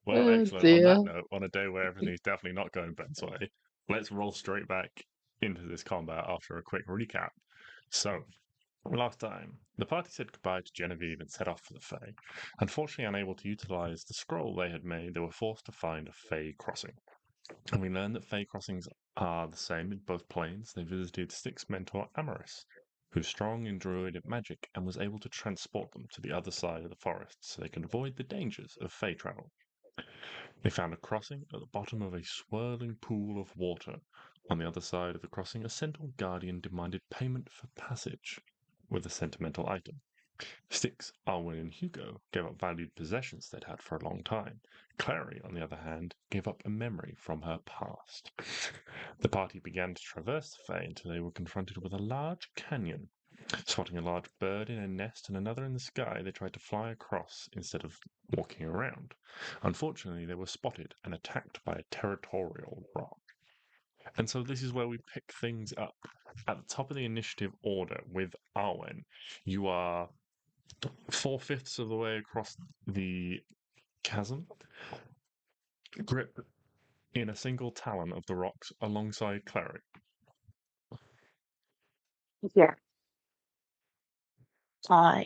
Well, Oh excellent. On dear. that note, on a day where everything's definitely not going Ben's way, let's roll straight back into this combat after a quick recap. So, last time, the party said goodbye to Genevieve and set off for the Fae. Unfortunately, unable to utilize the scroll they had made, they were forced to find a Fae crossing. And we learned that Fae crossings are the same in both planes. They visited Stix mentor Amaris, who's strong in druidic magic and was able to transport them to the other side of the forest so they could avoid the dangers of Fae travel. They found a crossing at the bottom of a swirling pool of water. On the other side of the crossing, a Sentinel Guardian demanded payment for passage with a sentimental item. Stix, Arwen, and Hugo gave up valued possessions they'd had for a long time. Klari, on the other hand, gave up a memory from her past. The party began to traverse the Fae until they were confronted with a large canyon. Spotting a large bird in a nest and another in the sky, they tried to fly across instead of walking around. Unfortunately, they were spotted and attacked by a territorial rock. And so this is where we pick things up. At the top of the initiative order with Arwen, you are 4/5 of the way across the chasm, grip in a single talon of the rocks alongside Cleric. Yeah. I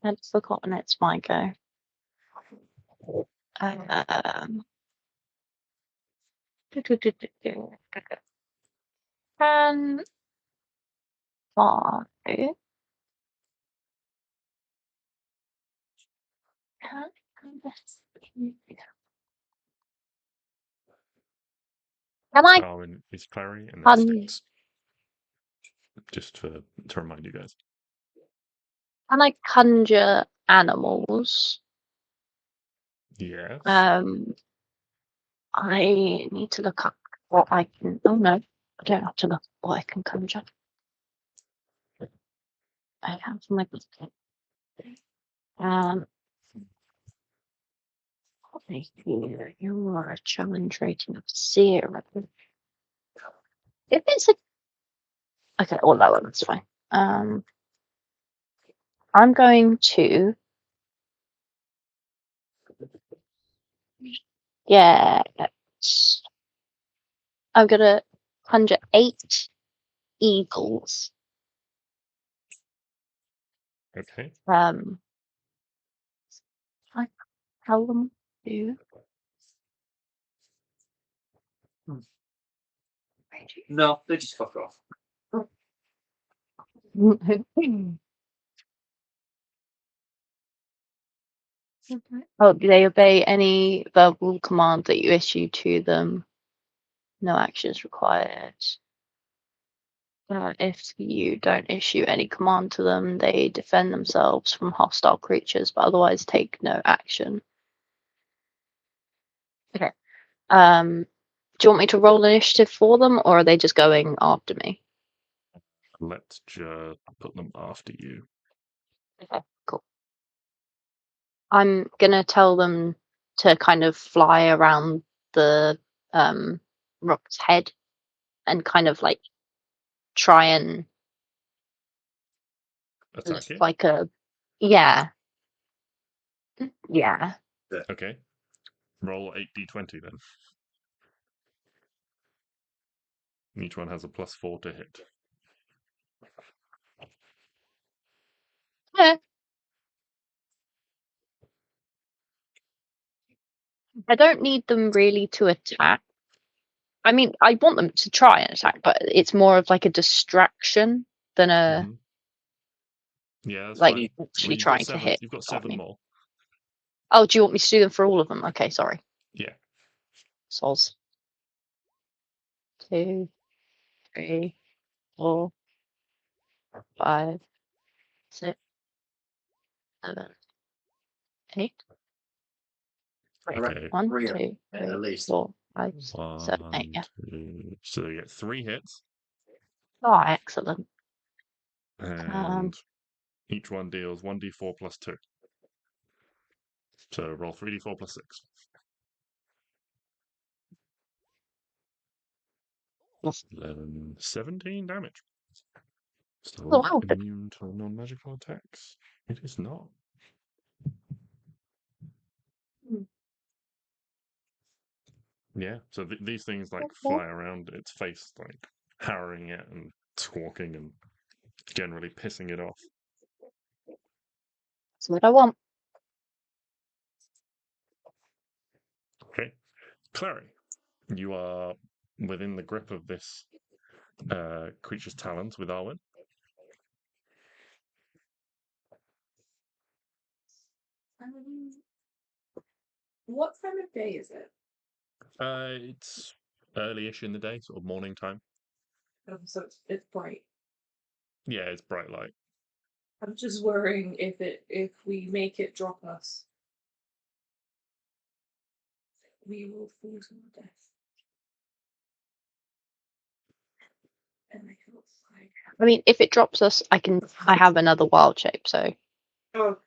had forgotten it's my go. Can fly. Can I Arwen is Clary and then can Styx. Just to remind you guys. I conjure animals? Yes. I need to look up what I can. Oh no, I don't have to look up what I can conjure. I have my you are a challenge rating of 0. If it's a okay, or lower, that's fine. I'm going to I'm gonna conjure 8 eagles. Okay. I tell them to. No, they just fuck off. Oh, do they obey any verbal command that you issue to them? No actions required. If you don't issue any command to them, they defend themselves from hostile creatures, but otherwise take no action. Okay. Do you want me to roll initiative for them, or are they just going after me? Let's just put them after you. Okay, cool. I'm gonna tell them to kind of fly around the rock's head and kind of like try and Attack it. like a yeah. Yeah. Okay. Roll 8d20 then. Each one has a +4 to hit. Yeah. I don't need them really to attack. I mean, I want them to try and attack, but it's more of like a distraction than a Yeah, that's like fine. actually You've got trying to 7. hit. You've got Got 7 me. more. Oh, do you want me to do them for all of them? Okay, sorry. Yeah. Soz. 2, 3, 4, 5, 6, 7, 8. Okay. 1, Three 2, at 3, least. 4, 5, 6, 7, 8. 1, Yeah. 2. So you get 3 hits, Oh, excellent. and each one deals 1d4 + 2. So roll 3d4 + 6. 11, 17 damage. Still Oh, wow. immune to non-magical attacks? It is not. Yeah, so these things like Okay. fly around its face, like harrowing it and squawking and generally pissing it off. That's what I want. Okay, Clary, you are within the grip of this creature's talons with Arwen. What time of day is it? It's early-ish in the day, sort of morning time. So it's bright. Yeah, it's bright light. I'm just worrying if we make it drop us, we will fall to our death. And I feel like I mean, if it drops us, I have another wild shape, so oh.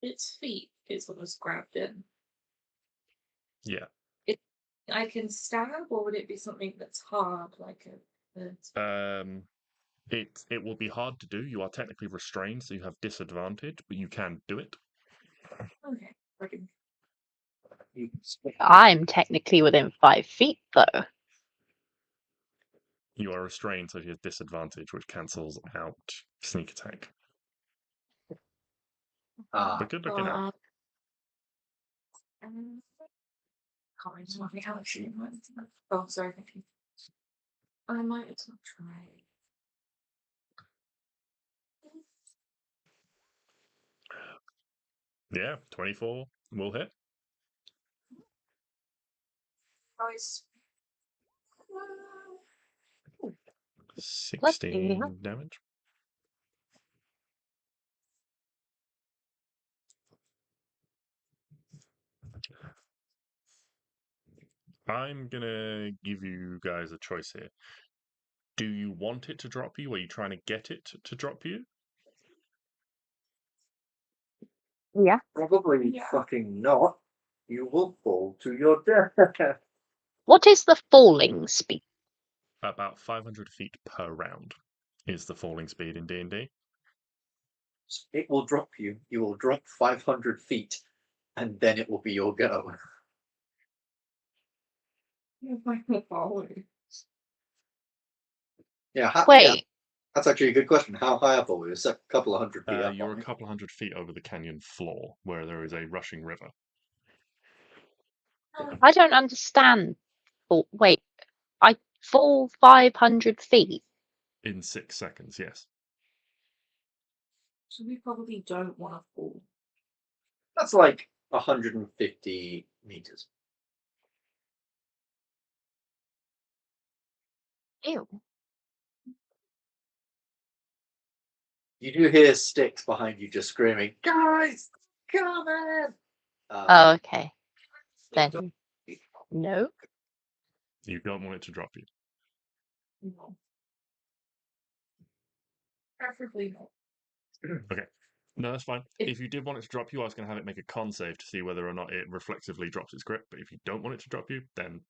Its feet is what was grabbed in. Yeah. I can stab, or would it be something that's hard, like a It will be hard to do. You are technically restrained, so you have disadvantage, but you can do it. okay. I can I'm technically within 5 feet, though. You are restrained, so you have disadvantage, which cancels out sneak attack. But good looking out. Oh, sorry. I might as well try. Yeah, 24 will hit. Nice. 16 damage. I'm gonna give you guys a choice here. Do you want it to drop you? Or are you trying to get it to drop you? Yeah. Probably fucking not. You will fall to your death. What is the falling speed? About 500 feet per round is the falling speed in D&D. It will drop you. You will drop 500 feet, and then it will be your go. Yeah, Wait, yeah, that's actually a good question. How high up are we? It's a couple of hundred feet up. You're a aren't we? couple hundred feet over the canyon floor, where there is a rushing river. I don't understand. Wait, I fall 500 feet. In 6 seconds, yes. So we probably don't want to fall. That's like 150 meters. Ew. You do hear Stix behind you just screaming, "Guys, come in!" Oh, okay. Then no. You don't want it to drop you. No. Preferably not. Okay. No, that's fine. If you did want it to drop you, I was going to have it make a con save to see whether or not it reflexively drops its grip. But if you don't want it to drop you, then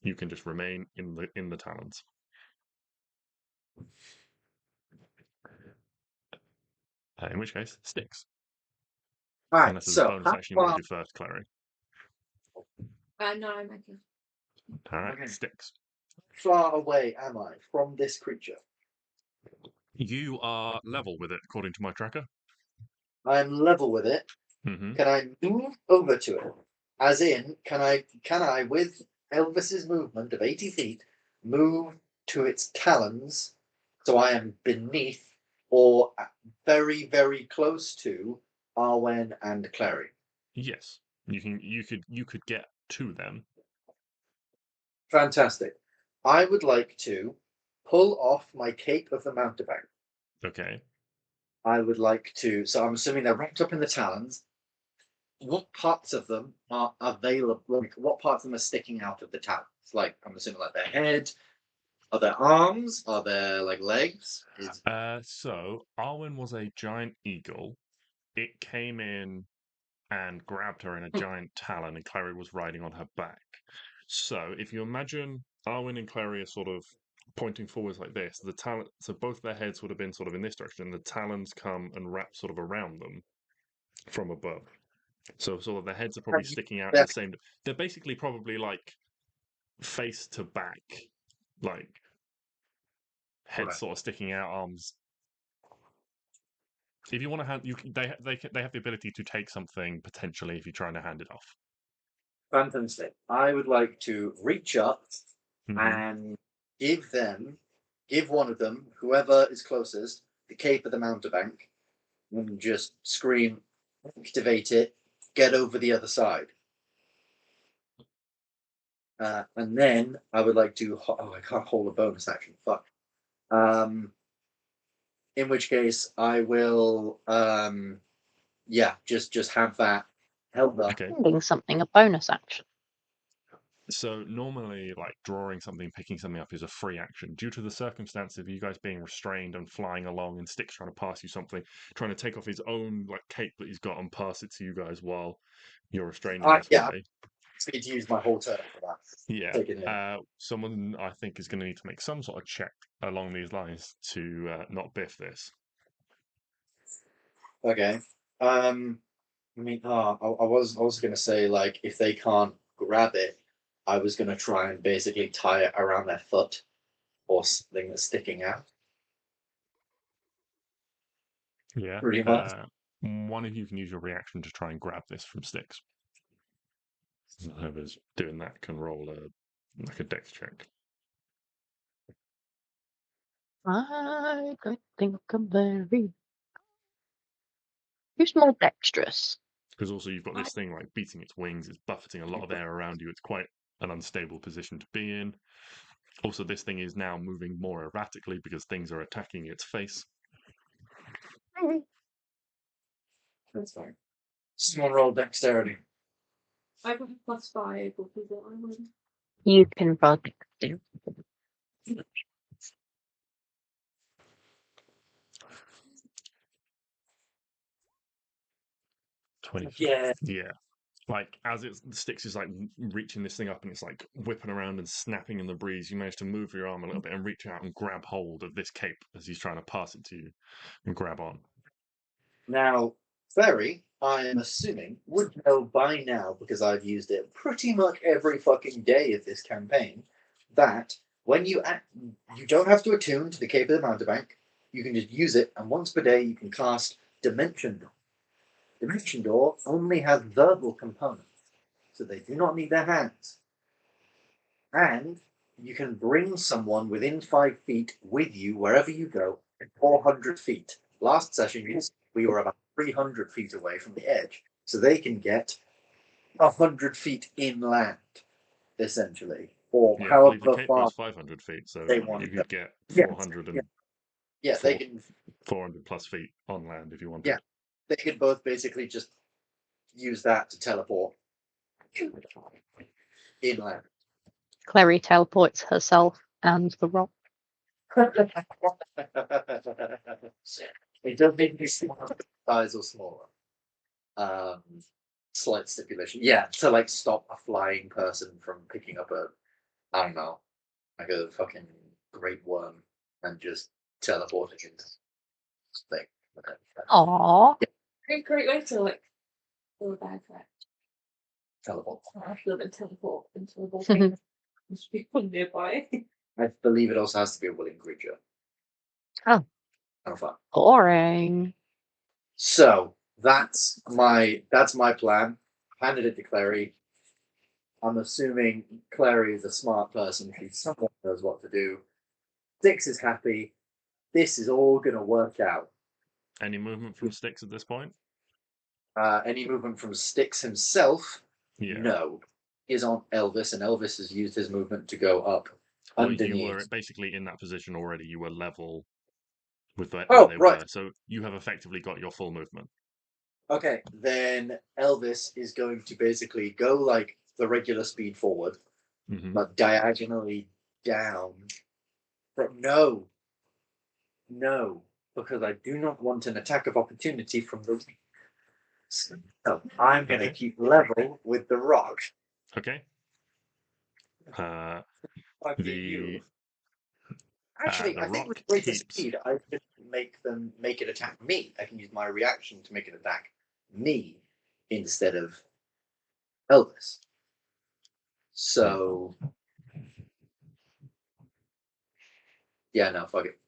you can just remain in the talons. In which case, Stix. Alright, Unless there's a so bonus action you want to do first, Klari. No, I'm okay. All right, Okay. Stix. far away am I from this creature? You are level with it, according to my tracker. I'm level with it. Mm-hmm. Can I move over to it? As in, can I, with Elvis's movement of 80 feet, move to its talons so I am beneath or very, very close to Arwen and Klari? Yes, you could get to them. Fantastic. I would like to pull off my cape of the mountebank. Okay. I would like to. So I'm assuming they're wrapped up in the talons. What parts of them are available? Like, what parts of them are sticking out of the talons? Like, I'm assuming, like their head. Are there arms? Are there like legs? So Arwen was a giant eagle. It came in and grabbed her in a giant talon, and Klari was riding on her back. So if you imagine Arwen and Klari are sort of pointing forwards like this. The talon, so both their heads would have been sort of in this direction. The talons come and wrap sort of around them from above. So sort of their heads are probably sticking out in the same. They're basically probably like face to back, like heads sort of sticking out, arms. If you want to hand, they have the ability to take something potentially if you're trying to hand it off. Fantastic. I would like to reach up Mhm. and give one of them, whoever is closest, the cape of the mountebank, and just scream, activate it, get over the other side. And then I would like to. I can't hold a bonus action. Fuck. In which case I will. Just have that held up. Okay. Finding something a bonus action. So normally, like drawing something, picking something up is a free action. Due to the circumstance of you guys being restrained and flying along, and Stix trying to pass you something, trying to take off his own like cape that he's got and pass it to you guys while you're restraining this way. I need to use my whole turn for that. Yeah. Someone I think is going to need to make some sort of check along these lines to not biff this. Okay. I was going to say, like, if they can't grab it, I was going to try and basically tie it around their foot or something that's sticking out. Yeah. Pretty much. One of you can use your reaction to try and grab this from Stix. Whoever's doing that can roll a dex check. I don't think I'm very. Who's more dexterous? Because also you've got this thing like beating its wings, it's buffeting a lot of air around you. It's quite an unstable position to be in. Also, this thing is now moving more erratically because things are attacking its face. That's fine. Someone roll dexterity. I got a +5 because I win. You can roll dexterity. 20. Yeah. Yeah. Like, as Stix is like reaching this thing up and it's like whipping around and snapping in the breeze, you manage to move your arm a little bit and reach out and grab hold of this cape as he's trying to pass it to you and grab on. Now, Ferry, I am assuming, would know by now, because I've used it pretty much every fucking day of this campaign, that when you don't have to attune to the Cape of the Mountebank. You can just use it, and once per day you can cast Dimension Door. Dimension Door only has verbal components, so they do not need their hands. And you can bring someone within 5 feet with you wherever you go at 400 feet. Last session, we were about 300 feet away from the edge, so they can get 100 feet inland, essentially, or Yeah, I however believe the cape far goes 500 feet, so they want you to could go. get Yes, 400 yeah. and Yeah, they can. 400 plus feet on land if you wanted. Yeah, they could both basically just use that to teleport inland. Klari teleports herself and the rock. It does make me size or smaller. Slight stipulation. Yeah, to like stop a flying person from picking up I don't know, like a fucking great worm and just teleporting into thing. Aww. Great way to like fill a bag for it. Teleport. After them teleport into a volcano. There's people nearby. I believe it also has to be a willing creature. Oh. Kind of fun. Boring. So that's my plan. Handed it to Klari. I'm assuming Klari is a smart person. She somewhat knows what to do. Stix is happy. This is all going to work out. Any movement from Stix at this point? Any movement from Stix himself? Yeah. No. Is on Elvis, and Elvis has used his movement to go up underneath. You were basically in that position already. You were level with where they right. were, so you have effectively got your full movement. Okay, then Elvis is going to basically go like the regular speed forward, but diagonally down. No, because I do not want an attack of opportunity from the. So I'm going to keep level with the rock. Okay. Actually, the I think rock with greater keeps- speed, I could make it attack me. I can use my reaction to make it attack me instead of Elvis. So yeah, no, fuck it.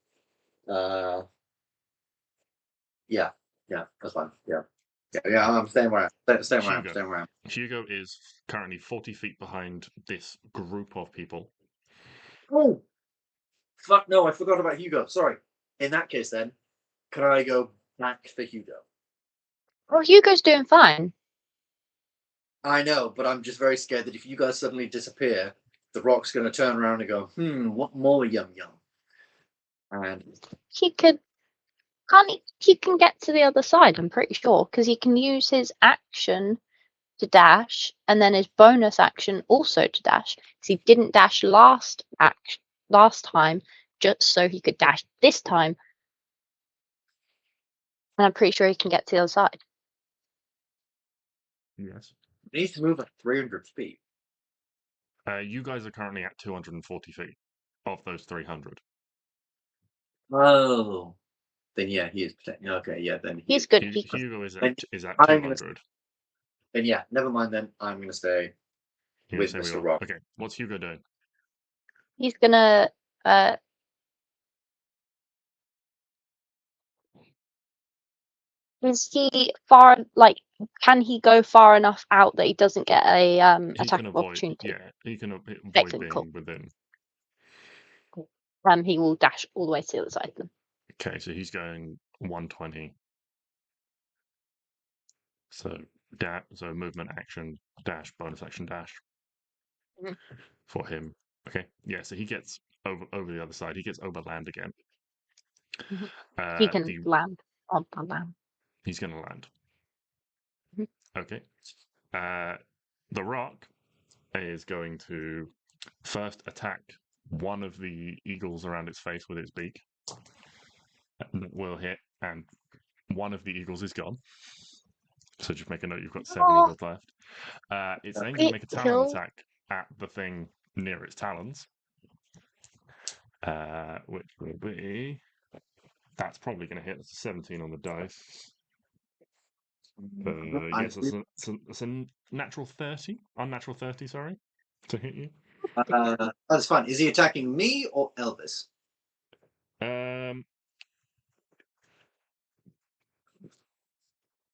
Yeah, that's fine. Yeah. I'm staying where I'm staying where I am. Hugo is currently 40 feet behind this group of people. Oh, fuck no! I forgot about Hugo. Sorry. In that case, then, can I go back for Hugo? Well, Hugo's doing fine. I know, but I'm just very scared that if you guys suddenly disappear, the rock's going to turn around and go, what more yum yum? And He could. Can't he? He can get to the other side. I'm pretty sure because he can use his action to dash, and then his bonus action also to dash. Because he didn't dash last time, just so he could dash this time. And I'm pretty sure he can get to the other side. Yes. he needs to move at 300 feet. You guys are currently at 240 feet of those 300. Oh, then yeah, he is protecting. Okay, yeah, then He's good. Hugo is Then at I'm gonna- 200. Then yeah, never mind. Then I'm going to stay You with say we Mr. all- Rock. Okay, what's Hugo doing? He's gonna. Is he far? Like, can he go far enough out that he doesn't get a He attack can of avoid. opportunity? Yeah, he can avoid Excellent, being cool. within. He will dash all the way to the other side of them. Okay, so he's going 120. So so movement action dash bonus action dash Mhm. for him. Okay, yeah. So he gets over the other side. He gets over land again. Mhm. He can the- land on the land. He's going to land. Mhm. Okay. The rock is going to first attack one of the eagles around its face with its beak. That will hit, and one of the eagles is gone. So just make a note, you've got 7 Oh. eagles left. It's then going to make a talon He'll- attack at the thing near its talons. Which will be... That's probably going to hit. That's a 17 on the dice. Yes, it's a natural 30. Unnatural 30, sorry, to hit you. That's fine. Is he attacking me or Elvis?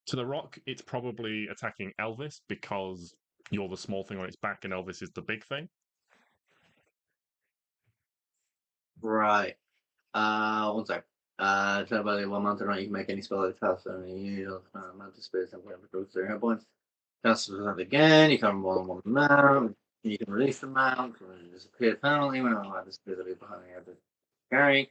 To the rock, it's probably attacking Elvis because you're the small thing on its back and Elvis is the big thing. Right. One sec. Tell about one mountain run, you can make any spell that costs only you mountain spirits and whatever goes through your points. Cast it again, you can roll on one mount, you can release the mount, disappear penalty when the spirit will be behind the other carrying.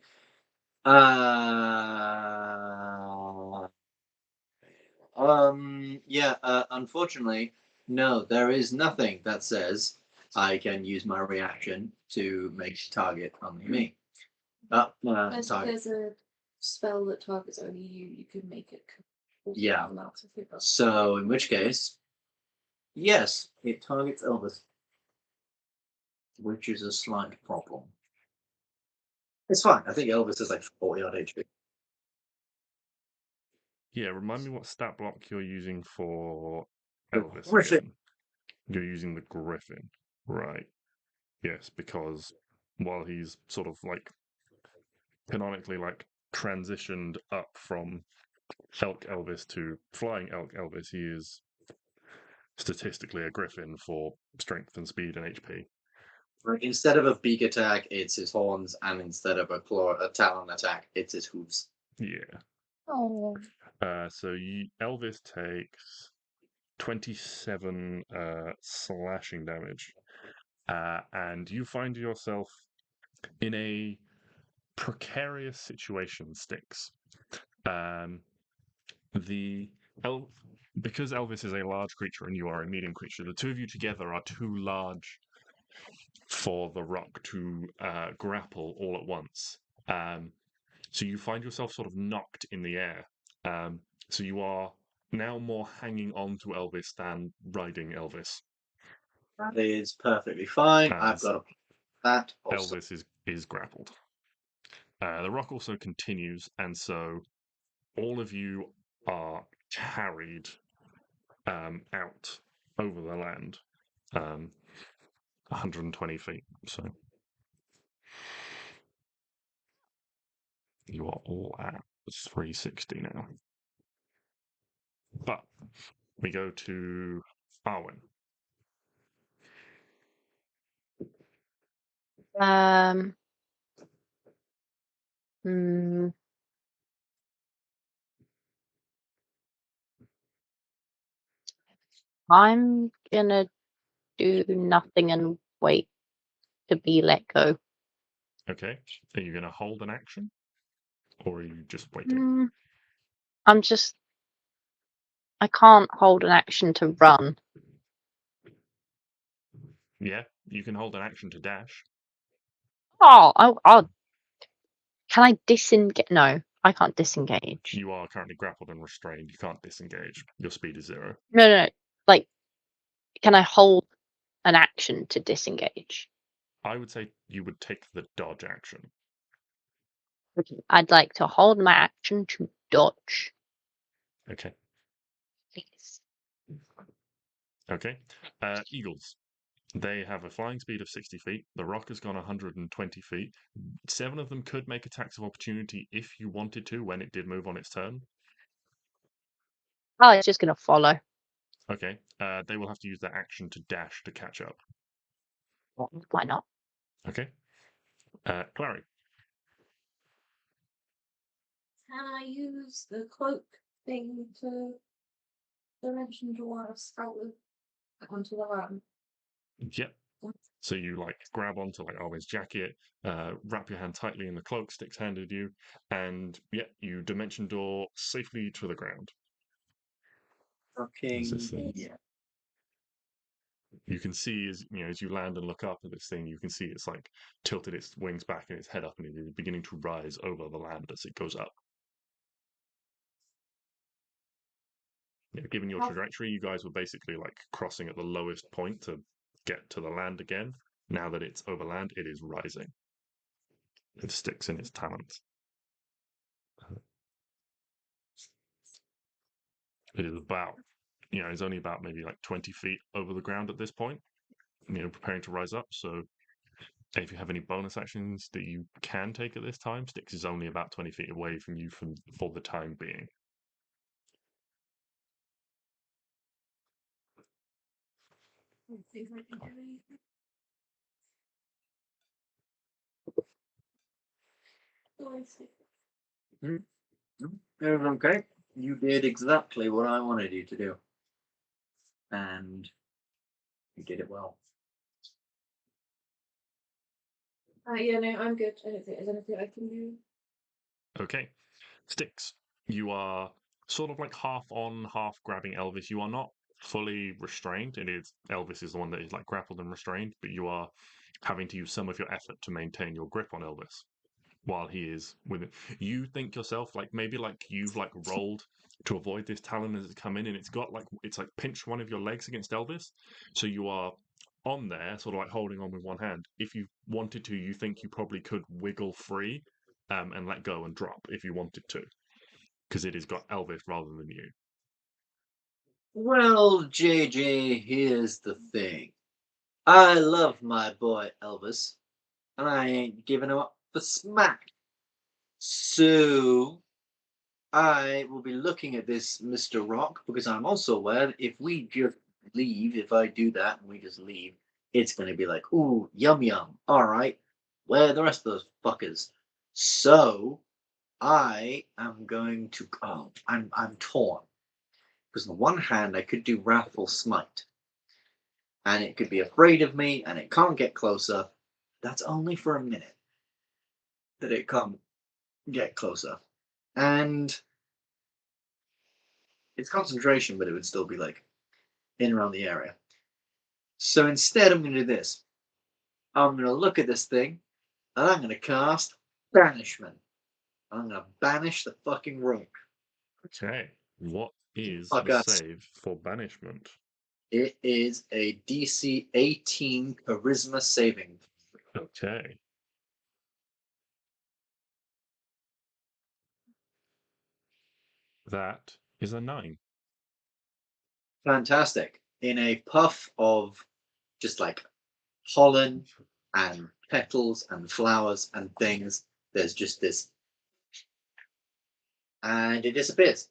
Unfortunately, no, there is nothing that says I can use my reaction to make target only me. There's Target. a spell that targets only you. You can make it. Yeah. Amounts of people. So in which case, yes, it targets Elvis, which is a slight problem. It's fine. I think Elvis is like 40 odd HP. Yeah, remind me what stat block you're using for The Elvis Griffin. again. You're using the Griffin. Right. Yes, because while he's sort of like canonically like transitioned up from Elk Elvis to Flying Elk Elvis, he is statistically a Griffin for strength and speed and HP. Right. Instead of a beak attack, it's his horns, and instead of a talon attack, it's his hooves. Yeah. Oh. So Elvis takes 27 slashing damage, and you find yourself in a precarious situation, Stix. Because Elvis is a large creature and you are a medium creature, the two of you together are too large for the rock to grapple all at once. So you find yourself sort of knocked in the air. So you are now more hanging on to Elvis than riding Elvis. That is perfectly fine. I've got that. Also. Elvis is grappled. The rock also continues, and so all of you are carried out over the land, 120 feet. So you are all at 360 now. But we go to Arwen. Hmm. I'm gonna do nothing and wait to be let go. Okay. Are you going to hold an action? Or are you just waiting? I can't hold an action to run. Yeah, you can hold an action to dash. I'll can I disengage? No, I can't disengage. You are currently grappled and restrained. You can't disengage. Your speed is 0. No. Like, can I hold an action to disengage? I would say you would take the dodge action. I'd like to hold my action to dodge. Okay. Please. Okay. Eagles. They have a flying speed of 60 feet. The rock has gone 120 feet. 7 of them could make attacks of opportunity if you wanted to when it did move on its turn. Oh, it's just going to follow. Okay. They will have to use their action to dash to catch up. Why not? Okay. Klari. Can I use the cloak thing to dimension dwarves out onto the land? Yep. So you grab onto Arwen's jacket, wrap your hand tightly in the cloak Stix handed you, and you dimension door safely to the ground. Fucking yeah. You can see as you land and look up at this thing, you can see it's tilted its wings back and its head up, and it is beginning to rise over the land as it goes up. Yeah, given your trajectory, you guys were basically crossing at the lowest point to get to the land again. Now that it's over land, it is rising. It sticks in its talons. It is about, it's only about maybe 20 feet over the ground at this point, preparing to rise up. So if you have any bonus actions that you can take at this time, Stix is only about 20 feet away from you for the time being. Okay. You did exactly what I wanted you to do. And you did it well. Yeah, no, I'm good. I don't think there's anything I can do. Okay. Stix, you are sort of half on, half grabbing Elvis. You are not fully restrained. Elvis is the one that is grappled and restrained, but you are having to use some of your effort to maintain your grip on Elvis while he is with it. You think yourself maybe you've rolled to avoid this talon as it's come in, and it's got it's pinched one of your legs against Elvis, so you are on there sort of holding on with one hand. If you wanted to, you think you probably could wiggle free and let go and drop if you wanted to, because it has got Elvis rather than you. Well, JJ, here's the thing. I love my boy Elvis, and I ain't giving him up for smack. So I will be looking at this Mr. Rock, because I'm also aware that if we just leave, if I do that and we just leave, it's going to be like, ooh, yum yum. All right, where are the rest of those fuckers? So I am going to. Oh, I'm torn, because on the one hand I could do Wrathful Smite, and it could be afraid of me, and it can't get closer. That's only for a minute that it can't get closer, and it's concentration, but it would still be in around the area. So instead, I'm going to do this. I'm going to look at this thing, and I'm going to cast Banishment. I'm going to banish the fucking rogue. Okay. What is Fuck the us. save for banishment? It is a DC 18 Charisma saving. Okay. That is a 9. Fantastic. In a puff of just like pollen and petals and flowers and things, there's just this, and it disappears.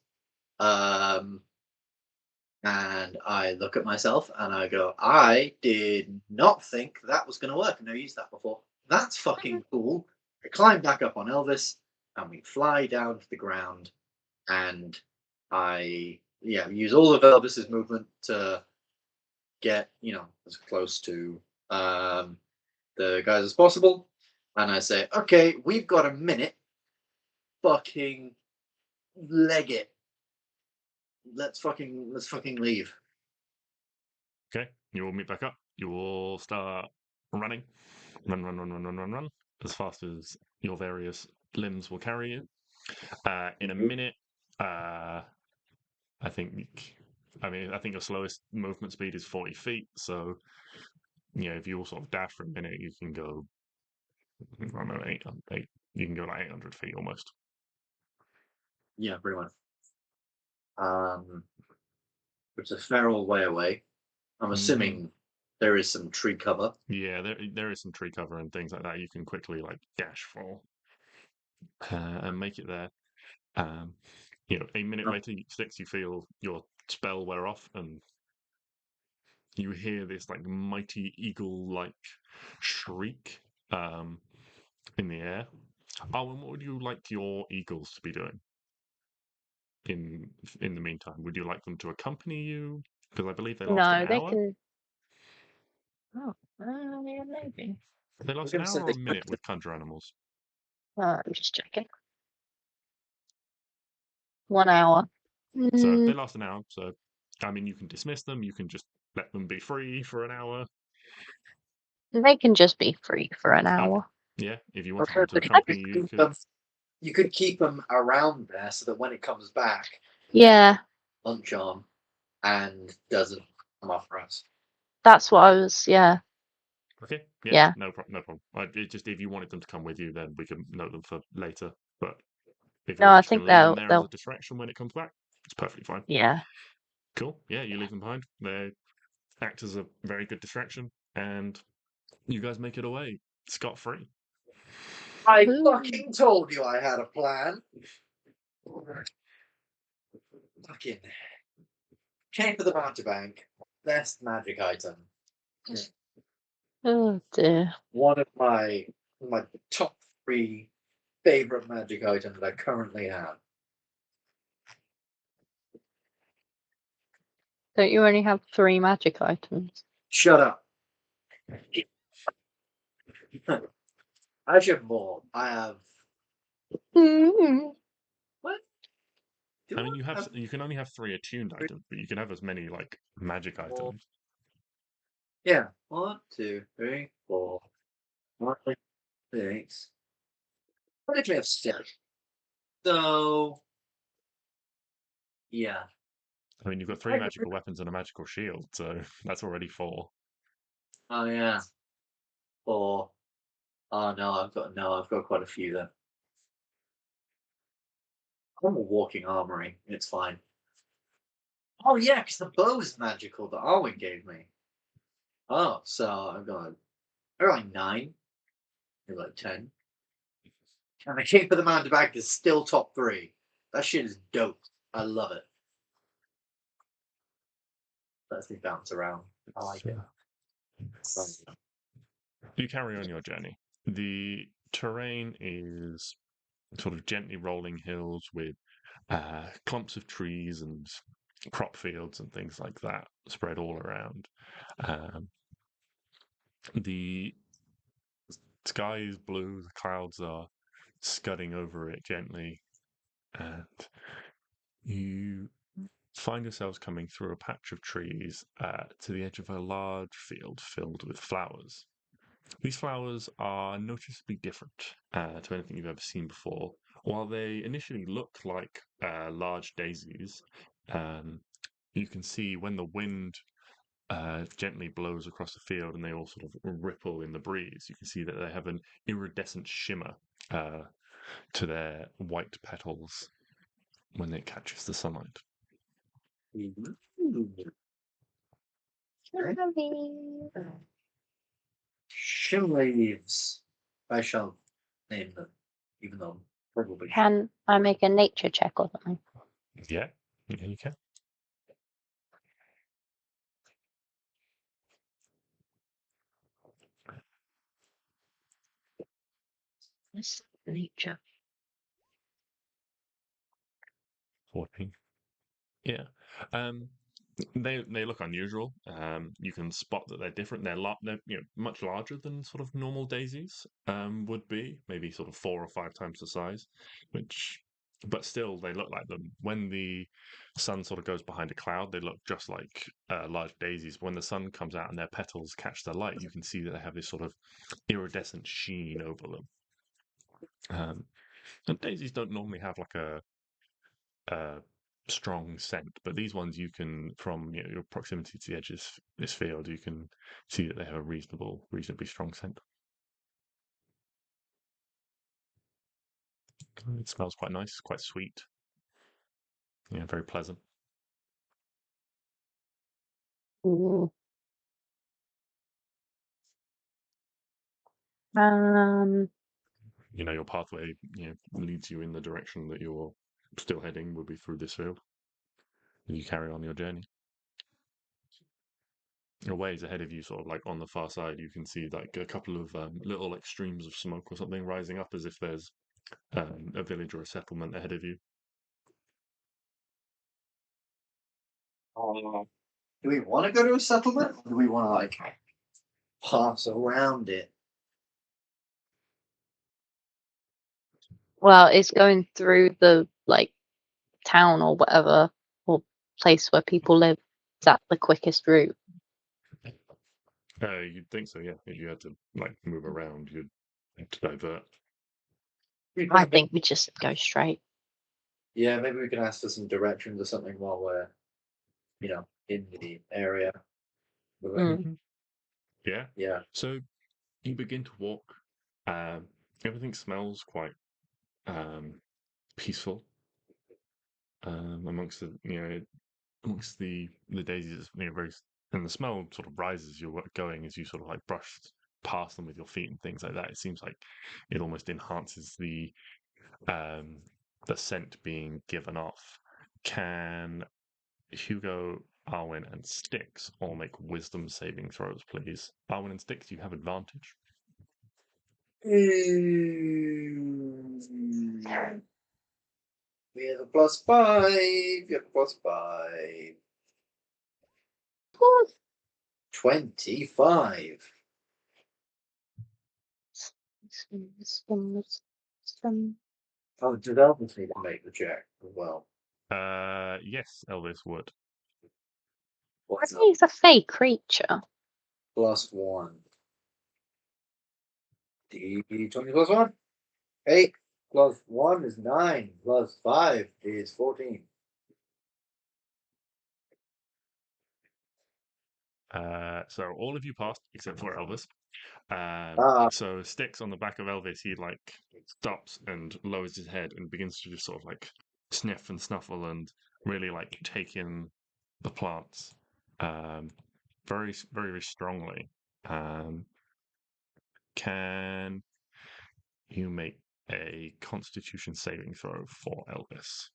And I look at myself and I go, I did not think that was going to work. I've never used that before. That's fucking cool. I climb back up on Elvis and we fly down to the ground. And I use all of Elvis's movement to get, as close to the guys as possible. And I say, okay, we've got a minute. Fucking leg it. Let's fucking leave. Okay, you all meet back up. You all start running. Run. As fast as your various limbs will carry you. In a minute, I think your slowest movement speed is 40 feet. So, if you all sort of dash for a minute, you can go, I don't know, you can go like 800 feet almost. Yeah, pretty much. It's a fair old way away. I'm assuming there is some tree cover. Yeah, there is some tree cover and things like that. You can quickly like dash for and make it there. A minute later, Stix, you feel your spell wear off, and you hear this like mighty eagle-like shriek in the air. Arwen, what would you like your eagles to be doing in the meantime? Would you like them to accompany you? Because I believe they last No, an they hour. can. Oh, yeah, maybe. They last an hour or a minute with conjure animals. I'm just checking. 1 hour. So they last an hour. So, you can dismiss them. You can just let them be free for an hour. They can just be free for an hour. Yeah, if you wanted them to accompany you, You could keep them around there so that when it comes back, Yeah, lunch on, and doesn't come off for us. that's what I was. Yeah. Okay. Yeah. No problem. Just if you wanted them to come with you, then we can note them for later. But if No, you're I just going think to leave them there as they'll. a distraction when it comes back, it's perfectly fine. Yeah. Cool. Yeah, you leave them behind. They act as a very good distraction, and you guys make it away scot-free. I fucking told you I had a plan. Fucking came for the mountebank. Best magic item. Oh dear. One of my top 3 favorite magic items that I currently have. Don't you only have 3 magic items? Shut up. I should have more. I have. What? You can only have 3 attuned items, but you can have as many like magic items. Yeah. 1, 2, 3, 4, 5, 6. What did we have 6? So. Yeah. You've got 3 magical weapons and a magical shield, so that's already 4. Oh yeah. 4. Oh no, I've got quite a few then. I'm a walking armory. It's fine. Oh yeah, because the bow is magical that Arwen gave me. Oh, so I've got like 9. Maybe like 10. And the Cape of the Mountebank is still top 3. That shit is dope. I love it. Lets me bounce around. I like it. You carry on your journey. The terrain is sort of gently rolling hills with clumps of trees and crop fields and things like that spread all around. The sky is blue, the clouds are scudding over it gently, and you find yourselves coming through a patch of trees to the edge of a large field filled with flowers. These flowers are noticeably different to anything you've ever seen before. While they initially look like large daisies, you can see when the wind gently blows across the field and they all sort of ripple in the breeze, you can see that they have an iridescent shimmer to their white petals. when it catches the sunlight. Shim leaves. I shall name them, even though probably. Can I make a nature check or something? Yeah, you can. What's nature? 14. Yeah. They look unusual. You can spot that they're different. They're much larger than sort of normal daisies would be, maybe sort of 4 or 5 times the size, but still they look like them. When the sun sort of goes behind a cloud, they look just like large daisies. When the sun comes out and their petals catch the light, you can see that they have this sort of iridescent sheen over them. And daisies don't normally have like a strong scent, but these ones you can, from your proximity to the edge of this field, you can see that they have a reasonably strong scent. It smells quite nice, quite sweet. Yeah, very pleasant. Ooh. Your pathway leads you in the direction that you're still heading would be through this field. You carry on your journey. A ways ahead of you, sort of like on the far side, you can see like a couple of little like streams of smoke or something rising up, as if there's a village or a settlement ahead of you. Do we want to go to a settlement, or do we want to like pass around it? Well, it's going through the town or whatever, or place where people live. Is that the quickest route? You'd think so, yeah. If you had to like move around, you'd have to divert. I think we just go straight. Yeah, maybe we can ask for some directions or something while we're, in the area. Yeah. Yeah. So you begin to walk. Everything smells quite peaceful. Amongst the daisies, very, and the smell sort of rises as you're going, as you sort of like brush past them with your feet and things like that. It seems like it almost enhances the scent being given off. Can Hugo, Arwen, and Stix all make wisdom saving throws, please? Arwen and Stix, you have advantage. We have a +5. You have a +5. 25. Oh, does Elvis need to make the check as well? Yes, Elvis would. I think it's a fey creature. +1. D20 +1. 8 +1 is 9. +5 is 14. So all of you passed except for Elvis. So Stix on the back of Elvis, he like stops and lowers his head and begins to just sort of like sniff and snuffle and really like take in the plants very, very, very strongly. Can you make a Constitution saving throw for Elvis?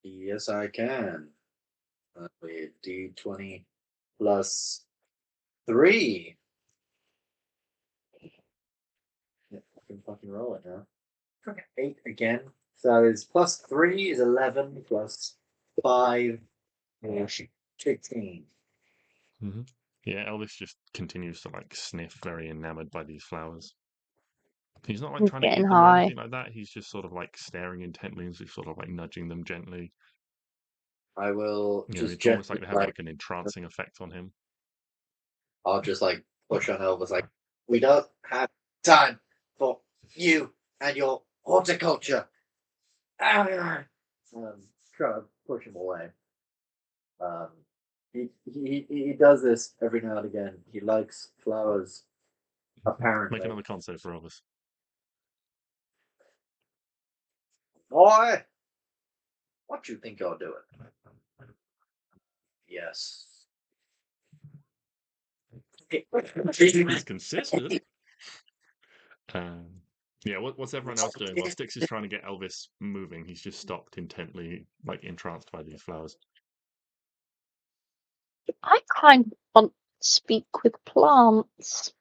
Yes, I can. D20 +3. Yeah, I can fucking roll it now. 8 again. So it's +3 is 11 +5 is 15. Mm-hmm. Yeah, Elvis just continues to like sniff, very enamored by these flowers. He's not like He's trying to eat getting them or high. anything like that. He's just sort of like staring intently and sort of like nudging them gently. I will It's just almost like gently, they have like an entrancing effect on him. I'll just push on Elvis we don't have time for you and your horticulture. Try to push him away. He does this every now and again. He likes flowers, apparently. Make another con save for Elvis. Boy, What do you think you're doing? Yes. He's consistent. Yeah, what's everyone else doing? While Stix is trying to get Elvis moving, he's just stopped intently, like entranced by these flowers. I kind of want to speak with plants.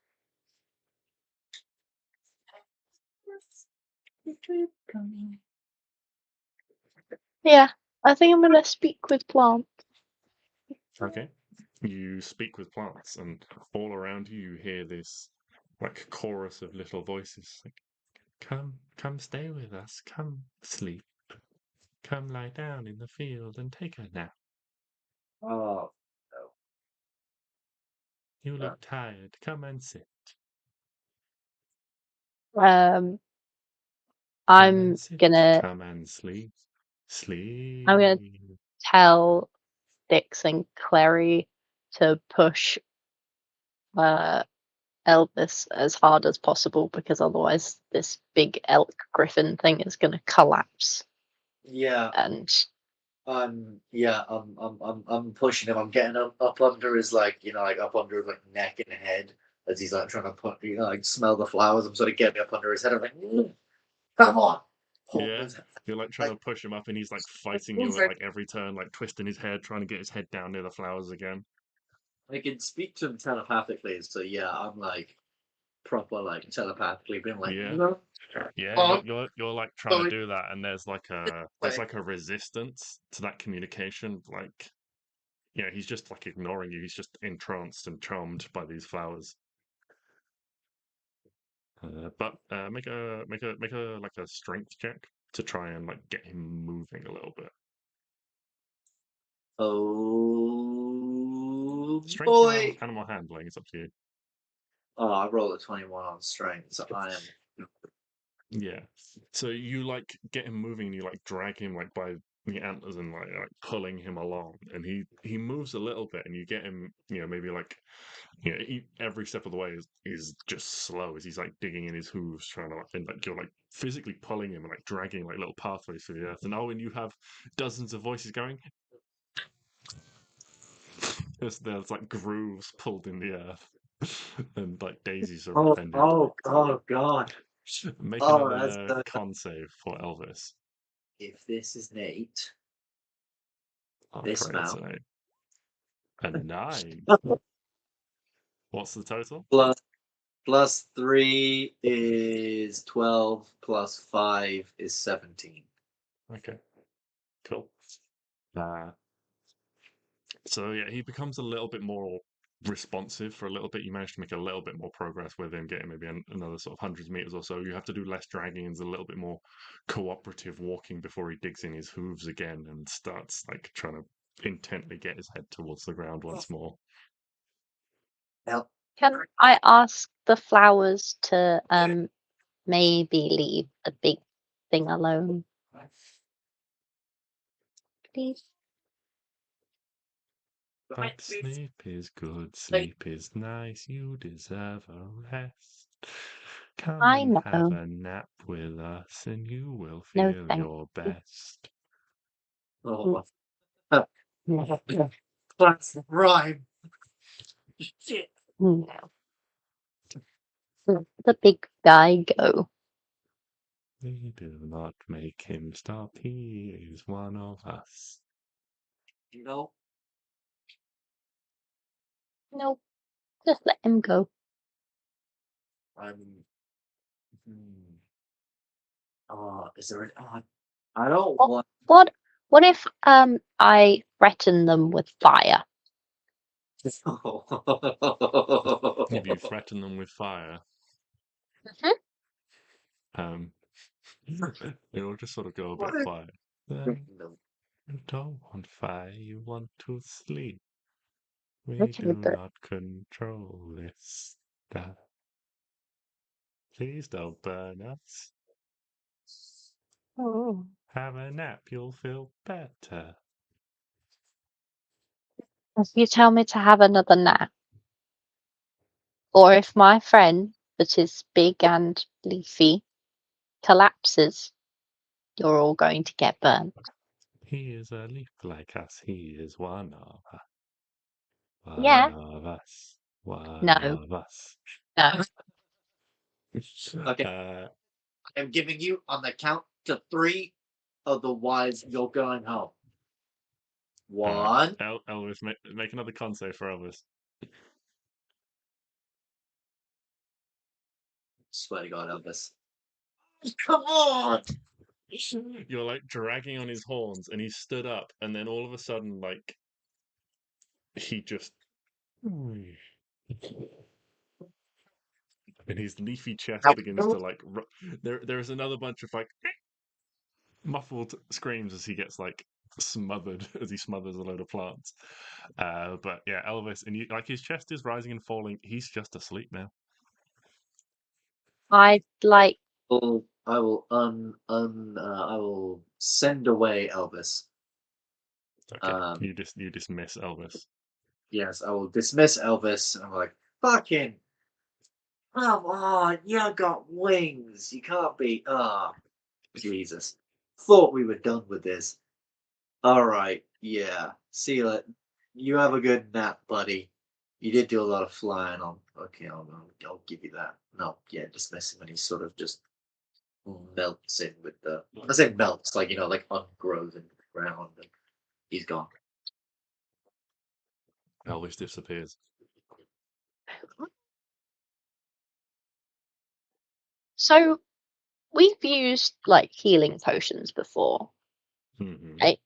Yeah, I think I'm going to speak with plants. Okay. You speak with plants, and all around you, you hear this like chorus of little voices, like, come, stay with us. Come, sleep. Come, lie down in the field and take a nap. Oh, You look tired. Come and sit. I'm and sit. gonna Come and sleep. Sleep. I'm gonna tell Stix and Klari to push Elvis as hard as possible, because otherwise this big elk griffin thing is gonna collapse. yeah. And I'm pushing him. I'm getting up under his like up under his neck and head as he's like trying to put smell the flowers. I'm sort of getting up under his head. I'm like, come on. Yeah, you're like trying to push him up, and he's like fighting you at like every turn, like twisting his head, trying to get his head down near the flowers again. I can speak to him telepathically, so yeah, I'm like proper like telepathically being like, Yeah. no. Yeah, you're like trying to do that, and there's like a resistance to that communication. Like, yeah, he's just like ignoring you. He's just entranced and charmed by these flowers. But make a like a strength check to try and like get him moving a little bit. Oh Strength boy! or animal handling, it's up to you. Oh, I rolled a 21 on strength, so I am. Yeah. So you like get him moving, and you like drag him like by the antlers and like pulling him along, and he moves a little bit, and you get him, maybe like, every step of the way is just slow as he's like digging in his hooves, trying to, and like you're like physically pulling him and like dragging like little pathways through the earth. And when you have dozens of voices going, there's like grooves pulled in the earth, and like daisies are offended. Oh god! Make another con save for Elvis. If this is an 8, This now a 9. What's the total? Plus 3 is 12. Plus 5 is 17. Okay, cool. So yeah, he becomes a little bit more responsive for a little bit. You manage to make a little bit more progress with him, getting maybe another sort of hundreds of meters or so. You have to do less dragging and a little bit more cooperative walking before he digs in his hooves again and starts like trying to intently get his head towards the ground once more. Now, can I ask the flowers to maybe leave the big thing alone, please? But sleep is good, sleep is nice, you deserve a rest. Come and have a nap with us, and you will feel your best. oh, that's rhyme. Shit. No. Let the big guy go. We do not make him stop, he is one of us. No. No, just let him go. Is there I don't want. What if I threaten them with fire? If you threaten them with fire, it'll just sort of go a bit quiet. Then you don't want fire, you want to sleep. We do not control this stuff. Please don't burn us. Oh. Have a nap, you'll feel better. If you tell me to have another nap, or if my friend that is big and leafy collapses, you're all going to get burnt. He is a leaf like us. He is one of us. Yeah. One of us. One No. of us. No. Okay. I'm giving you on the count to 3, otherwise you're going home. 1. Elvis, make another con save for Elvis. Swear to God, Elvis. Come on! You're like dragging on his horns, and he stood up, and then all of a sudden, like, he just. And his leafy chest begins to like. There is another bunch of like muffled screams as he gets like smothered as he smothers a load of plants. But yeah, Elvis, and like his chest is rising and falling. He's just asleep now. I'd like. I will send away Elvis. Okay, you dismiss Elvis. Yes, I will dismiss Elvis. And I'm like, fucking, come on, you got wings. You can't be. Jesus. Thought we were done with this. All right, yeah. See you later. You have a good nap, buddy. You did do a lot of flying on. Okay, I'll give you that. No, yeah, dismiss him, and he sort of just melts in with the. I say melts, like like ungrows in the ground, and he's gone. Elvis disappears. So we've used like healing potions before, Mm-hmm. right?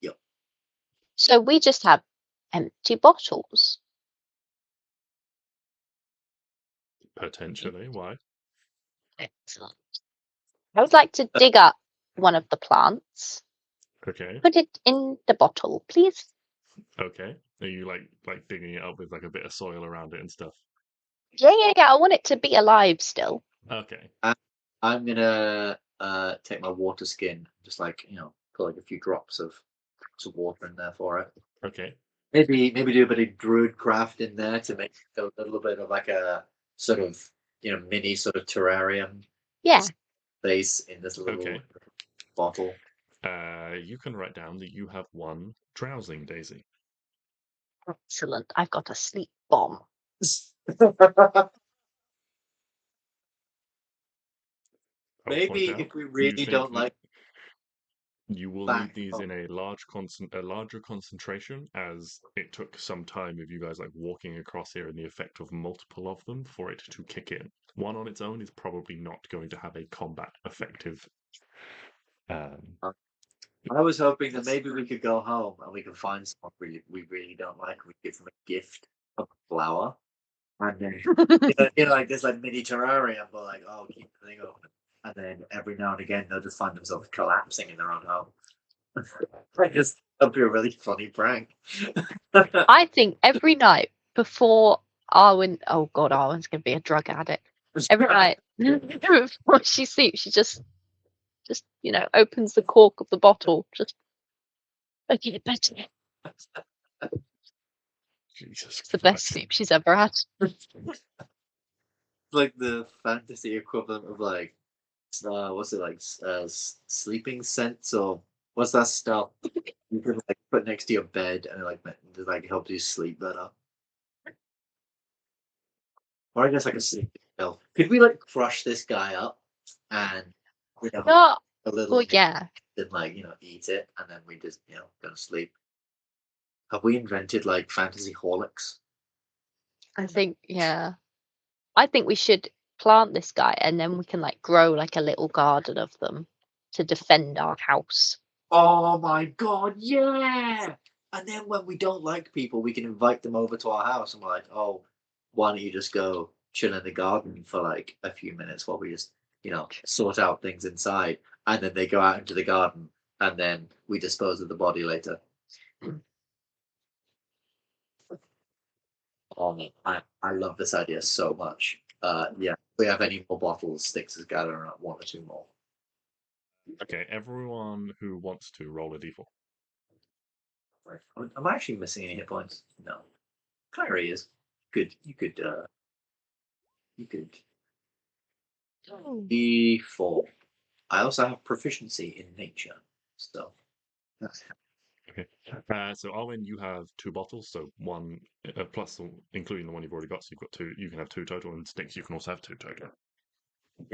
Yep. So we just have empty bottles. Potentially, why? Excellent. I would like to dig up one of the plants, Okay. put it in the bottle, please. Okay. Are you like digging it up with like a bit of soil around it and stuff? Yeah. I want it to be alive still. Okay. I'm gonna take my water skin, just like put like a few drops of water in there for it. Okay. Maybe do a bit of druid craft in there to make a little bit of like a sort of mini sort of terrarium Yeah. space in this little bottle. You can write down that you have 1 drowsing daisy. Excellent. I've got a sleep bomb. Maybe if we really don't like. You will need these in a larger concentration, as it took some time of you guys like walking across here and the effect of multiple of them for it to kick in. One on its own is probably not going to have a combat effective. I was hoping that maybe we could go home and we can find someone we really don't like, and we give them a gift of a flower, and then like this like mini terrarium, but like keep the thing open, and then every now and again they'll just find themselves collapsing in their own home. That'd be a really funny prank. I think every night before Arwen, oh God, Arwen's going to be a drug addict. Every night before she sleeps, she just opens the cork of the bottle. Just okay, better. Jesus, It's the best sleep she's ever had. Like the fantasy equivalent of like, what's it like, sleeping scents, or what's that stuff you can like put next to your bed and it like helps you sleep better. Or I guess like a sleeping pill. Could we like crush this guy up and No, a little well, yeah. and like eat it, and then we just go to sleep? Have we invented like fantasy holics? I think we should plant this guy, and then we can like grow like a little garden of them to defend our house. Oh my God, yeah! And then when we don't like people, we can invite them over to our house and we're like, oh, why don't you just go chill in the garden for like a few minutes while we just, sort out things inside. And then they go out into the garden and then we dispose of the body later. Oh, I love this idea so much. Yeah, if we have any more bottles, Stix is gathering up 1 or 2 more. Okay, everyone who wants to roll a d4. Am I actually missing any hit points? No. Klari is. Good. You could. D4. I also have proficiency in nature, so Okay. So Arwen, you have 2 bottles, so one plus including the one you've already got. So you've got 2. You can have 2 total, and Stix, you can also have 2 total.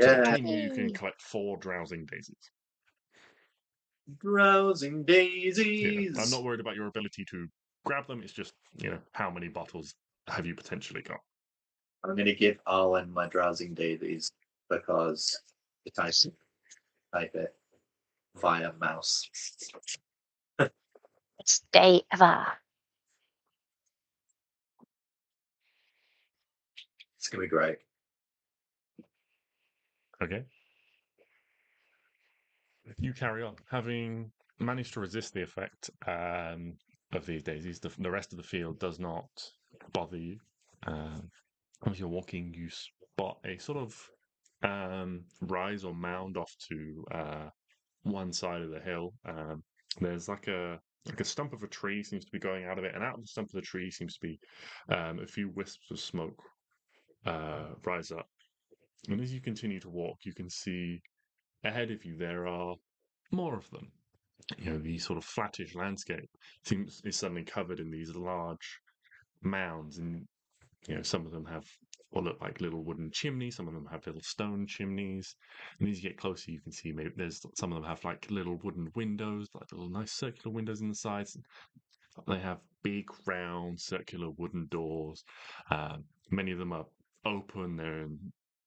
So Yeah, between you can Yay. collect 4 drowsing daisies. drowsing Yeah, daisies. I'm not worried about your ability to grab them. It's just how many bottles have you potentially got? I'm going to give Arwen my drowsing daisies because I type it via mouse. Best day ever. It's going to be great. Okay. You carry on, having managed to resist the effect of these daisies. The rest of the field does not bother you. As you're walking, you spot a sort of rise or mound off to one side of the hill. There's like a stump of a tree seems to be going out of it, and out of the stump of the tree seems to be a few wisps of smoke rise up. And as you continue to walk, you can see ahead of you there are more of them. The sort of flattish landscape is suddenly covered in these large mounds, and some of them have what look like little wooden chimneys, some of them have little stone chimneys, and as you get closer, you can see maybe there's some of them have like little wooden windows, like little nice circular windows in the sides. They have big, round, circular wooden doors. Many of them are open.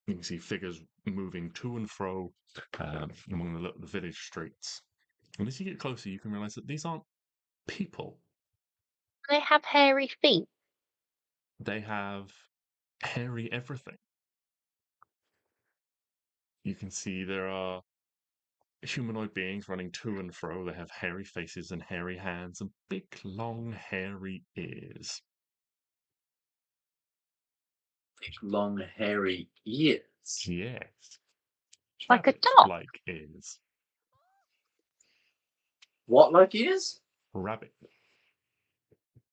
You can see figures moving to and fro among the village streets. And as you get closer, you can realize that these aren't people. They have hairy feet. They have hairy everything. You can see there are humanoid beings running to and fro. They have hairy faces and hairy hands and big, long, hairy ears. Big, long, hairy ears. Yes. Like a dog. Rabbit-like ears. What like ears? Rabbit.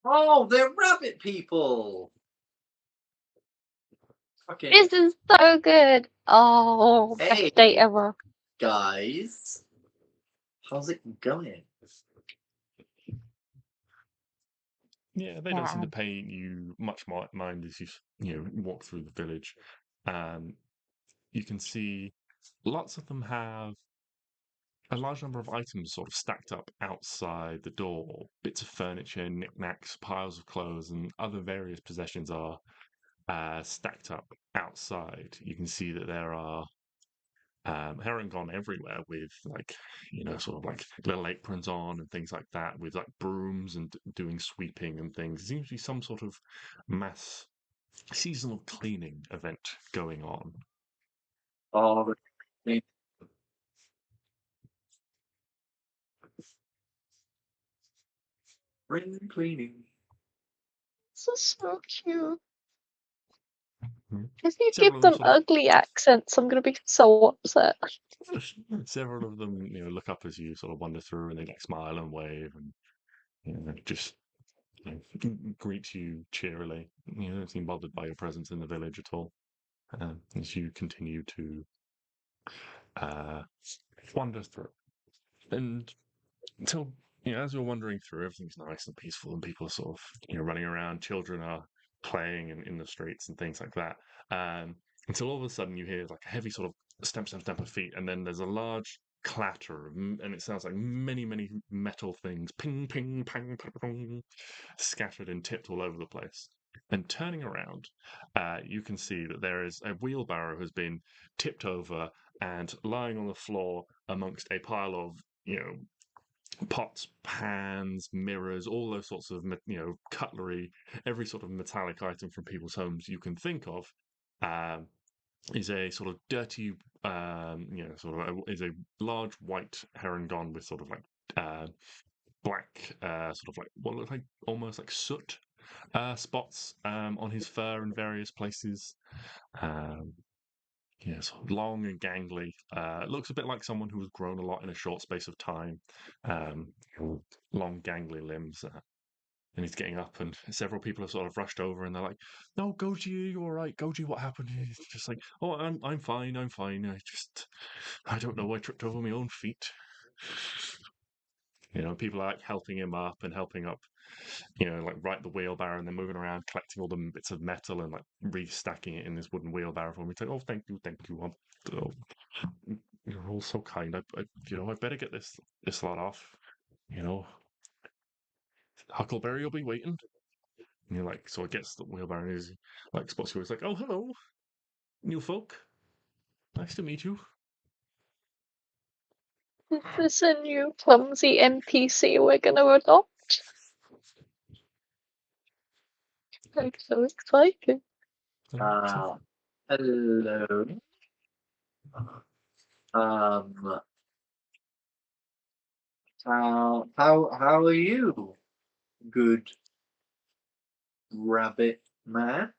Oh, they're rabbit people. Okay, This is so good. Oh, Hey. best day ever. guys, how's it going? Yeah, they don't seem to pay you much mind as you walk through the village. You can see lots of them have a large number of items sort of stacked up outside the door. Bits of furniture, knickknacks, piles of clothes, and other various possessions are stacked up outside. You can see that there are Herringon everywhere with sort of like little aprons on and things like that, with like brooms and doing sweeping and things. There seems to be some sort of mass seasonal cleaning event going on. Oh, ring cleaning. This is so cute. Mhm. If you Several give of them them sort of- ugly accents, I'm going to be so upset. Several of them, look up as you sort of wander through, and they like smile and wave, and just greet you cheerily. You don't seem bothered by your presence in the village at all. As you continue to wander through, and until as you're wandering through, everything's nice and peaceful, and people are sort of running around. Children are playing in the streets and things like that. Until all of a sudden you hear like a heavy sort of stamp of feet, and then there's a large clatter, and it sounds like many metal things, ping, ping, pang, pang, scattered and tipped all over the place. And turning around, you can see that there is a wheelbarrow has been tipped over and lying on the floor amongst a pile of pots, pans, mirrors, all those sorts of cutlery, every sort of metallic item from people's homes you can think of. Is a sort of dirty, is a large white herringon with sort of like black, sort of like what looks like almost like soot spots on his fur in various places. Yes, long and gangly. Looks a bit like someone who has grown a lot in a short space of time. Long, gangly limbs. And he's getting up, and several people have sort of rushed over, and they're like, "No, Goji, you all right? Goji, what happened?" And he's just like, "Oh, I'm fine. I'm fine. I don't know. I tripped over my own feet." You know, people are like helping him up and helping up, like right the wheelbarrow and then moving around, collecting all the bits of metal and like restacking it in this wooden wheelbarrow for me. It's like, oh, thank you. Oh, you're all so kind. I better get this lot off. Huckleberry will be waiting. And you're like, so it gets the wheelbarrow and he's like, spots you. It's like, oh, hello, new folk. Nice to meet you. Is this a new clumsy NPC we're gonna adopt? I'm so excited. Hello. Um, how are you, good rabbit man?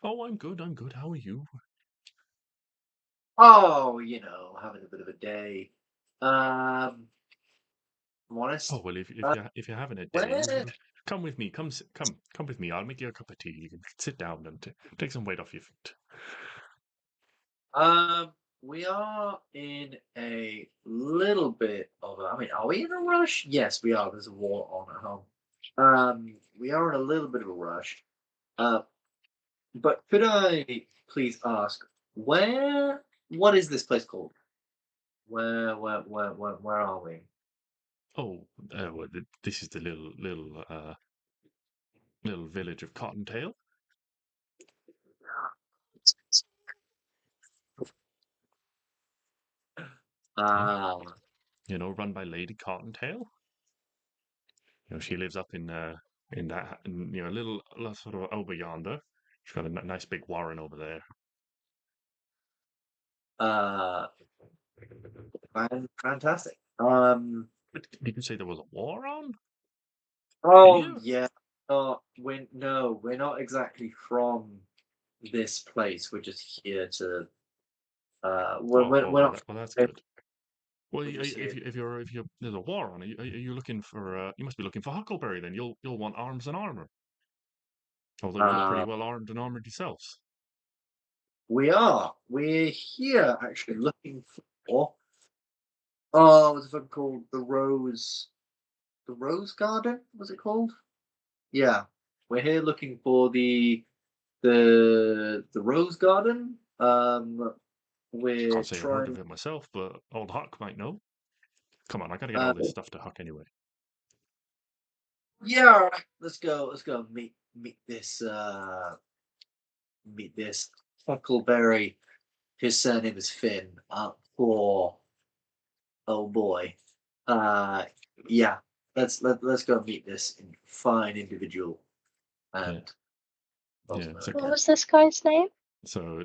Oh, I'm good. How are you? Oh, having a bit of a day. I'm honest. Oh well, if you're having a day, Where? come with me. Come with me. I'll make you a cup of tea. You can sit down and take some weight off your feet. We are in a little bit of a. I mean, are we in a rush? Yes, we are. There's a war on at home. We are in a little bit of a rush. But could I please ask where? What is this place called? Where are we? Oh, well, this is the little village of Cottontail. Ah, Run by Lady Cottontail. She lives up in that a little sort of over yonder. She's got a nice big warren over there. uh, fantastic. Did you say there was a war on? Oh Here? yeah. We're not exactly from this place. We're just here to. We're not. Well, that's good. Well, We're just here. if you're there's a war on, are you looking for? You must be looking for Huckleberry then. You'll want arms and armor. Although you look pretty Uh, well armed and armored yourselves. we are. We're here actually looking for. Oh, what's it called? The Rose. The Rose Garden. Was it called? Yeah, we're here looking for the Rose Garden. We're Can't say I've heard trying. of it myself, but old Huck might know. Come on, I gotta get Uh, all this stuff to Huck anyway. yeah, all right, let's go. Let's go meet this. Meet this Huckleberry. His surname is Finn. Poor oh boy. Uh, yeah. Let's go meet this fine individual. Yeah, And yeah. So, What was this guy's name?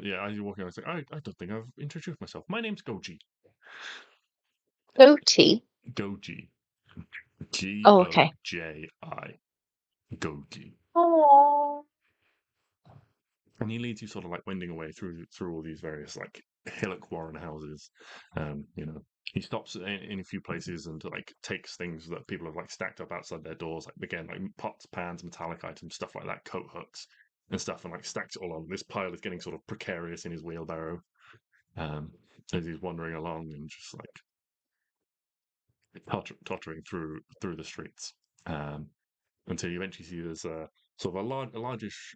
yeah, as you're walking, I was like, I don't think I've introduced myself. My name's Goji. Goatee. Goji. Oh, okay. Goji. Goji. Oh. And he leads you sort of like wending away through all these various like hillock warren houses. He stops in a few places and like takes things that people have like stacked up outside their doors, like again like pots, pans, metallic items, stuff like that, coat hooks and stuff, and like stacks it all on. This pile is getting sort of precarious in his wheelbarrow as he's wandering along and just like tottering through the streets. Until you eventually see there's a sort of a largish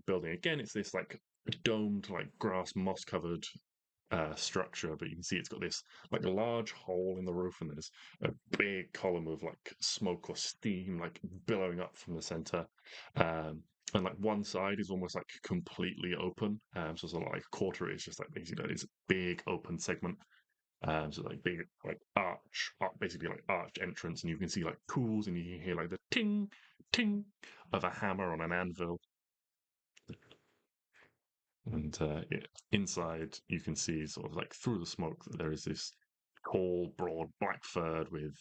building. Again, it's this like domed, like grass moss covered structure, but you can see it's got this like large hole in the roof, and there's a big column of like smoke or steam like billowing up from the center. And like one side is almost like completely open, so it's like a quarter is just like basically this big open segment. So like big like basically like arched entrance, and you can see like tools, and you can hear like the ting ting of a hammer on an anvil. And inside, you can see sort of like through the smoke that there is this tall, broad black furred with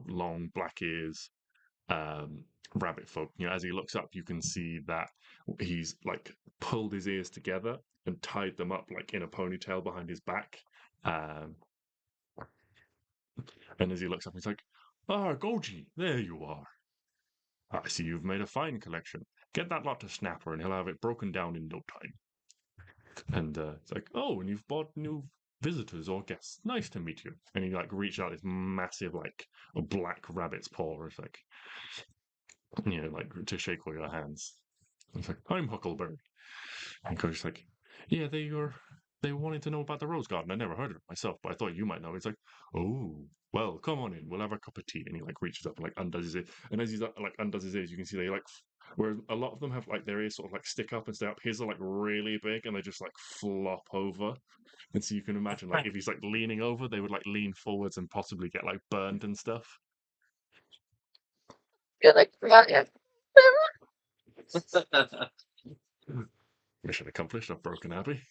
long black ears, rabbit folk. As he looks up, you can see that he's like pulled his ears together and tied them up like in a ponytail behind his back. Um, And as he looks up, he's like, "Ah, Goji, there you are. I see you've made a fine collection. Get that lot to Snapper, and he'll have it broken down in no time." And it's like, "Oh, and you've bought new visitors or guests. Nice to meet you. And he like reached out this massive like a black rabbit's paw. It's like, like to shake all your hands. It's like, I'm Huckleberry. And Cody's like, yeah, they wanted to know about the rose garden. I never heard of it myself, but I thought you might know. He's like, oh, well, come on in. We'll have a cup of tea. And he like reaches up and like undoes his ear. And as he's like undoes his ears, you can see they like, whereas a lot of them have like their ears sort of like stick up and stay up. His are like really big and they just like flop over. And so you can imagine like if he's like leaning over, they would like lean forwards and possibly get like burned and stuff. You're like, yeah. Mission accomplished. I've broken Abby.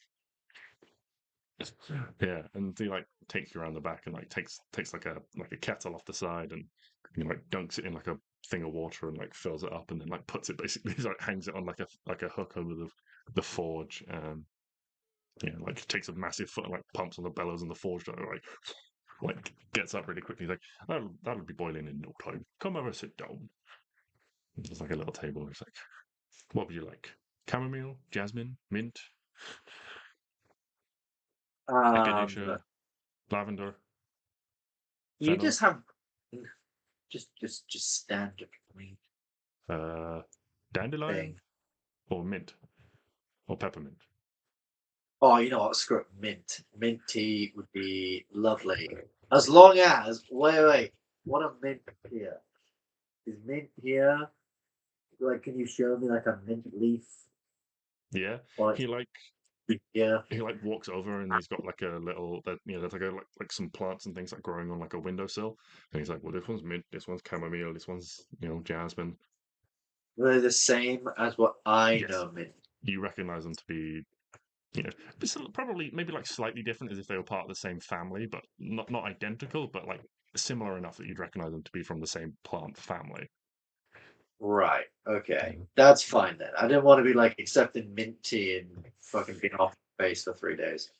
Yeah, and he like takes you around the back and like takes like a kettle off the side and like dunks it in like a thing of water and like fills it up and then like puts it basically like hangs it on like a hook over the forge. Like takes a massive foot and like pumps on the bellows and the forge and like gets up really quickly. He's like, that'll be boiling in no time. Come over, sit down. There's like a little table. It's like, what would you like? Chamomile, jasmine, mint, echinacea, lavender. You fennel, just have just standard green dandelion thing. or mint or peppermint. Oh, you know what? Screw it, mint. Mint tea would be lovely. As long as wait, what a mint here. Is mint here? Like, can you show me like a mint leaf? Yeah, Like, he like yeah. he like walks over and he's got like a little that there's like some plants and things like growing on like a windowsill, and he's like, well, this one's mint, this one's chamomile, this one's jasmine. They're the same as what I Yes, know mint. you recognize them to be probably maybe like slightly different as if they were part of the same family, but not identical, but like similar enough that you'd recognize them to be from the same plant family. Right. Okay. That's fine then. I didn't want to be like accepting mint tea and fucking being off base for 3 days.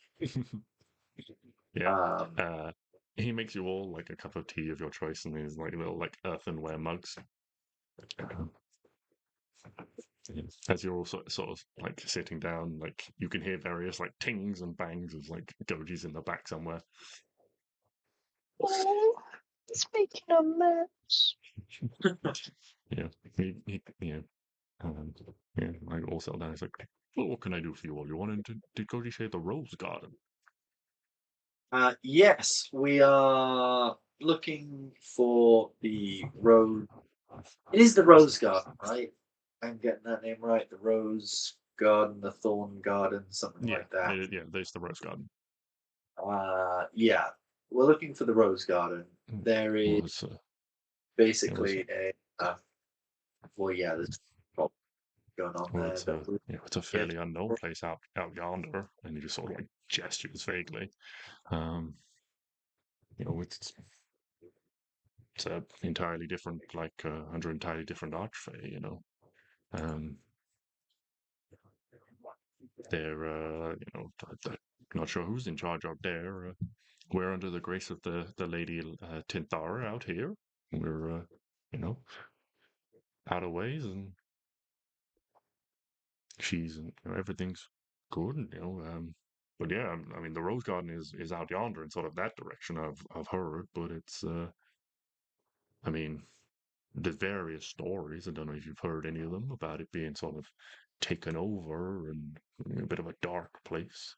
Yeah. He makes you all like a cup of tea of your choice in these like little like earthenware mugs. As you're all sort of like sitting down, like you can hear various like tings and bangs of like Goji's in the back somewhere. Oh, he's making a mess. Yeah. I all settle down. It's like, well, what can I do for you all? You wanted did Goji say the rose garden? Yes, we are looking for the rose. It is the rose garden, right? I'm getting that name right. The rose garden, the thorn garden, something like that. There's the rose garden. Yeah, we're looking for the rose garden. There is basically there's problem going on there. It's a fairly unknown place out yonder, and he just sort of like gestures vaguely. It's a entirely different, like under entirely different archfey. They're not sure who's in charge out there. We're under the grace of the lady Tinthara out here. We're out of ways, and she's everything's good. But yeah, I mean the rose garden is out yonder in sort of that direction. I've heard, but it's I mean the various stories. I don't know if you've heard any of them about it being sort of taken over and a bit of a dark place.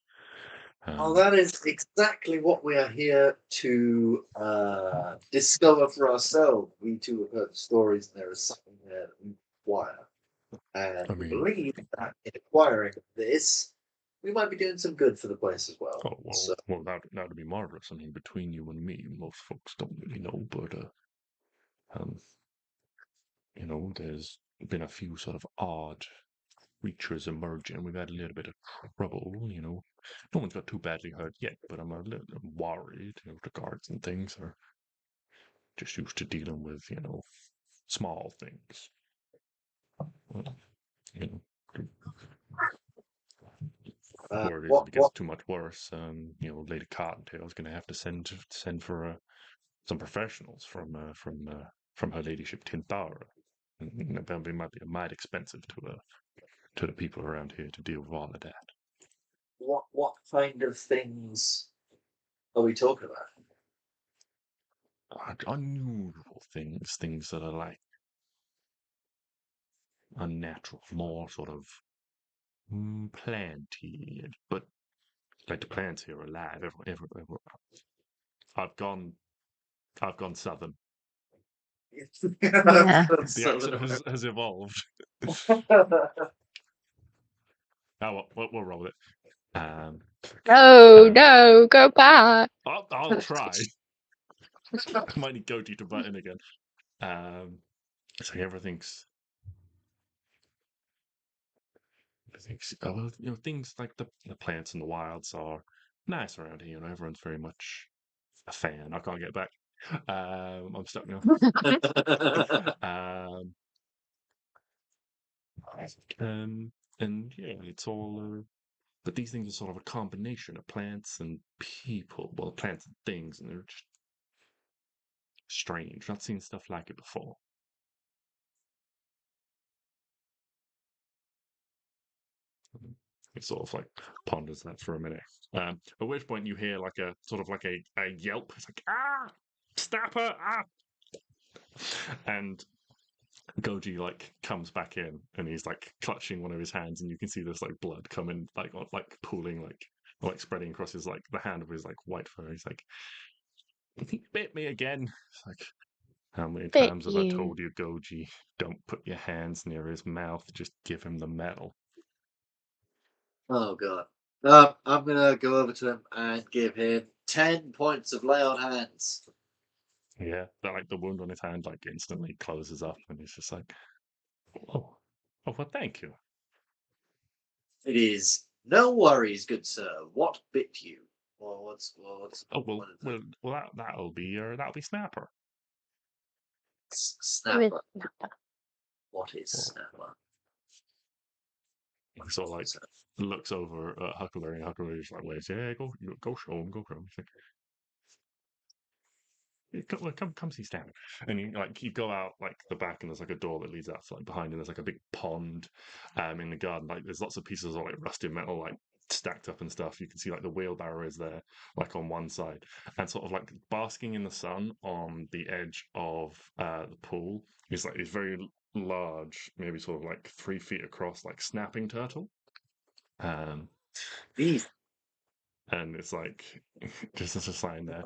Well, that is exactly what we are here to discover for ourselves. We too have heard stories, and there is something there that we acquire. And we believe that in acquiring this, we might be doing some good for the place as well. Oh, well, that would be marvelous. I mean, between you and me, most folks don't really know, but there's been a few sort of odd creatures emerging. We've had a little bit of trouble. No one's got too badly hurt yet, but I'm a little worried. The guards and things are just used to dealing with small things. Word is if it gets too much worse, Lady Cottontail's going to have to send for some professionals from her ladyship Tinthara. It might be mighty expensive to the people around here to deal with all of that. What kind of things are we talking about? Unusual things that are like unnatural, more sort of planty, but like the plants here are alive. Everywhere. I've gone southern. Yeah. The accent has evolved. Oh, we'll roll it. No, go back. I'll try. I might need Goji to butt in again. So everything's things like the plants and the wilds are nice around here. Everyone's very much a fan. I can't get back. I'm stuck now. And yeah, it's all. But these things are sort of a combination of plants and people. Well, plants and things, and they're just strange. Not seen stuff like it before. It sort of like ponders that for a minute. At which point you hear like a sort of like a yelp. It's like, ah, Snapper, ah, and Goji like comes back in and he's like clutching one of his hands, and you can see there's like blood coming like pooling like spreading across his like the hand of his like white fur. He's like, he bit me again. It's like, how many Bit times have I told you, Goji, don't put your hands near his mouth, just give him the metal. Oh god. I'm gonna go over to him and give him 10 points of lay on hands. Yeah, but like the wound on his hand like instantly closes up, and he's just like, oh, well, thank you. It is no worries, good sir. What bit you? Well, what's Oh well, that'll be Snapper. Snapper? What is Snapper? He sort of like looks over at Huckleberry, and Huckleberry's like, "Wait, yeah, go show him, go show him." He's like, come see Snapper. And you go out like the back, and there's like a door that leads out to like behind, and there's like a big pond, in the garden. Like there's lots of pieces of like rusted metal like stacked up and stuff. You can see like the wheelbarrow is there, like on one side, and sort of like basking in the sun on the edge of the pool is like this very large, maybe sort of like 3 feet across, like snapping turtle. Beef. And it's like just as a sign there.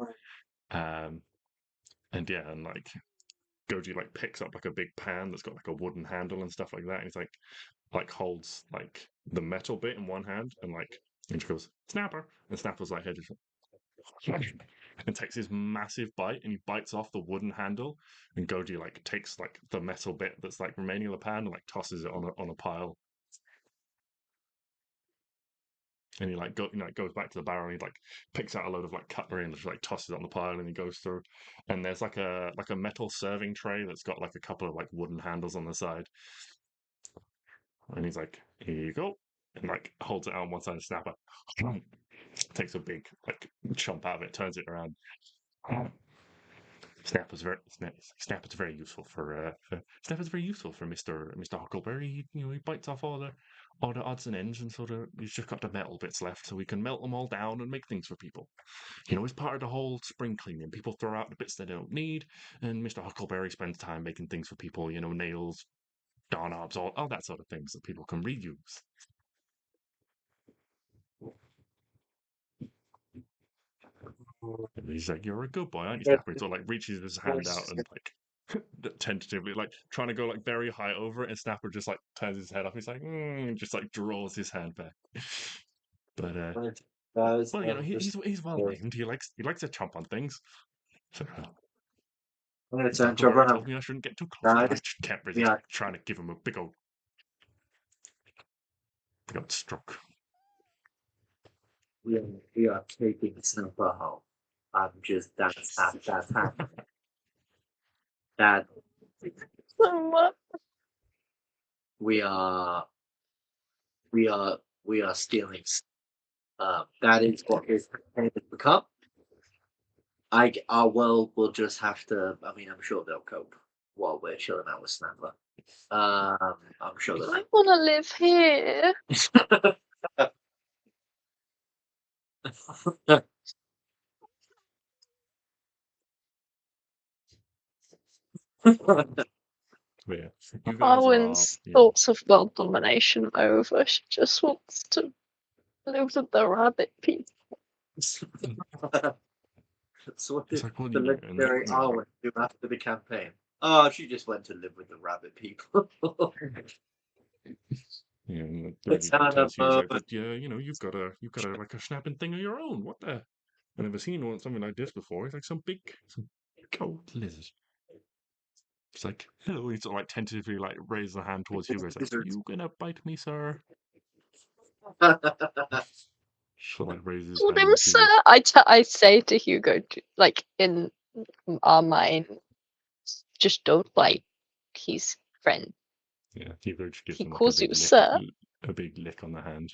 And yeah, and like Goji like picks up like a big pan that's got like a wooden handle and stuff like that. And he's like holds like the metal bit in one hand and like and she goes, Snapper, and Snapper's like here just and takes his massive bite, and he bites off the wooden handle, and Goji like takes like the metal bit that's like remaining of the pan and like tosses it on a pile. And he like goes back to the barrel, and he like picks out a load of like cutlery and just like tosses it on the pile, and he goes through, and there's like a metal serving tray that's got like a couple of like wooden handles on the side, and he's like, here you go, and like holds it out on one side of Snapper, takes a big like chomp out of it, turns it around. Snapper's very useful for Mr. Huckleberry. He bites off all the odds and ends, and sort of he's just got the metal bits left, so we can melt them all down and make things for people. It's part of the whole spring cleaning. People throw out the bits they don't need, and Mr. Huckleberry spends time making things for people. Nails, doorknobs, all that sort of things that people can reuse. And he's like, "You're a good boy, aren't you, Snapper?" He sort of like reaches his hand out and like tentatively like trying to go like very high over it, and Snapper just like turns his head up. He's like, just like draws his hand back. But well, he's well named. He likes to chomp on things. So, I'm going to turn to everyone. told me I shouldn't get too close. I just can't resist trying to give him a big old stroke. We are taking Snapper home. I'm just that's that. We are stealing. That is what his has become. Our world will just have to. I mean, I'm sure they'll cope while we're chilling out with Snapper. I'm sure that I want to live here. But yeah, you guys Arwen's are. thoughts of world domination are over. She just wants to live with the rabbit people. So what It's did like, what the do you do? And legendary Arwen do after the campaign? Oh, she just went to live with the rabbit people. Yeah, and It's Goji not tells you, he's a like, but yeah, you've got a like a snapping thing of your own. What the? I've never seen something like this before. It's like some big gold lizard. It's like, hello. He sort of like tentatively like raises a hand towards Hugo. He's like, Lizards. you gonna bite me, sir? So like raises his Told hand. him, And sir. Hugo, I say to Hugo, like in our mind, just don't bite. He's friend. yeah, Hugo just gives He him like calls you sir. a big lick on the hand.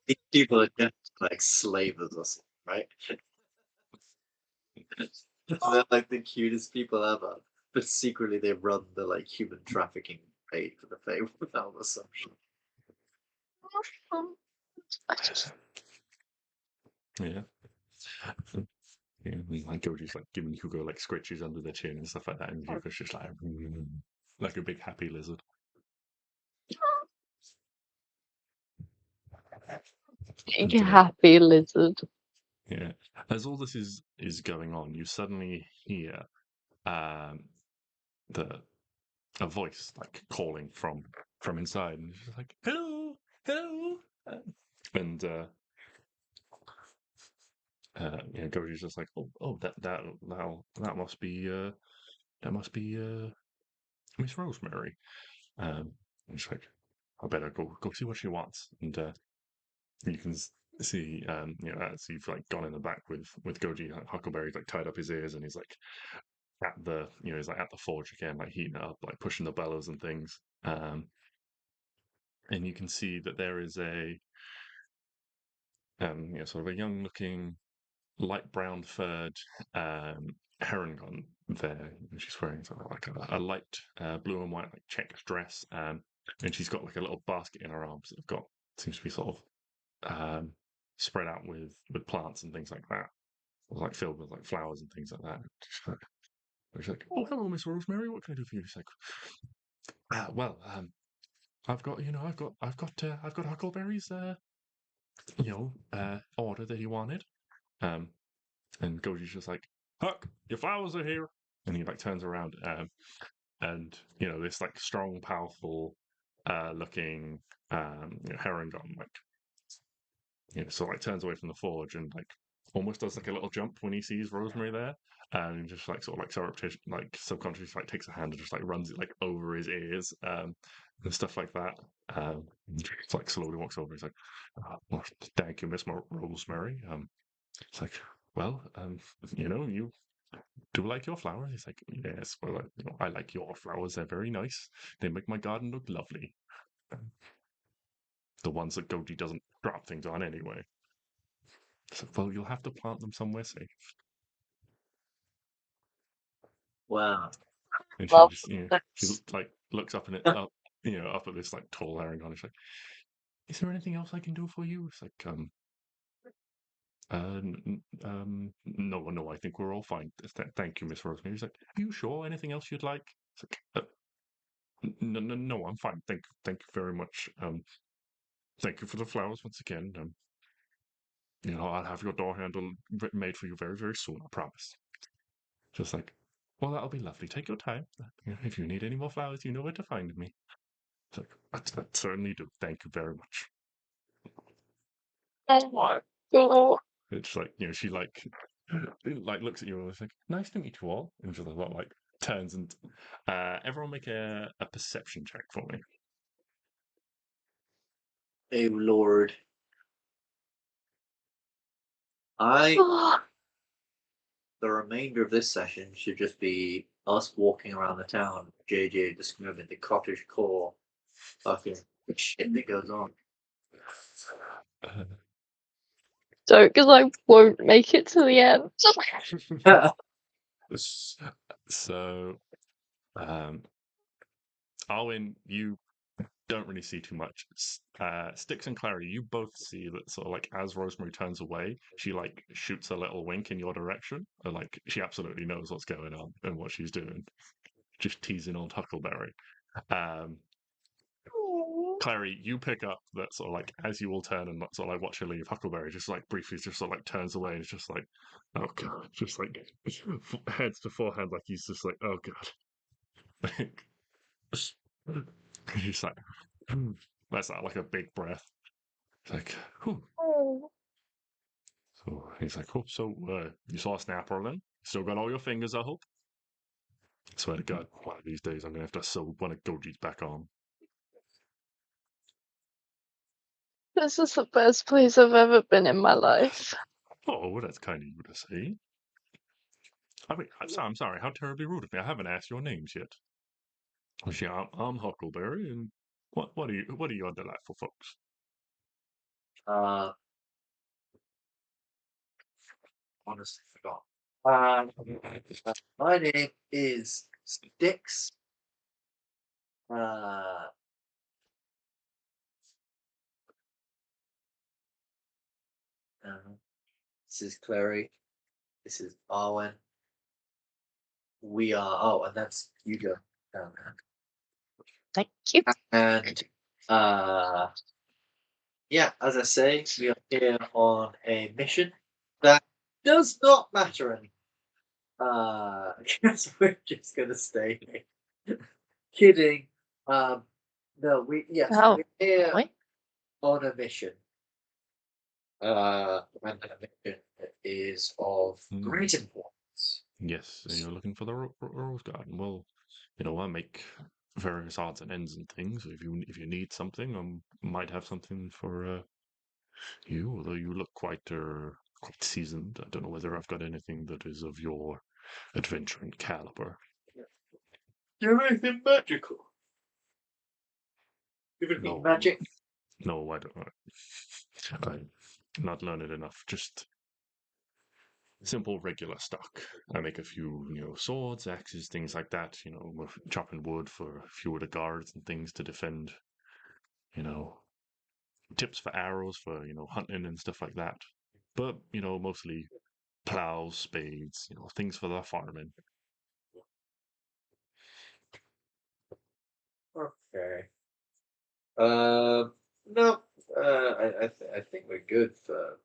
These people are just like slavers or something, right? They're like the cutest people ever, but secretly they run the like human trafficking trade for the Fey without assumption. I just Yeah. Yeah, and, like Goji's like giving Hugo like scritches under the chin and stuff like that, and Hugo's just like a big happy lizard. big And, happy lizard. yeah, as all this is going on, you suddenly hear the a voice like calling from inside, and it's just like, "Hello, hello," and Goji's just like, "Oh, that must be Miss Rosemary." And she's like, "I better go see what she wants," and you can see, as you've like gone in the back with Goji, Huckleberry's like tied up his ears, and he's like he's like at the forge again, like heating it up, like pushing the bellows and things. And you can see that there is a sort of a young looking light brown furred Herongon there. She's wearing sort of like a light blue and white like checked dress, and she's got like a little basket in her arms that got seems to be sort of spread out with plants and things like that, like filled with like flowers and things like that. She's like, "Oh, hello, Miss Rosemary. What can I do for you?" She's like, "Well, I've got I've got Huckleberry's order that he wanted." Um, and Goji's just like, "Huck, your flowers are here," and he like turns around, and this like strong, powerful, looking Herongon like turns away from the forge and like almost does like a little jump when he sees Rosemary there, and just like sort of like surreptitious, like subconsciously like takes a hand and just like runs it like over his ears, and stuff like that. And just, like slowly walks over. He's like, well, "Thank you, Miss Rosemary." It's like, "Well, you do like your flowers?" He's like, "Yes, well, I like your flowers. They're very nice. They make my garden look lovely. Um, the ones that Goji doesn't drop things on anyway." So, "Well, you'll have to plant them somewhere safe." Wow. And she Love just, she this. like looks up and up at this like tall Aragon. She's like, "Is there anything else I can do for you?" It's like, no, I think we're all fine. Thank you, Miss Rosemary." He's like, "Are you sure? Anything else you'd like?" It's like, no, I'm fine. Thank you very much. Thank you for the flowers once again. I'll have your door handle made for you very, very soon. I promise." Just like, "Well, that'll be lovely. Take your time. If you need any more flowers, you know where to find me." It's like, I certainly do. Thank you very much." Oh my god. It's like, she like looks at you and is like, "Nice to meet you all." And just like turns and everyone make a perception check for me. Oh Lord. The remainder of this session should just be us walking around the town, JJ describing the cottage core fucking shit that goes on. Uh, So, because I won't make it to the end. so, Arwen, you don't really see too much. Stix and Klari, you both see that sort of like as Rosemary turns away, she like shoots a little wink in your direction, and like she absolutely knows what's going on and what she's doing, just teasing old Huckleberry. Um, Clary, you pick up that sort of like as you all turn and sort of like watch her leave, Huckleberry just like briefly just sort of like turns away and it's just like, oh god, just like heads to forehand, like he's just like, oh god. He's like, that's like a big breath. It's like, whew. So he's like, oh, so you saw a snapper then? Still got all your fingers, I hope? I swear to God, one of these days I'm gonna have to sew one of Goji's back on. This is the best place I've ever been in my life. Oh, that's kind of you to say. I mean, I'm sorry, how terribly rude of me. I haven't asked your names yet. Yeah, I'm Huckleberry, and what are your delightful folks? Honestly forgot. My name is Stix. This is Klari. This is Arwen. We are. Oh, and that's Hugo down there. Thank you. And yeah, as I say, we are here on a mission that does not matter any. I guess we're just gonna stay here. Kidding. No, Oh, we're here what? on a mission. And that mission is of great importance. Yes, you're looking for the Rose Garden. Well, I make various odds and ends and things. If you need something, I might have something for you. Although you look quite seasoned, I don't know whether I've got anything that is of your adventuring caliber. Do you have anything magical? Do you have anything magic? No, I don't. I'm not learned enough. Just simple, regular stock. I make a few, swords, axes, things like that. We're chopping wood for a few of the guards and things to defend. Tips for arrows for hunting and stuff like that. But mostly plows, spades, things for the farming. Okay. No. I think we're good for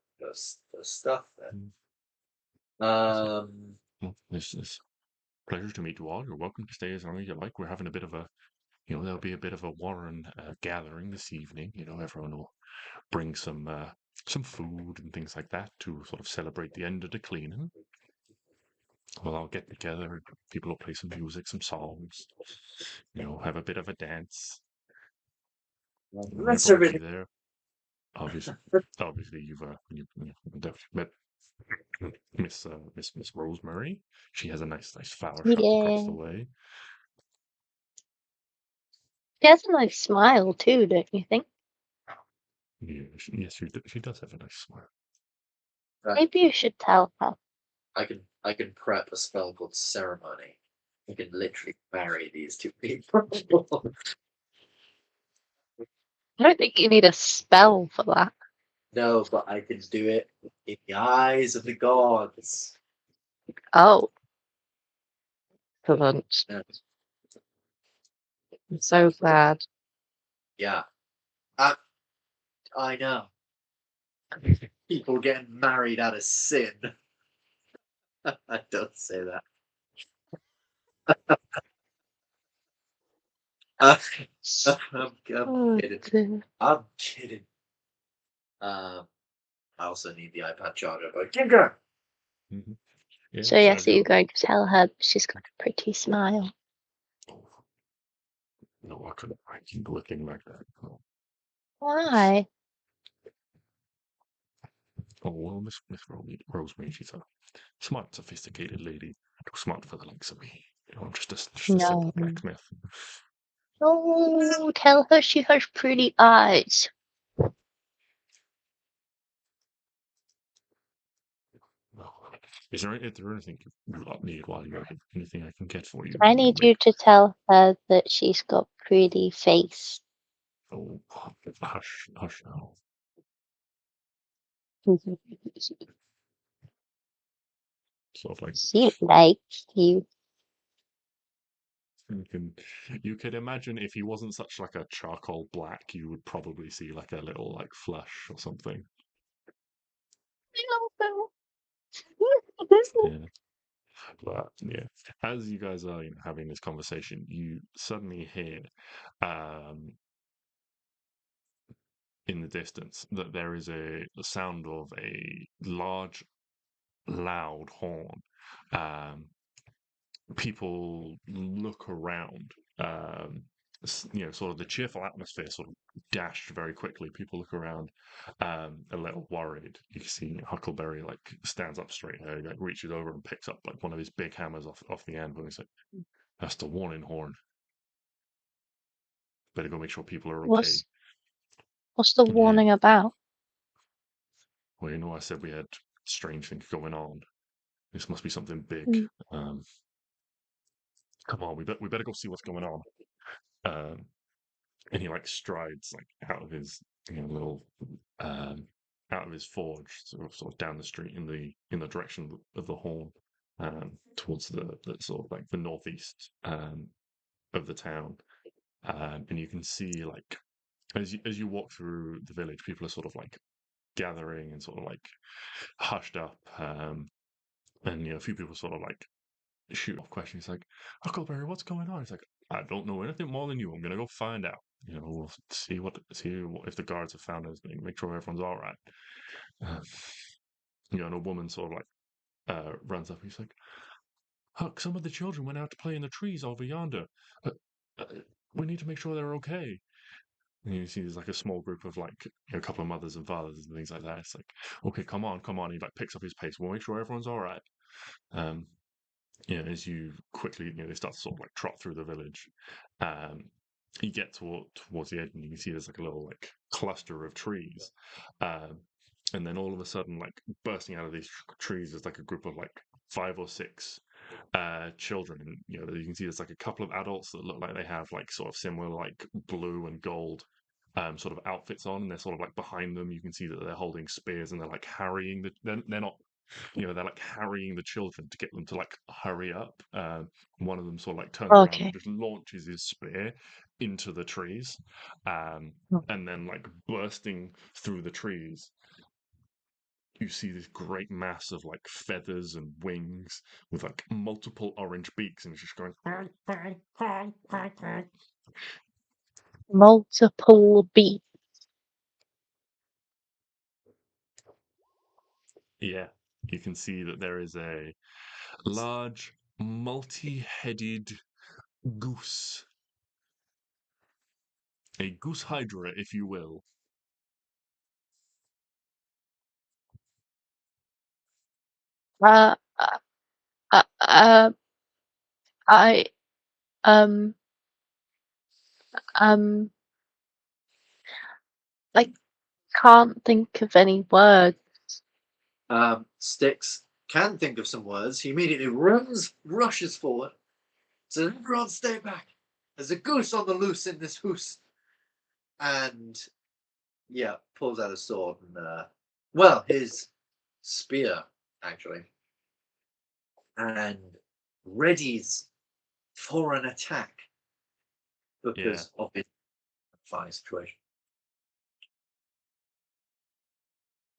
stuff then. Well, it's pleasure to meet you all. You're welcome to stay as long as you like. We're having a bit of a, there'll be a bit of a Warren gathering this evening. Everyone will bring some food and things like that to sort of celebrate the end of the cleaning. We'll all get together. People will play some music, some songs. Have a bit of a dance. That's everything. There. Obviously, you've definitely met Miss Rosemary. She has a nice flower shop across the way. She has a nice smile too, don't you think? Yes, she does have a nice smile. Maybe you should tell her. I can prep a spell called ceremony. I can literally marry these two people. I don't think you need a spell for that. No, but I can do it in the eyes of the gods. Oh. Excellent. Yeah. I'm so glad. Yeah. I know. People getting married out of sin. I don't say that. I'm kidding. I'm kidding. I also need the iPad charger, but keep going. Yeah, So yes, you're going to tell her she's got a pretty smile. No, I couldn't do a thing like that. No. Why? Oh well, Miss Rosemary, she's a smart, sophisticated lady. Too smart for the likes of me. I'm just a simple blacksmith. Oh, tell her she has pretty eyes. Is there anything you need while you're here? Anything I can get for you? I need you to tell her that she's got pretty face. Oh, hush, hush now. Sort of like Seems like you. you could imagine if he wasn't such like a charcoal black, you would probably see like a little like flush or something. Yeah. But yeah, as you guys are having this conversation, you suddenly hear in the distance that there is the sound of a large, loud horn. People look around. Sort of the cheerful atmosphere sort of dashed very quickly. People look around, a little worried. You see Huckleberry like stands up straight, like reaches over and picks up like one of his big hammers off the anvil. He's like, "That's the warning horn. Better go make sure people are okay." What's the Yeah. warning about? Well, I said we had strange things going on. This must be something big. Mm. Come on, we better go see what's going on. And he like strides like out of his little out of his forge, sort of down the street in the direction of the horn, towards the sort of like the northeast of the town. And you can see like as you walk through the village, people are sort of like gathering and sort of like hushed up. And a few people sort of like shoot off questions like, "Huckleberry, what's going on?" He's like, "I don't know anything more than you. I'm gonna go find out. We'll see if the guards have found us, make sure everyone's all right." And a woman sort of like runs up. He's like, "Huck, some of the children went out to play in the trees over yonder. Uh, uh, we need to make sure they're okay." And you see there's like a small group of like a couple of mothers and fathers and things like that. It's like, "Okay, come on, come on." He like picks up his pace. We'll make sure everyone's all right. Um, as you quickly, they start to sort of like trot through the village. You get towards the edge, and you can see there's like a little like cluster of trees, and then all of a sudden, like bursting out of these trees, is like a group of like 5 or 6 children. And you can see there's like a couple of adults that look like they have like sort of similar like blue and gold. Sort of outfits on, and they're sort of like behind them. You can see that they're holding spears and they're like harrying they're not they're like harrying the children to get them to like hurry up. One of them sort of like turns around Okay. and just launches his spear into the trees, Oh. and then like bursting through the trees, you see this great mass of like feathers and wings with like multiple orange beaks, and it's just going. Multiple beats. Yeah, you can see that there is a large, multi-headed goose. A goose hydra, if you will. Uh, uh, I um um I can't think of any words. Stix can think of some words. He immediately rushes forward. So everyone stay back. There's a goose on the loose in this hoose. And yeah, pulls out a sword and his spear actually, and readies for an attack because of his fire situation.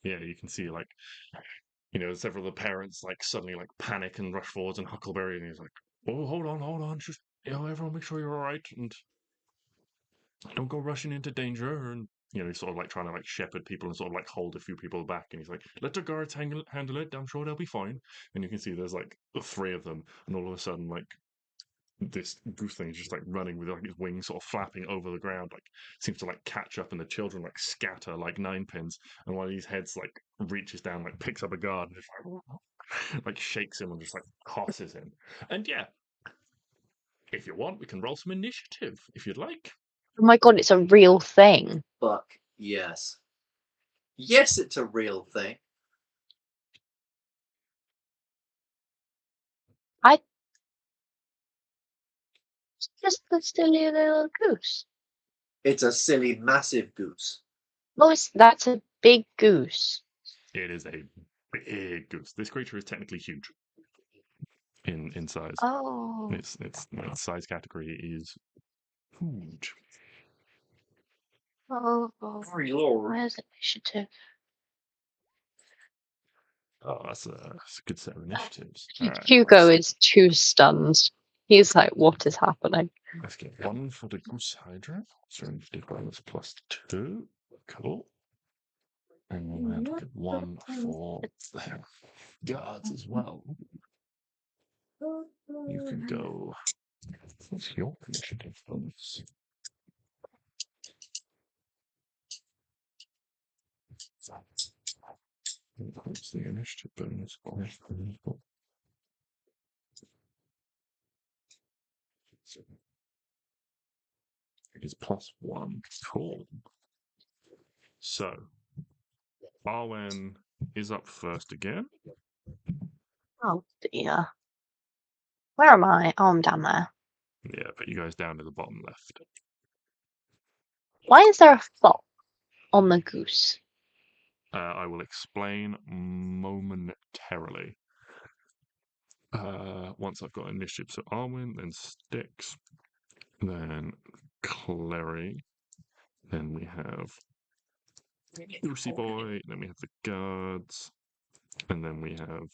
Yeah, you can see like several of the parents like suddenly like panic and rush forwards, and Huckleberry, and he's like, "Oh, hold on, just everyone, make sure you're all right, and don't go rushing into danger." And he's sort of like trying to like shepherd people and sort of like hold a few people back, and he's like, "Let the guards handle it. I'm sure they'll be fine." And you can see there's like the 3 of them, and all of a sudden like this goose thing is just like running with like its wings sort of flapping over the ground, like seems to like catch up, and the children like scatter like 9 pins, and one of these heads like reaches down, like picks up a guard and just like shakes him and just like tosses him. And yeah, if you want, we can roll some initiative if you'd like. Oh my god, it's a real thing. Fuck yes. Yes, it's a real thing. It's just a silly little goose. It's a silly, massive goose. Oh, that's a big goose. It is a big goose. This creature is technically huge in size. Oh. Its size category is huge. Oh. Very Lord. Where's initiative? Oh, that's a good set of initiatives. All right, Hugo is too stunned. He's like, what is happening? let's get 1 for the goose hydra. So initiative bonus +2. Cool. And then we have to get 1 for the guards as well. You can go. What's your initiative bonus? What's the initiative bonus? It is +1. Cool. So, Arwen is up first again. Oh dear. Where am I? Oh, I'm down there. Yeah, but you guys down to the bottom left. Why is there a fox on the goose? I will explain momentarily. Once I've got initiative, so Arwen, then Stix, then Klari, then we have Lucy Boy, then we have the guards, and then we have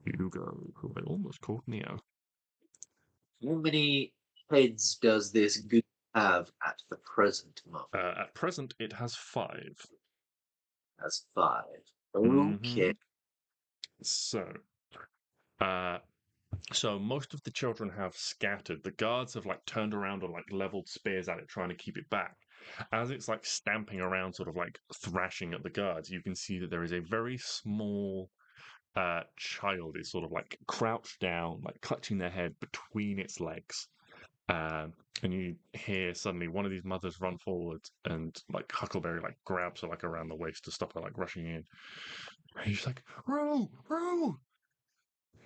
Hugo, who I almost called Neo. How many heads does this goose have at the present moment? At present, it has 5. That's 5. Okay. Mhm. So most of the children have scattered. The guards have like turned around or like leveled spears at it, trying to keep it back. As it's like stamping around, sort of like thrashing at the guards, you can see that there is a very small child is sort of like crouched down, like clutching their head between its legs. And you hear suddenly one of these mothers run forward, and like Huckleberry like grabs her like around the waist to stop her like rushing in. And he's like, "Roo, Roo!"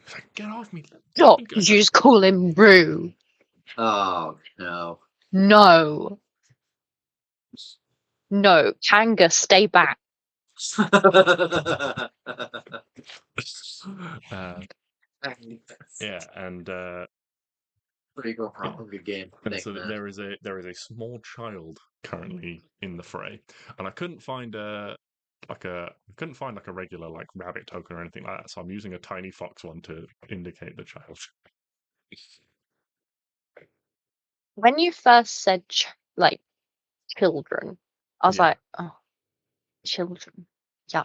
He's like, "Get off me!" Stop! You just call him Roo. Oh no. No. No. Kanga, stay back. Yeah, and Pretty go for a Hunger Game. and so there is a small child currently in the fray, and I couldn't find a regular like rabbit token or anything like that, so I'm using a tiny fox one to indicate the child. When you first said like children, I was Yeah. like, oh, children. Yeah.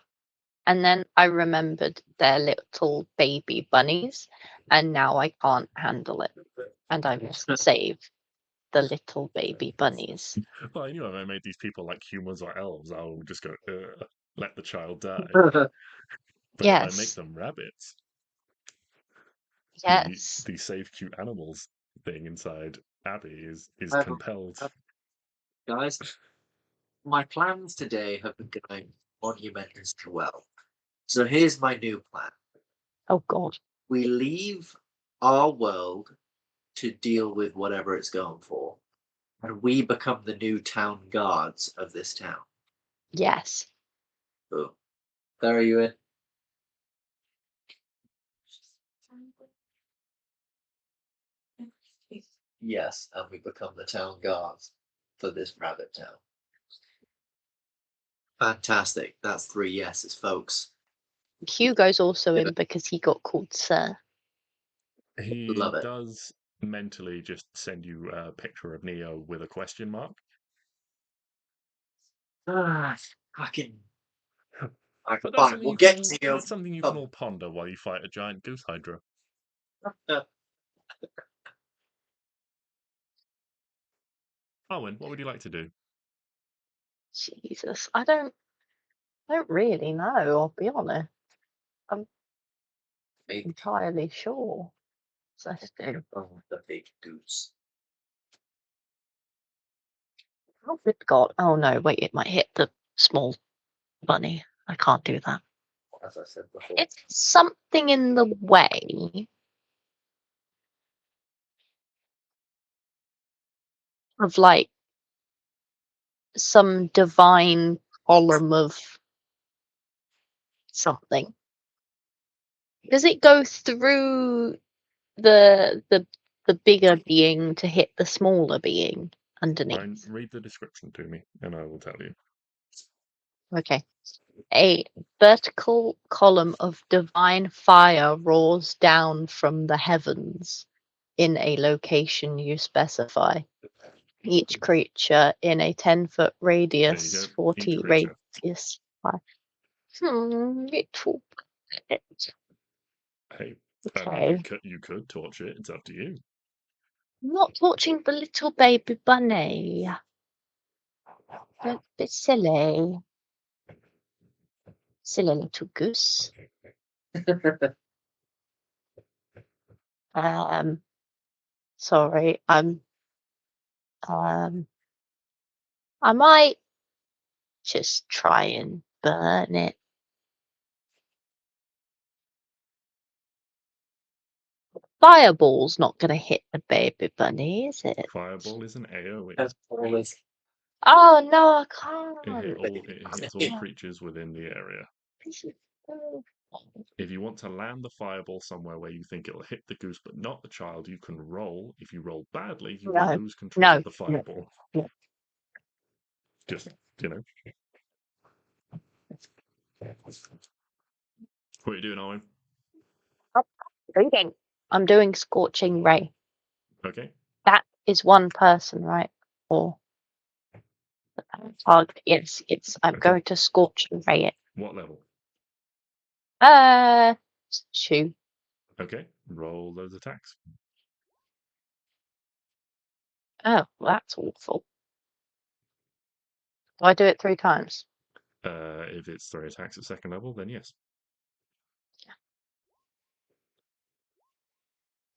And then I remembered their little baby bunnies, and now I can't handle it. And I must save the little baby bunnies. Well, I knew if I made these people like humans or elves, I'll just go, let the child die. But if I make Yes. them rabbits, Yes. the save cute animals thing inside Abby is compelled. Guys, my plans today have been going monumentally well. So here's my new plan. Oh God. We leave our world to deal with whatever it's going for, and we become the new town guards of this town. Yes. Boom. There are you in? Yes, and we become the town guards for this rabbit town. Fantastic. That's 3 yeses, folks. Hugo's also in because he got called Sir. He Love it. does mentally just send you a picture of Neo with a question mark. Fucking. But Fine, we'll get Neo. that's something you can all ponder while you fight a giant goose hydra. Arwen, what would you like to do? Jesus, I don't really know. I'll be honest. I'm entirely sure. So let's do. Oh, the big goose. Oh good God! Oh no, wait! It might hit the small bunny. I can't do that. As I said before. It's something in the way of like some divine column of something. Does it go through the bigger being to hit the smaller being underneath? Read the description to me, and I will tell you. Okay. A vertical column of divine fire roars down from the heavens in a location you specify. Each creature in a 10-foot radius, go. 40 Each creature. radius. Little bit. Hey, Okay. you could torch it. It's up to you. I'm not torching the little baby bunny. Don't be silly. Silly little goose. Sorry, I might just try and burn it. Fireball's not going to hit the baby bunny, is it? Fireball is an AoE. That's always Oh no, I It hits all creatures within the area. can't. If you want to land the fireball somewhere where you think it'll hit the goose but not the child, you can roll. If you roll badly, you will No, lose control no, of the fireball. no. Just, you know. What are you doing, Arwen? Reading. I'm doing Scorching Ray. Okay. That is one person, right? Or target? Yes, I'm Okay. going to Scorching Ray it. What level? 2. Okay. Roll those attacks. Oh, well, that's awful. Do I do it 3 times? If it's 3 attacks at second level, then yes.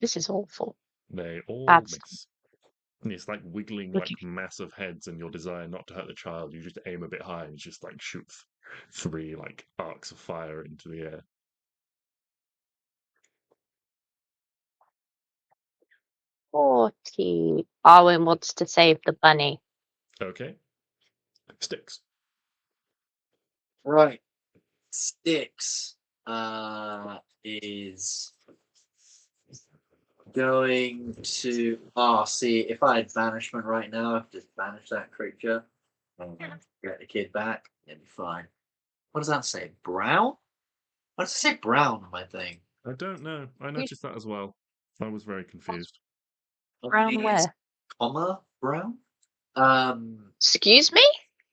This is awful. They all That's miss. And it's like wiggling like massive heads, and your desire not to hurt the child, you just aim a bit high and just like shoot 3 like arcs of fire into the air. 40. Arwen wants to save the bunny. Okay. Stix. right. Stix is going to see if I had banishment right now, I'd just banish that creature. Get the kid back, it'd be fine. What does that say? Brown? What does it say brown on my thing? I don't know. I noticed that as well. I was very confused. Brown where? Comma brown? Excuse me?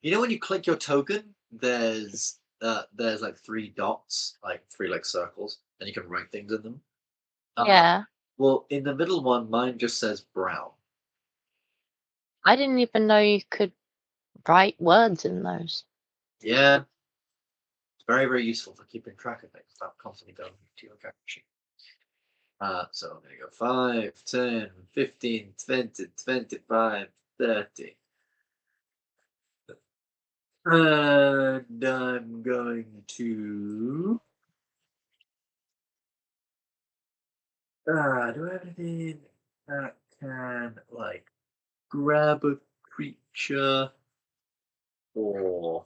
You know when you click your token, there's like 3 dots, like 3 like circles, and you can write things in them. Yeah. Well, in the middle one, mine just says brown. I didn't even know you could write words in those. Yeah. It's very, very useful for keeping track of things without constantly going to your character sheet. So I'm going to go 5, 10, 15, 20, 25, 30. And I'm going to... do I have anything that can, like, grab a creature or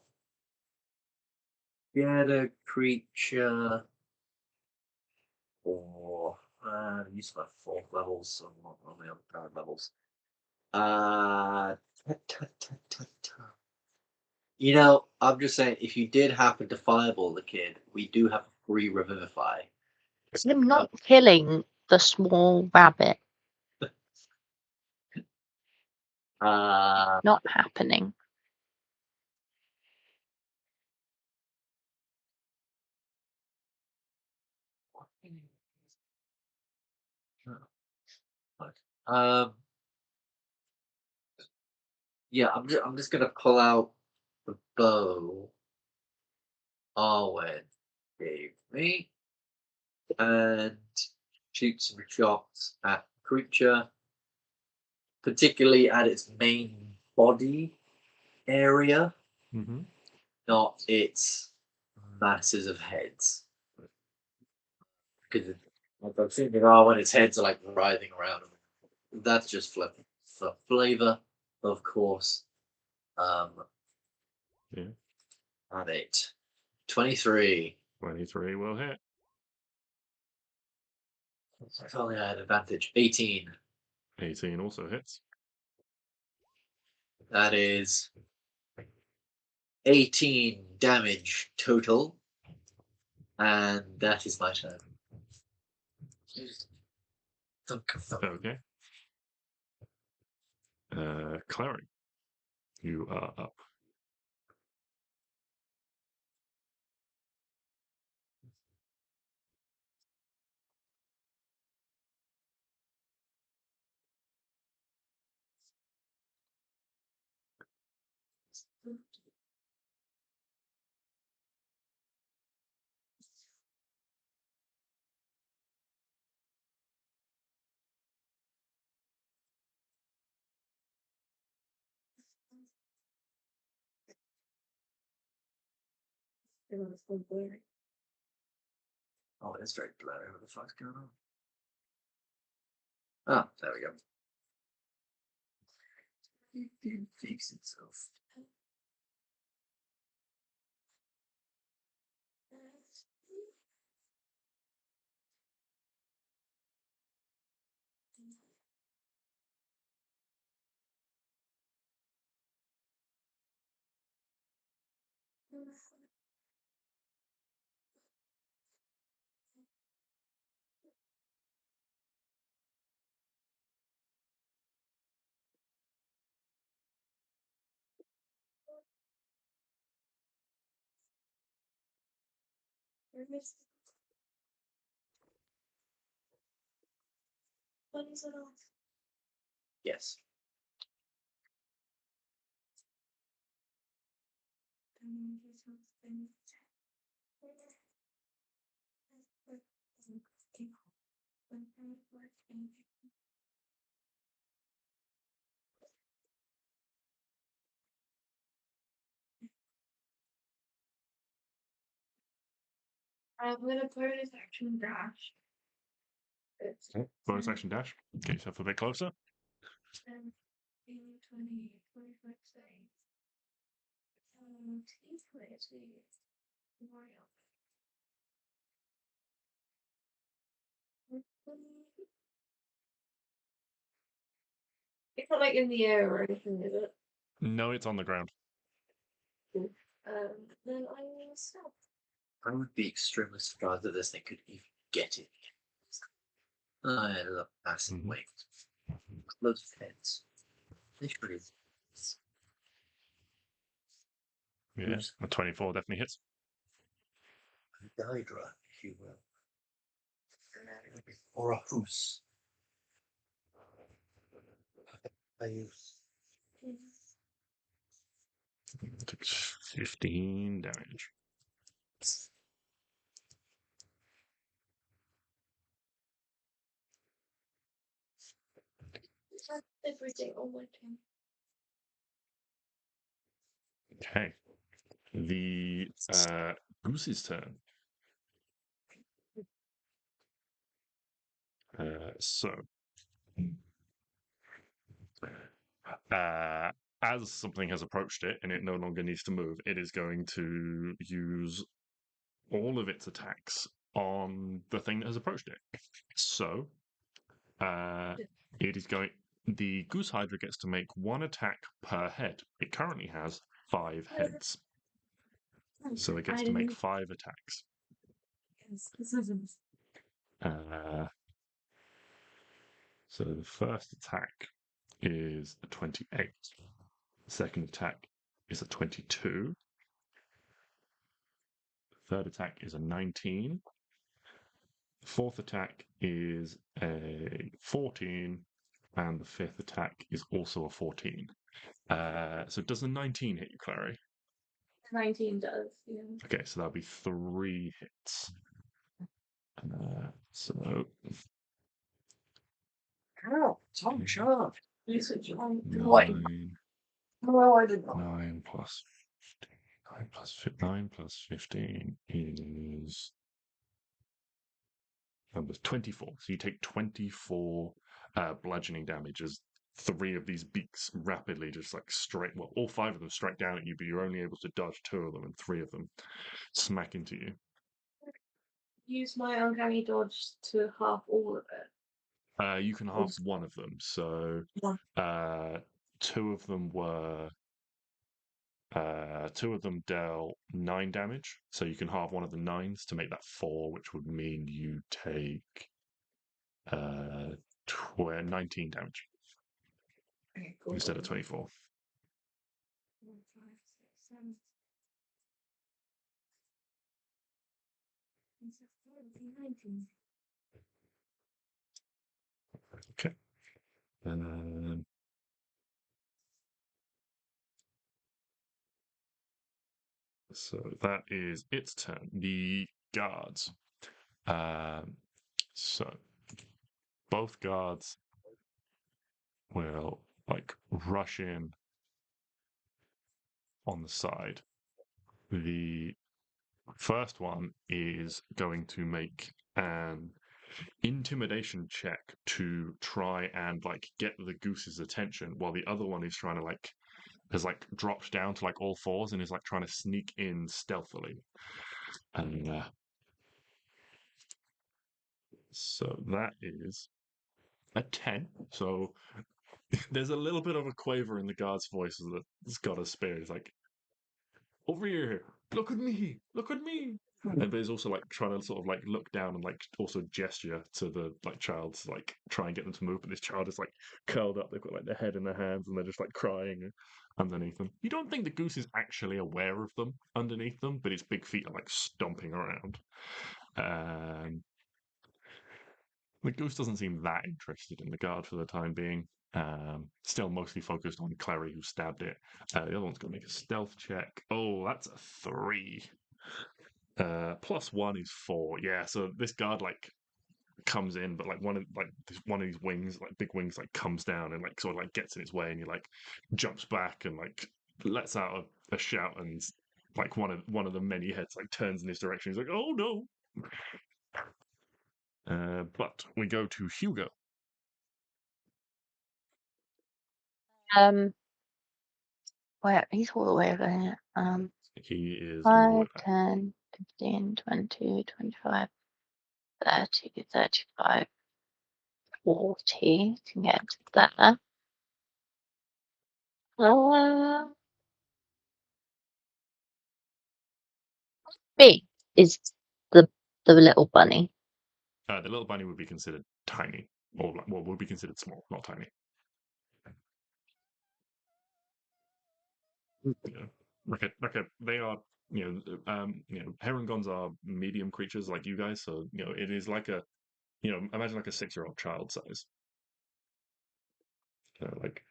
get a creature or use my 4th levels, so I'm not on the other powered levels. You know, I'm just saying, if you did happen to fireball the kid, we do have free revivify. I'm not killing the small rabbit. Not happening. Yeah, I'm just gonna pull out the bow Arwen gave me and shoot some shots at the creature, particularly at its main body area, Mm-hmm. not its masses of heads. Because I've seen it all when its heads are like writhing around. That's just for flavor, of course. Yeah. Add 8. 23. 23 will hit. If only I had advantage. 18. 18 also hits. That is 18 damage total. And that is my turn. Okay. Klari, you are up. Oh, it's very blurry. What the fuck's going on? Ah, there we go. It didn't fix itself. Yes. I'm gonna bonus action dash. It's Bonus action dash. Get yourself a bit closer. 10, 20, 25 seconds. 20. It's not like in the air or anything, is it? No, it's on the ground. Then I will stop. I would be extremely surprised that this thing could even get it. I love massive Mhm. wings. Loads of heads. Literally. Yeah, a 24 definitely hits. A Hydra, if you will. Or a hoose. I use. Takes 15 damage. That's everything on my turn. Okay. The Goose's turn. So, as something has approached it and it no longer needs to move, it is going to use all of its attacks on the thing that has approached it. So, it is going. The Goose Hydra gets to make one attack per head. It currently has 5 heads, so it gets to make 5 attacks. So the first attack is a 28. The second attack is a 22. The third attack is a 19. The fourth attack is a 14. And the fifth attack is also a 14. So does the 19 hit you, Klari? 19 does, yeah. Okay, so that'll be 3 hits. So Ow! Tom Sharp! You switch on. 9, No, I did not. 9 plus 15, 9 plus 15 is numbers 24. So you take 24 bludgeoning damage as three of these beaks rapidly just like straight. Well, all five of them strike down at you, but you're only able to dodge two of them, and three of them smack into you. Use my uncanny dodge to half all of it. You can half one of them. So two of them were. Two of them dealt 9 damage, so you can halve one of the 9s to make that 4, which would mean you take 19 damage Okay, cool. instead of 24. 4, 5, 6, 7. Is that 19? Okay. And so that is its turn. The guards. So both guards will like rush in on the side. The first one is going to make an intimidation check to try and like get the goose's attention, while the other one is trying to like has like dropped down to like all fours and is like trying to sneak in stealthily. And so that is a 10. So there's a little bit of a quaver in the guard's voice that's got a spear. It's like, over here, look at me, look at me. But he's also like trying to sort of like look down and like also gesture to the like child to like try and get them to move. But this child is like curled up. They've got like their head in their hands and they're just like crying underneath them. You don't think the goose is actually aware of them underneath them, but its big feet are like stomping around. The goose doesn't seem that interested in the guard for the time being. Still mostly focused on Klari, who stabbed it. The other one's going to make a stealth check. Oh, that's a 3. +1 is 4. Yeah, so this guard like comes in, but like one of these wings, like big wings, like comes down and like sort of like gets in its way, and he like jumps back and like lets out a shout, and like one of the many heads like turns in his direction. He's like, "Oh no!" But we go to Hugo. Where he's all the way over here. He is all the way 5, back. 10, 15, 20, 25, 30, 35, 40 to get to there. B is the little bunny. The little bunny would be considered tiny, or well, would be considered small, not tiny. Yeah. They are, herringons are medium creatures like you guys, so it is like a, imagine like a 6-year-old child size. Like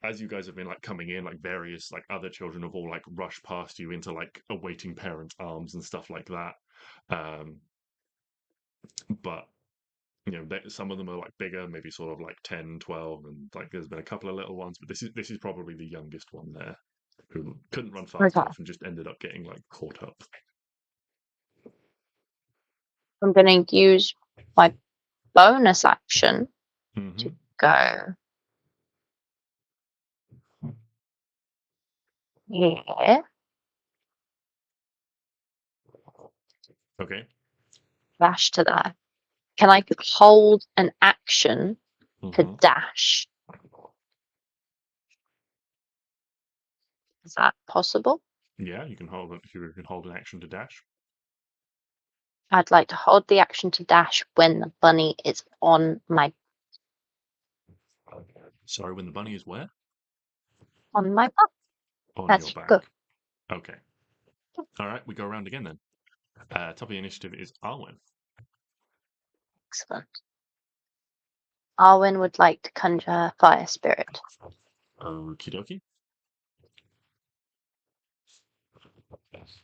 as you guys have been like coming in, like various like other children have all like rushed past you into like awaiting parents' arms and stuff like that. But some of them are like bigger, maybe sort of like 10, 12, and like there's been a couple of little ones, but this is probably the youngest one there, who couldn't run fast Okay. enough and just ended up getting like caught up. I'm going to use my bonus action Mm-hmm. to go here. Okay. Dash to there. Can I hold an action to Mm-hmm. dash? Is that possible? Yeah, you can hold an action to dash. I'd like to hold the action to dash when the bunny is on my Sorry, when the bunny is where? butt. On That's your back. good. Okay. All right, we go around again then. Top of the initiative is Arwen. Excellent. Arwen would like to conjure fire spirit. Okie dokie.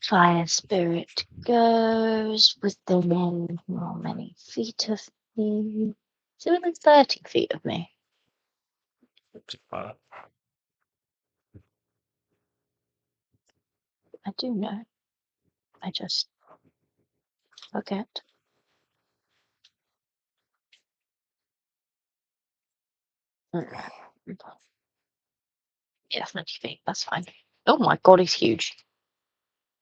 Fire spirit goes within how many feet of me? Is it within 30 feet of me? I do know. I just forget. Yeah, 20 feet. That's fine. Oh my god, he's huge.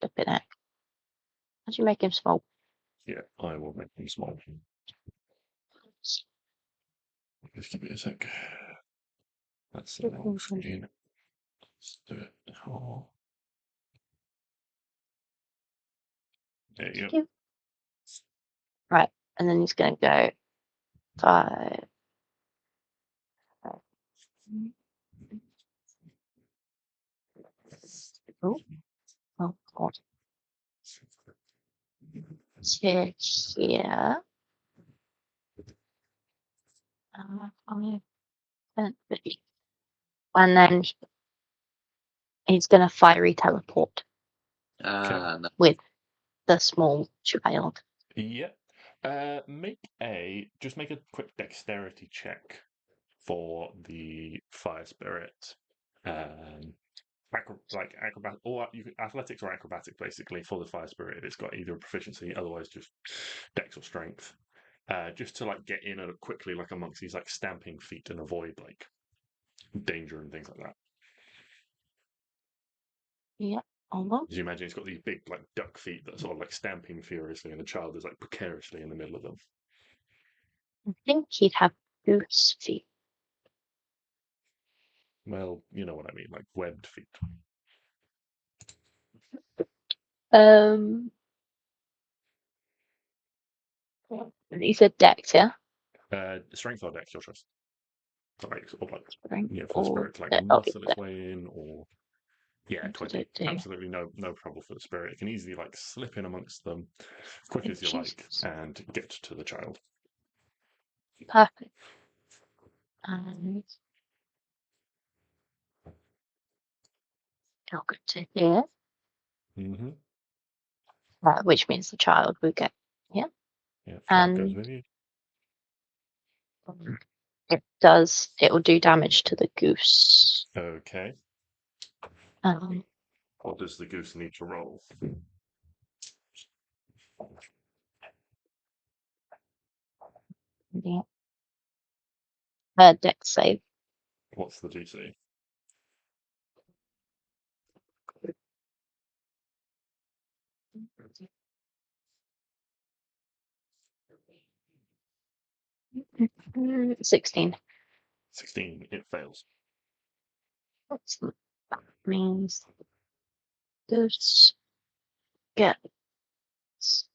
Flipping it. How'd you make him small? Yeah, I will make them small. Just give me a sec. That's the wrong screen. Let's do it. Oh. There you go. Right, and then he's going to go 5. Oh, oh god. Here, here. 5, 10, 50. And then he's going to fiery teleport No. with the small child. Yeah. Just make a quick dexterity check for the fire spirit. Acrobat or athletics or acrobatic basically for the fire spirit. If it's got either a proficiency, otherwise just dex or strength. Just to like get in quickly like amongst these like stamping feet and avoid like danger and things like that. Yeah, almost. As you imagine, it's got these big like duck feet that are sort of like stamping furiously, and the child is like precariously in the middle of them. I think he'd have goose feet. Well, you know what I mean, like webbed feet. He said dex, yeah? Strength or dex, your choice. Like, or like, Strength for the or spirit to like dex. muscle its way in, or yeah, What 20. did it do? Absolutely no trouble for the spirit. It can easily like slip in amongst them, quick as you like, Jesus. and get to the child. Perfect. And I'll go to here, Mm-hmm. which means the child will get here. Yeah, child goes And with you. it will do damage to the goose. Okay. What does the goose need to roll? Yeah. Dex save. What's the DC? Mm, 16. 16. It fails. Excellent. That means goose gets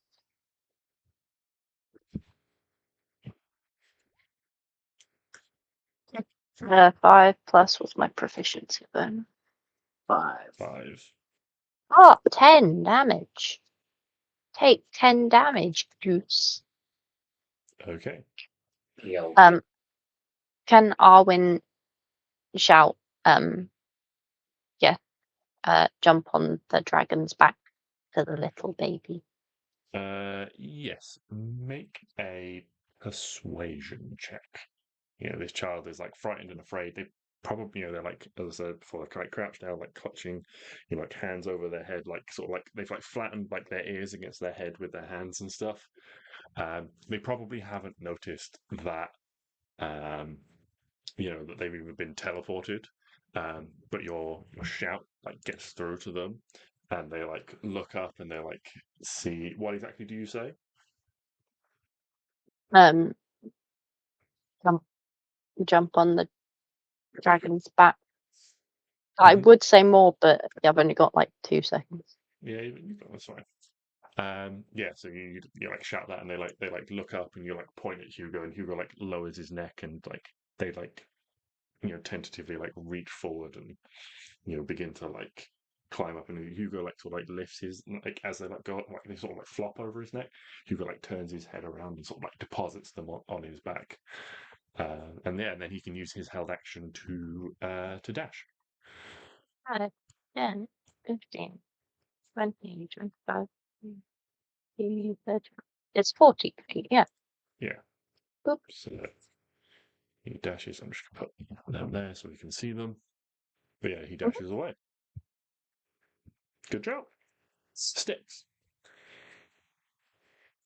5 plus was my proficiency bonus. 5. Oh, 10 damage. Take 10 damage, goose. Okay. Yeah. Can Arwen shout, jump on the dragon's back to the little baby? Yes. Make a persuasion check. This child is like frightened and afraid. They probably, they're like, as I said before, they're like crouched down, like clutching, like hands over their head, like sort of like they've like flattened like their ears against their head with their hands and stuff. They probably haven't noticed that, that they've even been teleported. But your shout like gets through to them, and they like look up and they like see. What exactly do you say? Um, jump on the dragon's back. I would say more, but I've only got like 2 seconds. Yeah, that's fine. So you like shout that, and they like look up, and you like point at Hugo, and Hugo like lowers his neck, and like they like tentatively like reach forward and begin to like climb up, and Hugo like sort of like lifts his like as they like go up, like they sort of like flop over his neck. Hugo like turns his head around and sort of like deposits them on his back, and then he can use his held action to dash. 5, 10, 15, 20, 25, 30. It's 40 feet, yeah. Yeah. Boop. So he dashes. I'm just gonna put them there so we can see them. But yeah, he dashes away. Good job. Stix.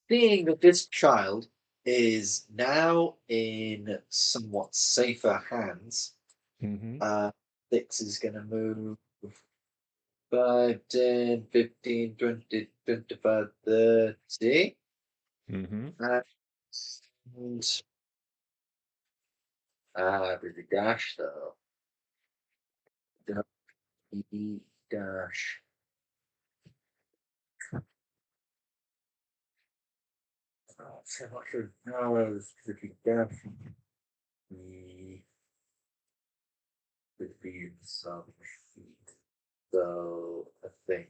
Being that this child is now in somewhat safer hands, Mm-hmm. Stix is going to move 5, 10, 15, 20, 25, 30. Mm-hmm. And with the dash though. Dash. So much of arrows to be dash. Would be some feet. So I think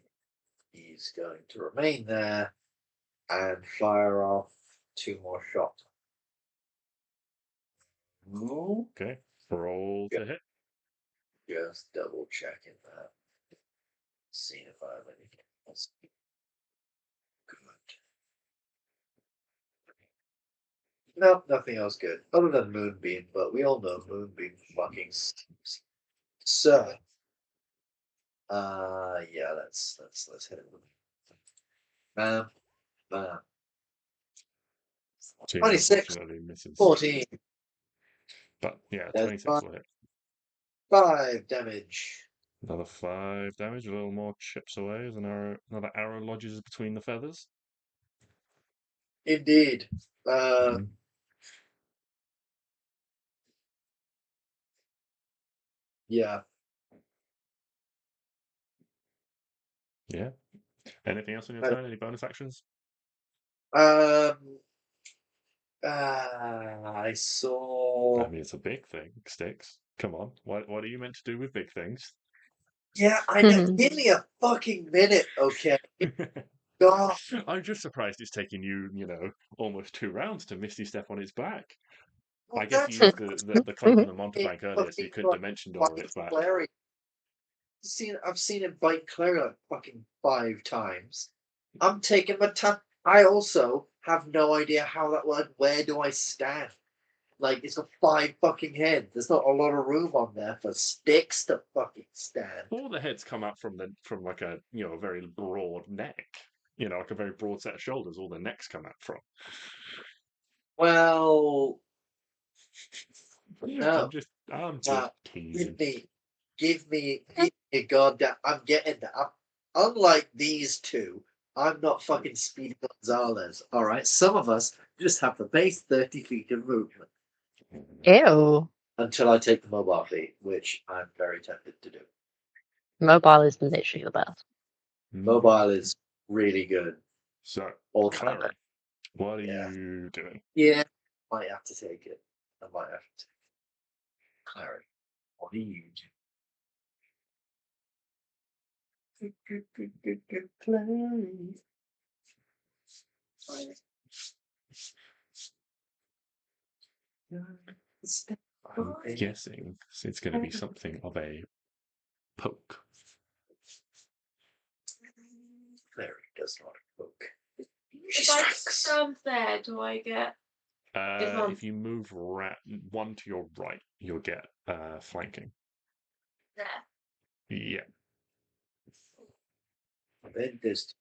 he's going to remain there and fire off 2 more shots. Okay. Roll to hit. Just double checking that. Seeing if I have anything else. Good. No, nothing else good. Other than Moonbeam, but we all know Moonbeam fucking stinks. So yeah, let's hit it. Bam, bam. Two 26, unfortunately misses. 14. But yeah, That's 26 will hit. 5 damage. Another 5 damage, a little more chips away as another arrow lodges between the feathers. Indeed. Mhm. Yeah. Yeah. Anything else on your turn? Any bonus actions? I saw. I mean, it's a big thing, Stix. Come on. What are you meant to do with big things? Yeah, I know. Give me a fucking minute, okay? God. I'm just surprised it's taken you, almost 2 rounds to Misty Step on its back. I guess you used the cloak on the Mountebank earlier, so you couldn't dimension door its back. Klari. I've seen him bite Klari like fucking 5 times. I'm taking my time. I also have no idea how that works. Where do I stand? Like, it's got 5 fucking heads. There's not a lot of room on there for Stix to fucking stand. All the heads come out from like a a very broad neck. Like a very broad set of shoulders. All the necks come out from. Well, no. I'm just teasing. Give me a goddamn. I'm getting that. Unlike these two, I'm not fucking Speedy Gonzalez. All right, some of us just have the base 30 feet of movement Ew. until I take the mobile feat, which I'm very tempted to do. Mobile is literally the best. Mobile is really good. So, All Klari, what are Yeah. you doing? Yeah, might have to take it. I might have to. Klari, what are you doing? Good, Klari. I'm guessing it's going to be something of a poke. Klari does not poke. If I stand there, do I get? If you move one to your right, you'll get flanking. There. Yeah. Then this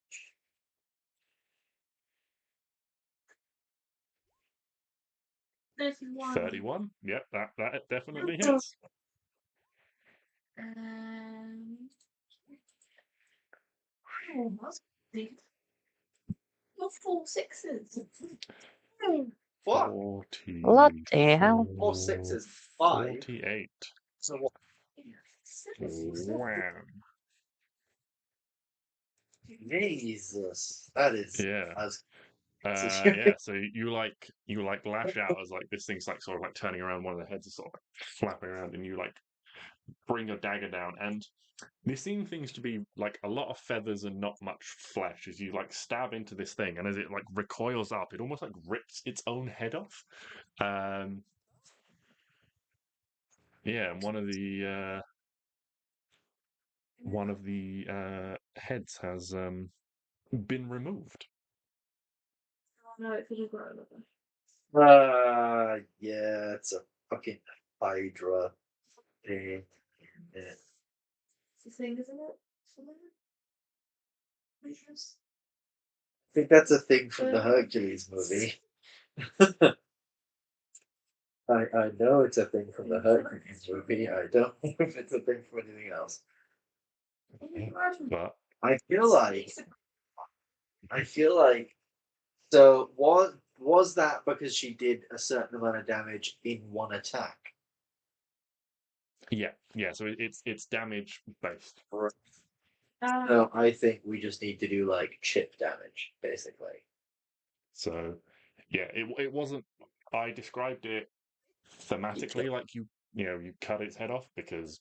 31. 31. Yep, that definitely hits. Oh, that's deep. You're 4 6s. what? 40. Bloody hell. 4 6s, 5. 48. So what? Wow. Jesus, that is Yeah. as Yeah, so you lash out as like this thing's like sort of like turning around, one of the heads is sort of like flapping around, and you like bring your dagger down, and there seem things to be like a lot of feathers and not much flesh as you like stab into this thing, and as it like recoils up, it almost like rips its own head off. Yeah, and one of the heads has been removed. Oh no, it could have grown over. yeah, it's a fucking Hydra thing. Yeah. It's the thing, isn't it? I think that's a thing from the Hercules movie. I know it's a thing from the Hercules movie. I don't know if it's a thing from anything else. But I feel like so was that because she did a certain amount of damage in one attack? yeah. So it's damage based. Right. So I think we just need to do like chip damage, basically. So yeah, it wasn't. I described it thematically like you cut its head off because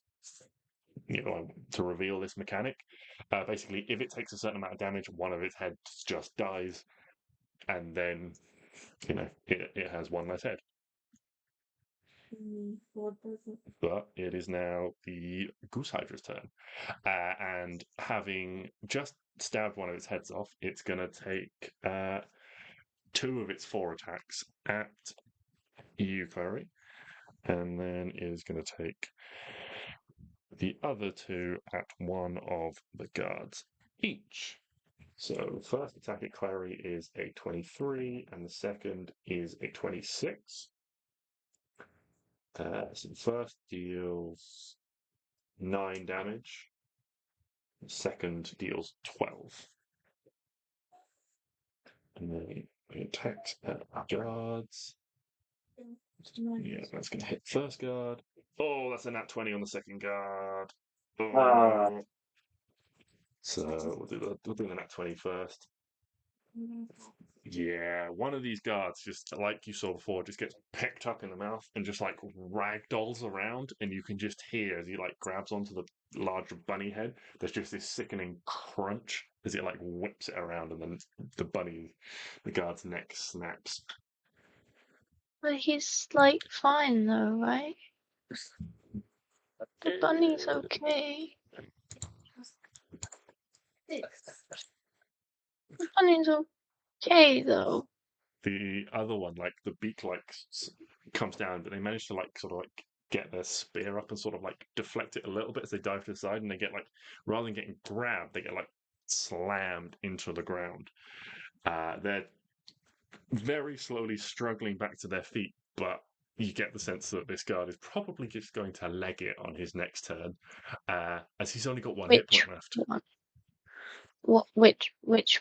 to reveal this mechanic. Basically, if it takes a certain amount of damage, one of its heads just dies, and then it has one less head. But it is now the Goose Hydra's turn, and having just stabbed one of its heads off, it's going to take 2 of its 4 attacks at you, Klari, and then is going to take the other 2 at one of the guards each. So first attack at Klari is a 23, and the second is a 26. So the first deals 9 damage. The second deals 12. And then he attacks at guards. Yeah, that's going to hit first guard. Oh, that's a nat 20 on the second guard. Oh. So we'll do the nat 20 first. Yeah, one of these guards, just like you saw before, just gets picked up in the mouth and just like ragdolls around, and you can just hear as he like grabs onto the larger bunny head. There's just this sickening crunch as it like whips it around, and then the guard's neck snaps. But he's like fine though, right? The bunny's okay. The bunny's okay though. The other one, like the beak, comes down, but they manage to sort of get their spear up and sort of deflect it a little bit as they dive to the side, and they get rather than getting grabbed, they get slammed into the ground. They're very slowly struggling back to their feet, but you get the sense that this guard is probably just going to leg it on his next turn, as he's only got one hit point left. One? Which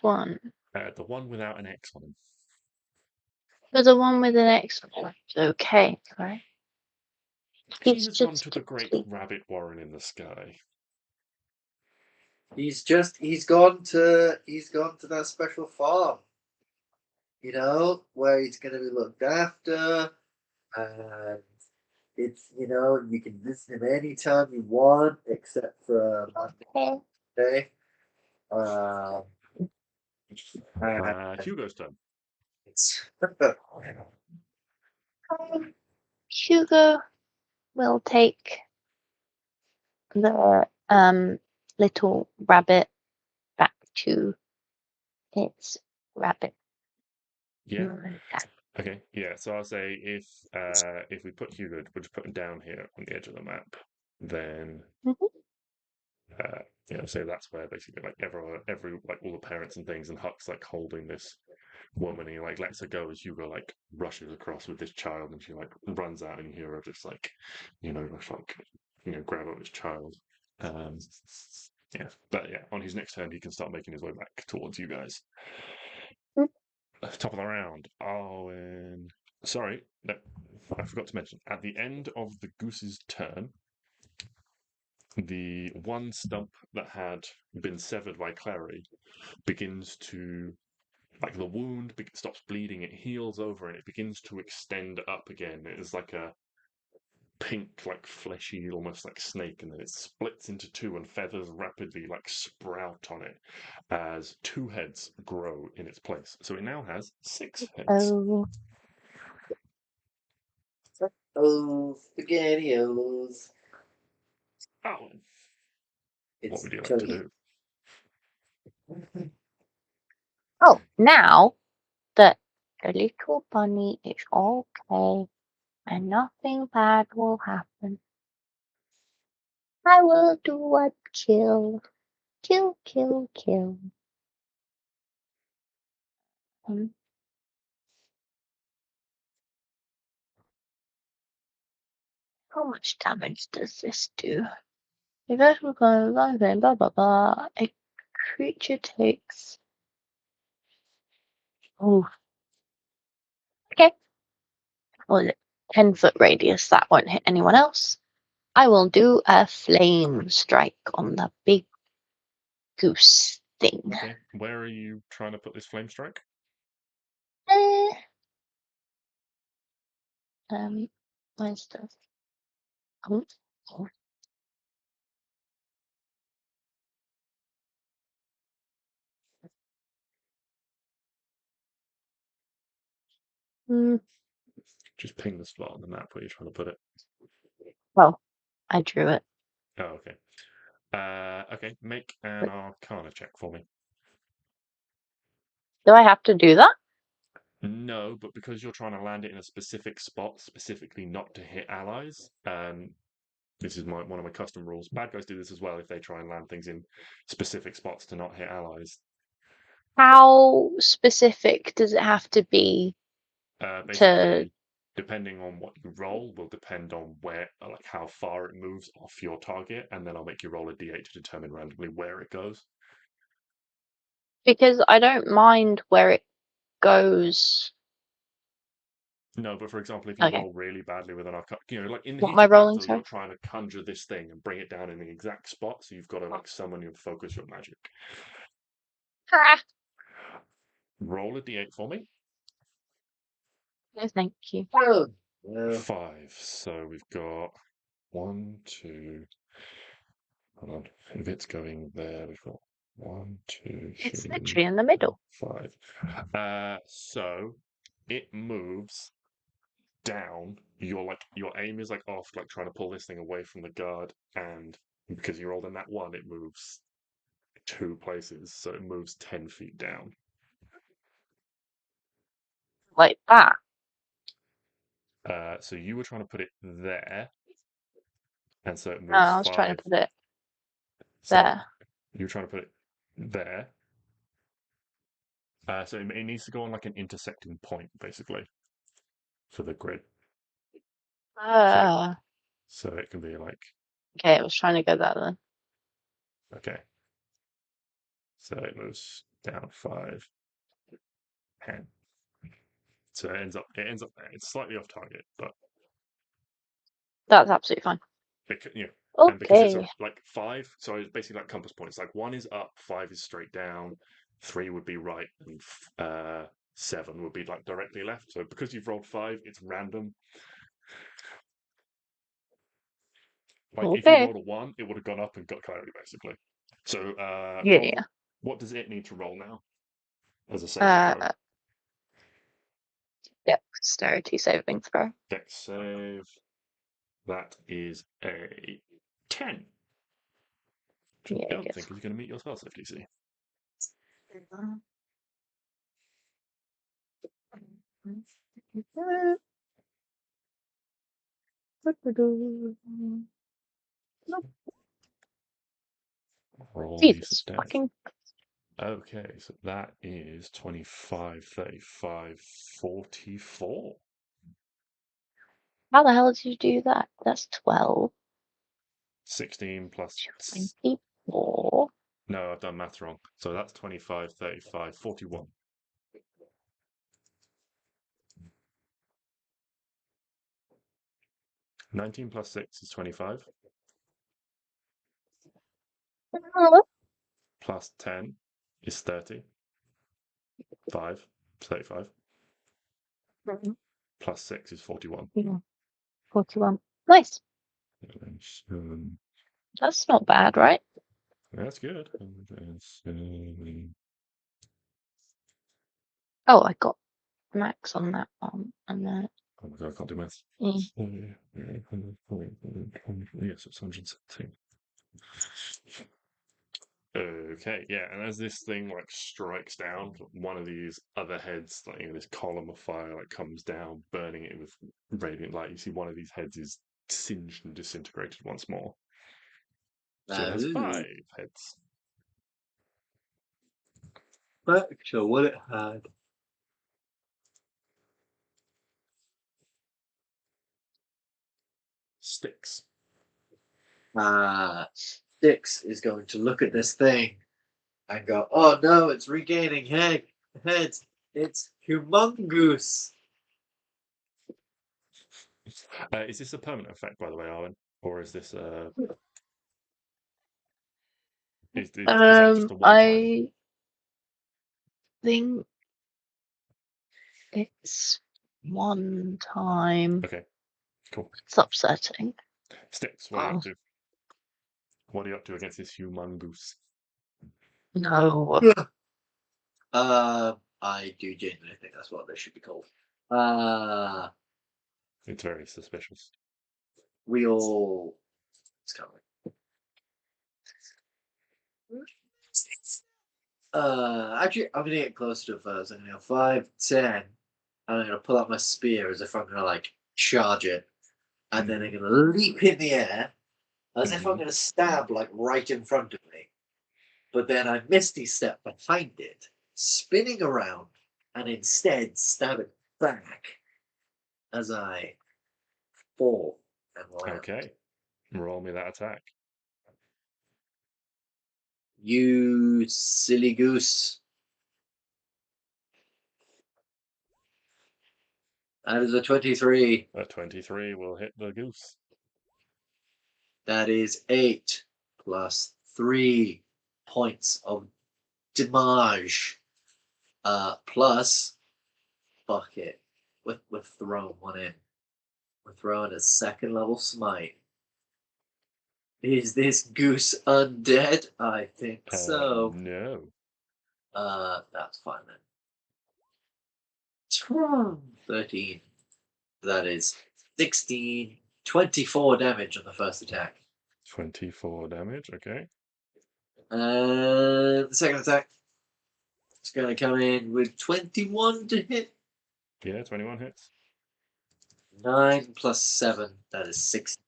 one? The one without an X on him. So the one with an X on it's okay, right? He has gone to the great rabbit warren in the sky. He's gone to that special farm, where he's going to be looked after, and it's you can visit him anytime you want, except for Monday. Hugo's turn. Hugo will take the little rabbit back to its rabbit. Yeah. Okay. Yeah. So I'll say if we put Hugo, we'll just put him down here on the edge of the map, then so that's where basically every all the parents and things, and Huck's holding this woman, and he lets her go as Hugo rushes across with this child, and she runs out, and you hear her just grab up this child. Yeah, but yeah, on his next turn he can start making his way back towards you guys. Top of the round. Oh, and sorry, no, I forgot to mention at the end of the goose's turn, the one stump that had been severed by Klari begins to, the wound stops bleeding, it heals over, and it begins to extend up again. It is like a pink, fleshy, almost like snake, and then it splits into 2, and feathers rapidly sprout on it as 2 heads grow in its place. So it now has 6 heads. Oh, SpaghettiOs. Arwen, what would you like chunky. to do? Oh, now that the little bunny is okay and nothing bad will happen, I will do a kill. How much damage does this do? If actual blah blah blah. A creature takes. Oh. Okay. Well, 10-foot radius. That won't hit anyone else. I will do a flame strike on the big goose thing. Okay. Where are you trying to put this flame strike? Where's the? Oh. Just ping the spot on the map where you're trying to put it. Well, I drew it. Oh, okay. Okay, make an Arcana check for me. Do I have to do that? No, but because you're trying to land it in a specific spot, specifically not to hit allies, this is one of my custom rules. Bad guys do this as well if they try and land things in specific spots to not hit allies. How specific does it have to be? Basically, depending on what you roll, will depend on where, like how far it moves off your target, and then I'll make you roll a d8 to determine randomly where it goes. Because I don't mind where it goes. No, but for example, if you Okay. roll really badly with an arcana, like in the What heat am I of rolling, battle, sorry? you're trying to conjure this thing and bring it down in the exact spot, so you've got to like summon and focus your magic. Ah! Roll a d8 for me. No, thank you. 5. So we've got 1, 2. Hold on. If it's going there, we've got 1, 2, 3. It's literally in the middle. 5. So it moves down. Your aim is like off, like trying to pull this thing away from the guard, and because you rolled in that 1, it moves 2 places, so it moves 10 feet down. Like that. So you were trying to put it there, and so it moves No, I was 5. trying to put it So there. you were trying to put it there. So it needs to go on like an intersecting point, basically, for the grid. So it can be like. Okay, I was trying to go that then. Okay. So it moves down 5, 10. So it ends up there. It's slightly off target, but That's absolutely fine. and because it's Okay. like 5, so it's basically like compass points. Like 1 is up, 5 is straight down, 3 would be right, and 7 would be like directly left. So because you've rolled 5, it's random. Like if you rolled a 1, it would have gone up and got clarity basically. So Yeah. what does it need to roll now? As a saving throw. Dexterity saving throw. Dex save. That is a 10. Which I don't think is going to meet your spell save DC. Roll Jesus death. fucking. Okay, so that is 25, 35, 44. How the hell did you do that? That's 12. 16 plus 24. No, I've done maths wrong. So that's 25, 35, 41. 19 plus 6 is 25. Plus 10 is 30. 5 is 35. Plus 6 is 41. 41. Nice. And That's not bad, right? that's good. Oh, I got max on that one. And then. Oh my god, I can't do maths. Mm. Yes, it's 117. Okay, yeah, and as this thing like strikes down, one of these other heads, like this column of fire, like comes down, burning it with radiant light. You see one of these heads is singed and disintegrated once more. So it has 5 heads. Back to what it had. Stix. Stix is going to look at this thing and go, "Oh no, it's regaining heads. It's humongous." Is this a permanent effect, by the way, Arwen? Or is this is that just a one-time? I think it's one time. Okay, cool. It's upsetting. Stix, what are you up to? What are you up to against this humongous? No. I do genuinely think that's what they should be called. It's very suspicious. We all. It's coming. Actually, I'm gonna get closer to it first. I'm gonna go 5, 10, and I'm gonna pull out my spear as if I'm gonna like charge it, and then I'm gonna leap in the air as if I'm gonna stab like right in front of me. But then I misty step behind it, spinning around, and instead stab it back as I fall and land. Okay, roll me that attack. You silly goose. That is a 23. A 23 will hit the goose. That is 8 plus 3 points of damage. Plus, fuck it. We're throwing one in. We're throwing a second level smite. Is this goose undead? I think so. No. That's fine then. 13. That is 16. 24 damage on the first attack. 24 damage, okay. The second attack is going to come in with 21 to hit. Yeah, 21 hits. 9 plus 7, that is 6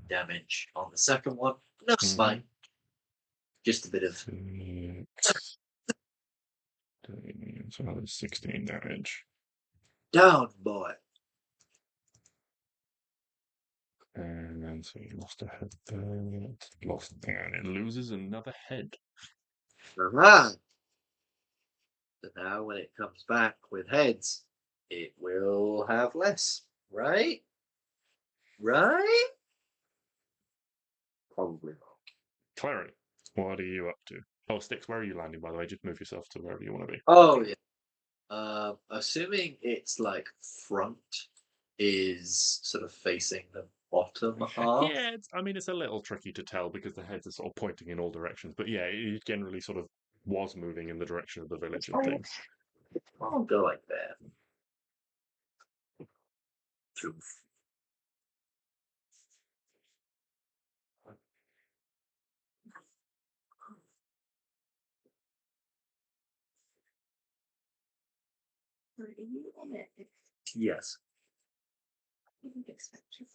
damage on the second one. No smite. Just a bit of. 16 damage. Down, boy. And then so you lost a head there. And it loses another head. Right. So now when it comes back with heads, it will have less. Right? Right? Probably not. Klari, what are you up to? Oh, Stix, where are you landing, by the way? Just move yourself to wherever you want to be. Oh, yeah. Assuming it's like front is sort of facing the bottom half. Yeah, I mean, it's a little tricky to tell because the heads are sort of pointing in all directions. But yeah, it generally sort of was moving in the direction of the village and things. I'll go like that. Through. Are you on it? Yes. I didn't expect you.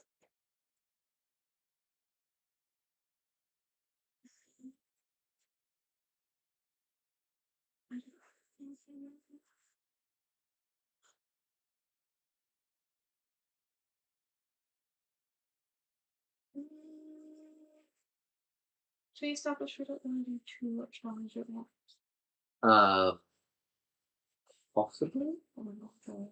To establish we don't want to do too much damage at once. Possibly. Or not sure.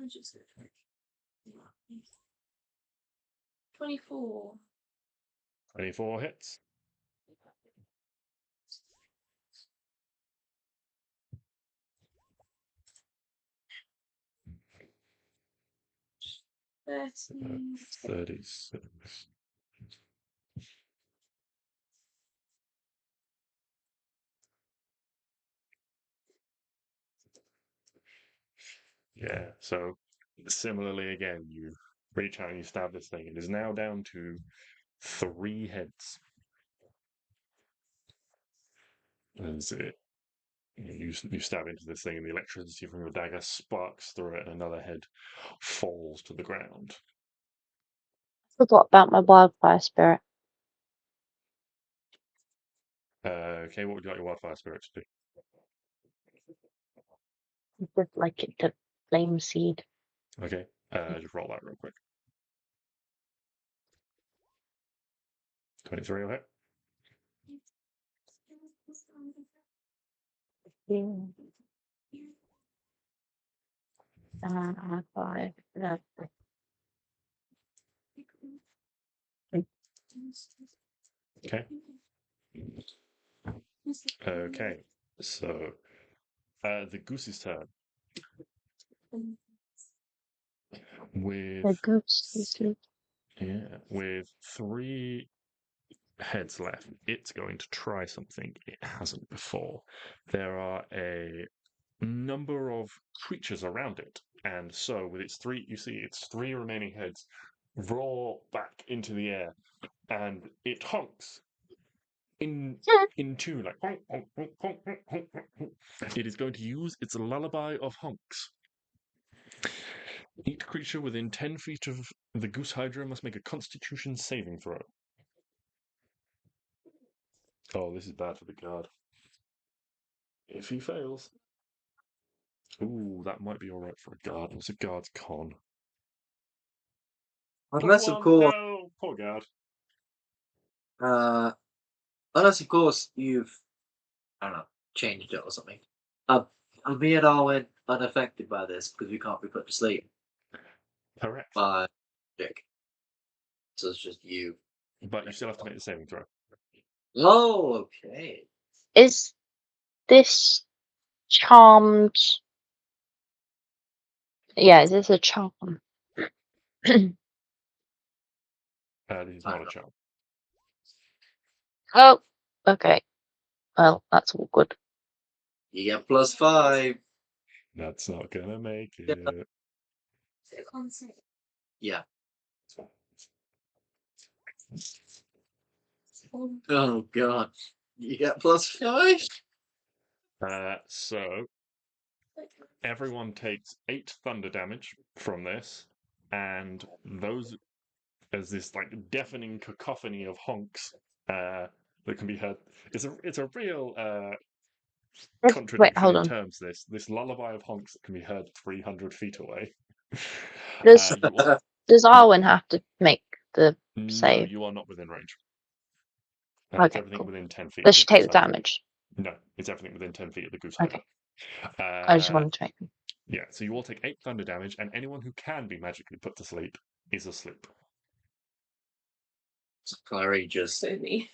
I just 24. 24 hits. That's 36. Yeah, so similarly again, you reach out and you stab this thing. It is now down to 3 heads. As you stab into this thing and the electricity from your dagger sparks through it and another head falls to the ground. Forgot about my wildfire spirit. Okay, what would you like your wildfire spirit to do? Just like it to flame seed. Okay, just roll that real quick. 23 will hit. Yeah. 5. No. Okay. Okay, so the goose's turn. With The goose is asleep. with 3 heads left, it's going to try something it hasn't before. There are a number of creatures around it, and so with its 3, you see its 3 remaining heads roar back into the air, and it honks in tune, like honk, honk, honk, honk, honk, honk, honk, honk. It is going to use its lullaby of honks. Each creature within 10 feet of the Goose Hydra must make a Constitution saving throw. Oh, this is bad for the guard. If he fails... Ooh, that might be alright for a guard. What's a guard's con? Unless, of 21. course, No, poor guard. unless of course you've, I don't know, changed it or something. Are me and Arwen unaffected by this because we can't be put to sleep Correct. by Dick? So it's just you. But you still have to make the saving throw. Oh, okay. Is this charmed? Yeah, is this a charm? This is not a charm. Oh, okay. Well, that's all good. You get +5. That's not gonna make it. So concept. Yeah. Um, Oh god. You get +5? So everyone takes 8 thunder damage from this, and those as this like deafening cacophony of honks that can be heard. It's a real Wait, contradiction hold in on. terms. This lullaby of honks that can be heard 300 feet away. Does You all, does Arwen have to make the no, save? you are not within range. It's Okay, everything cool. within 10 feet. Does of she the take Goose the Hydra. damage? No, it's everything within 10 feet of the Goose Okay. Hydra. I just wanted to make. Yeah, so you all take 8 thunder damage, and anyone who can be magically put to sleep is asleep. Klari just so me.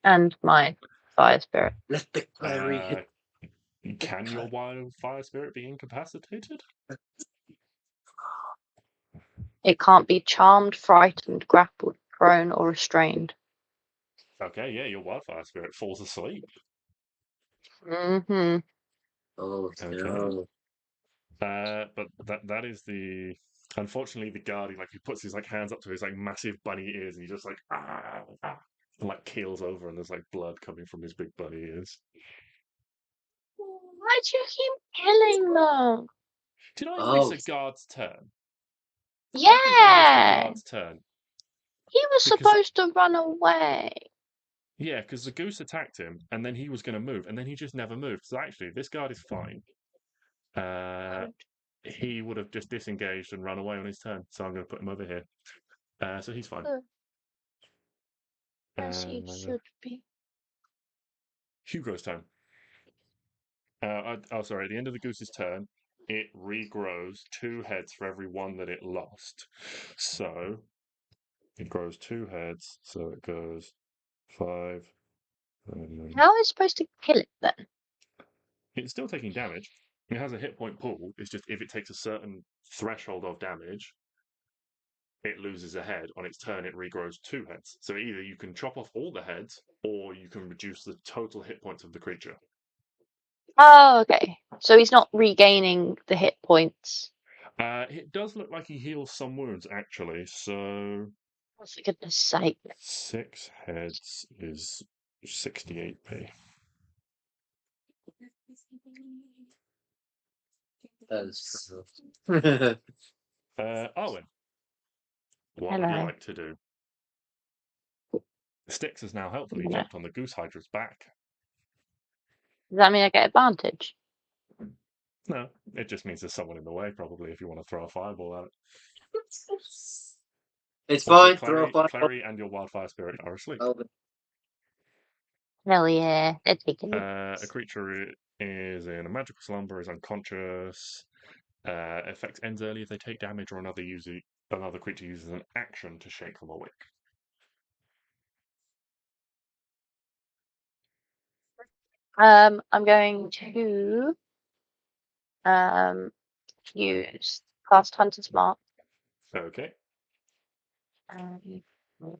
And my fire spirit. let the Klari hit. Can your wildfire spirit be incapacitated? It can't be charmed, frightened, grappled, thrown, or restrained. Okay, yeah, your wildfire spirit falls asleep. Mm-hmm. Oh Okay. no. But that is the unfortunately the guard he puts his hands up to his massive bunny ears and he just and keels over and there's blood coming from his big bunny ears. Why'd you keep killing them? Did I Oh. miss a guard's turn? I think I missed Yeah! a guard's turn. He was Because- supposed to run away. Yeah, because the goose attacked him and then he was going to move and then he just never moved. So actually, this guard is fine. He would have just disengaged and run away on his turn. So I'm going to put him over here. So he's fine. As he should be. Hugo's turn. Sorry. At the end of the goose's turn, it regrows 2 heads for every one that it lost. So it grows 2 heads. So it goes 5. How are we supposed to kill it then? It's still taking damage. It has a hit point pool. It's just if it takes a certain threshold of damage, it loses a head. On its turn, it regrows 2 heads. So either you can chop off all the heads, or you can reduce the total hit points of the creature. Oh, okay. So he's not regaining the hit points. It does look like he heals some wounds, actually. So, For goodness sake. 6 heads is 68p. That is true. Arwen, what would you Hello. like to do? Stix has now helpfully Yeah. jumped on the goose hydra's back. Does that mean I get advantage? No, it just means there's someone in the way, probably, if you want to throw a fireball at it. It's Also, fine. Throw a fireball. Clary and your wildfire spirit are asleep. Hell yeah, they're taking it. A creature is in a magical slumber, is unconscious. Effect ends early if they take damage or another creature uses an action to shake them awake. I'm going to use cast Hunter's Mark. Okay. Where's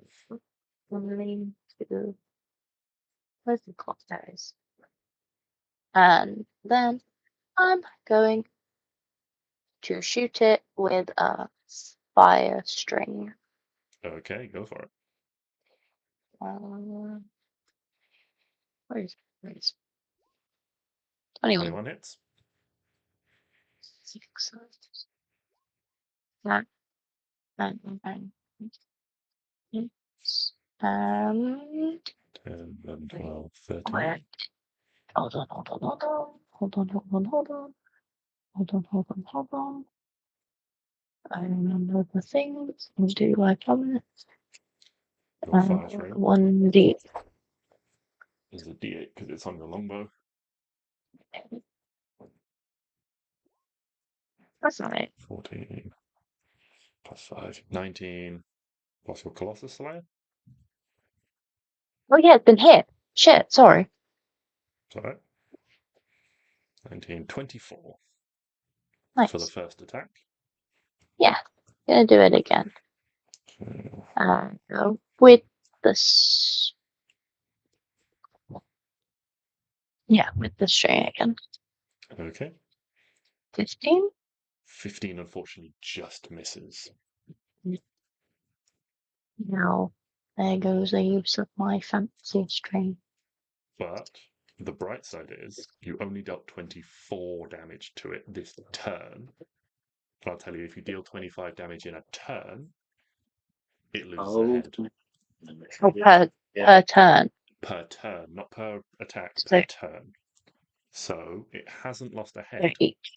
the clock? There it is. And then I'm going to shoot it with a fire string. Okay, go for it. Where is 21. 21 hits. 6. And 10, 11, 12, 13. hold on. I remember the things. Do I promise? Your fire string 1d. is a d8 because it's on your longbow. That's not it. 14 plus 5, 19 plus your Colossus Slayer. Oh yeah, it's been hit. Shit, sorry. Sorry. 19, 24 Nice. for the first attack. Yeah, gonna do it again. With this. Yeah, with the string again. Okay. 15. 15 unfortunately just misses. Now, there goes the use of my fancy string. But the bright side is you only dealt 24 damage to it this turn. But I'll tell you, if you deal 25 damage in a turn, it loses a head. Per turn. Per turn, not per attack, So- per turn. So it hasn't lost a head, Each.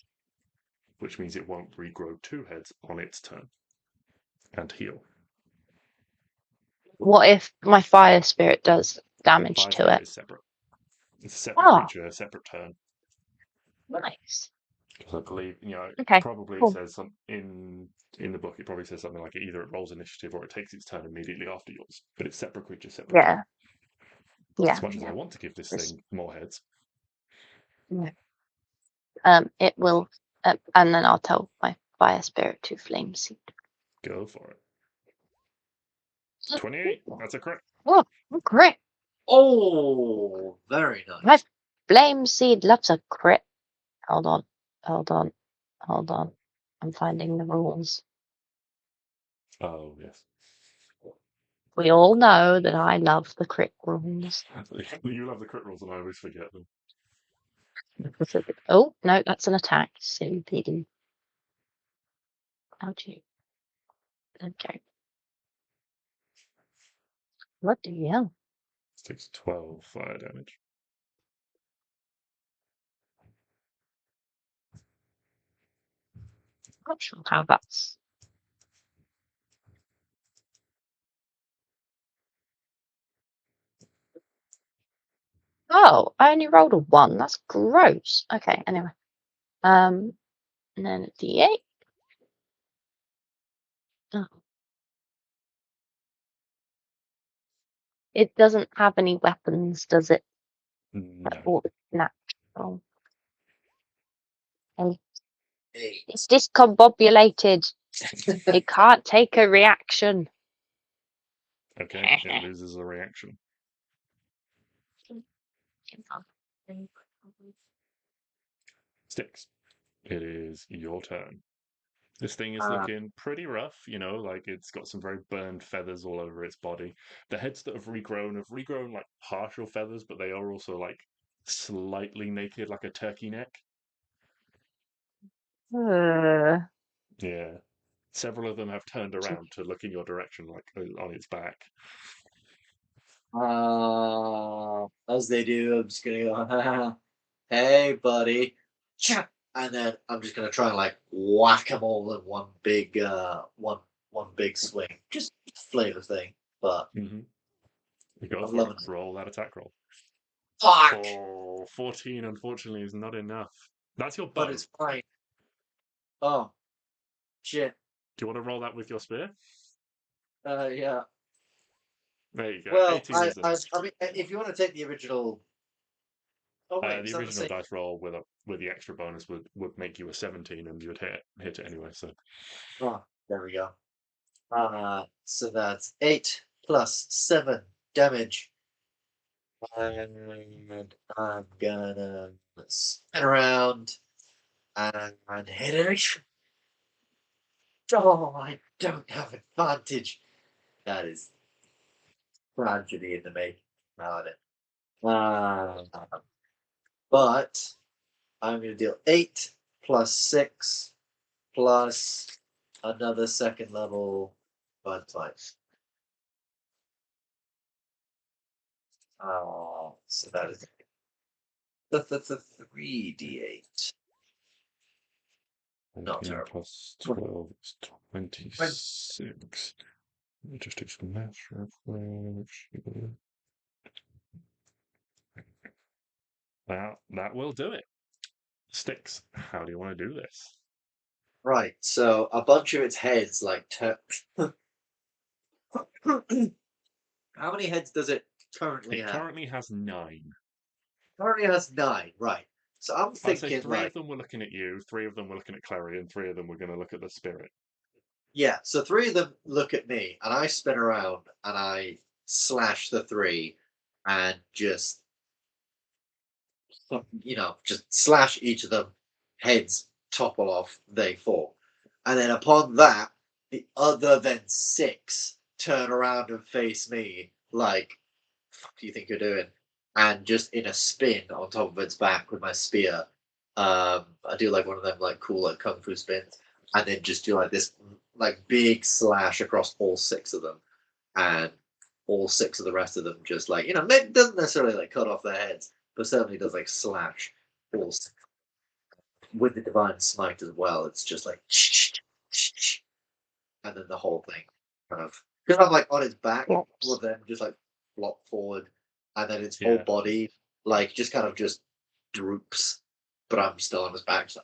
which means it won't regrow 2 heads on its turn and heal. What if my fire spirit does damage Fire to spirit it? is separate. It's a separate Oh. creature, a separate turn. Nice. Because I believe, Okay, probably cool. says in the book, it probably says something like either it rolls initiative or it takes its turn immediately after yours. But it's separate creature, separate turn. Yeah. As much as I want to give this thing more heads. It will, and then I'll tell my fire spirit to flame seed. Go for it. 28. That's a crit. Oh, crit! Oh, very nice. My flame seed loves a crit. Hold on. I'm finding the rules. Oh, yes. We all know that I love the crit rules. You love the crit rolls and I always forget them. Oh, no, that's an attack. Silly piggy. How'd you? Okay. What the hell? Takes 12 fire damage. Not sure how that's. Oh, I only rolled a 1. That's gross. Okay, anyway. And then a D8. Oh. It doesn't have any weapons, does it? No. Or natural. And Hey. it's discombobulated. It can't take a reaction. Okay, it loses a reaction. Stix. It is your turn. This thing is looking pretty rough, like it's got some very burned feathers all over its body. The heads that have regrown like partial feathers, but they are also like slightly naked, like a turkey neck. Yeah. Several of them have turned around to look in your direction, like on its back. As they do, I'm just gonna go, hey, buddy. Cha! And then I'm just gonna try and like whack them all in one big swing. Just flavor thing. But Mm-hmm. You go I'm for loving it. it. Roll that attack roll. Fuck! Oh, 14 unfortunately is not enough. That's your bow. But it's fine. Oh, shit. Do you want to roll that with your spear? Yeah. There you go. Well, 18 is enough. I mean, if you want to take the original. Oh wait, The is that the original same? dice roll with the extra bonus would make you a 17, and you would hit it anyway. So Oh, there we go. So that's 8 plus 7 damage. And I'm gonna spin around and hit it. Oh, I don't have advantage. That is tragedy in the making. About it. But I'm gonna deal 8 plus 6 plus another second level bud fight. So that is the 3d8. Not 19 terrible. plus 12 is 26. Let me just do some math real quick. That will do it. Stix, how do you want to do this? Right, so a bunch of its heads like how many heads does it currently It have? currently has 9. Currently has 9, right. So I'm I'd say thinking 3 like of them were looking at you, 3 of them were looking at Klari, and 3 of them were going to look at the spirit. yeah, so 3 of them look at me and I spin around and I slash the 3 and just just slash each of them, heads topple off, they fall. And then upon that, the other then 6 turn around and face me like, fuck do you think you're doing? And just in a spin on top of its back with my spear, I do like one of them like cool like kung fu spins, and then just do like this like big slash across all 6 of them, and all 6 of the rest of them just like it doesn't necessarily like cut off their heads, but certainly does like slash all 6 with the divine smite as well. It's just like and then the whole thing kind of because I'm like on its back, all of them just like flop forward, and then its whole Yeah. body like just kind of just droops, but I'm still on its back. So,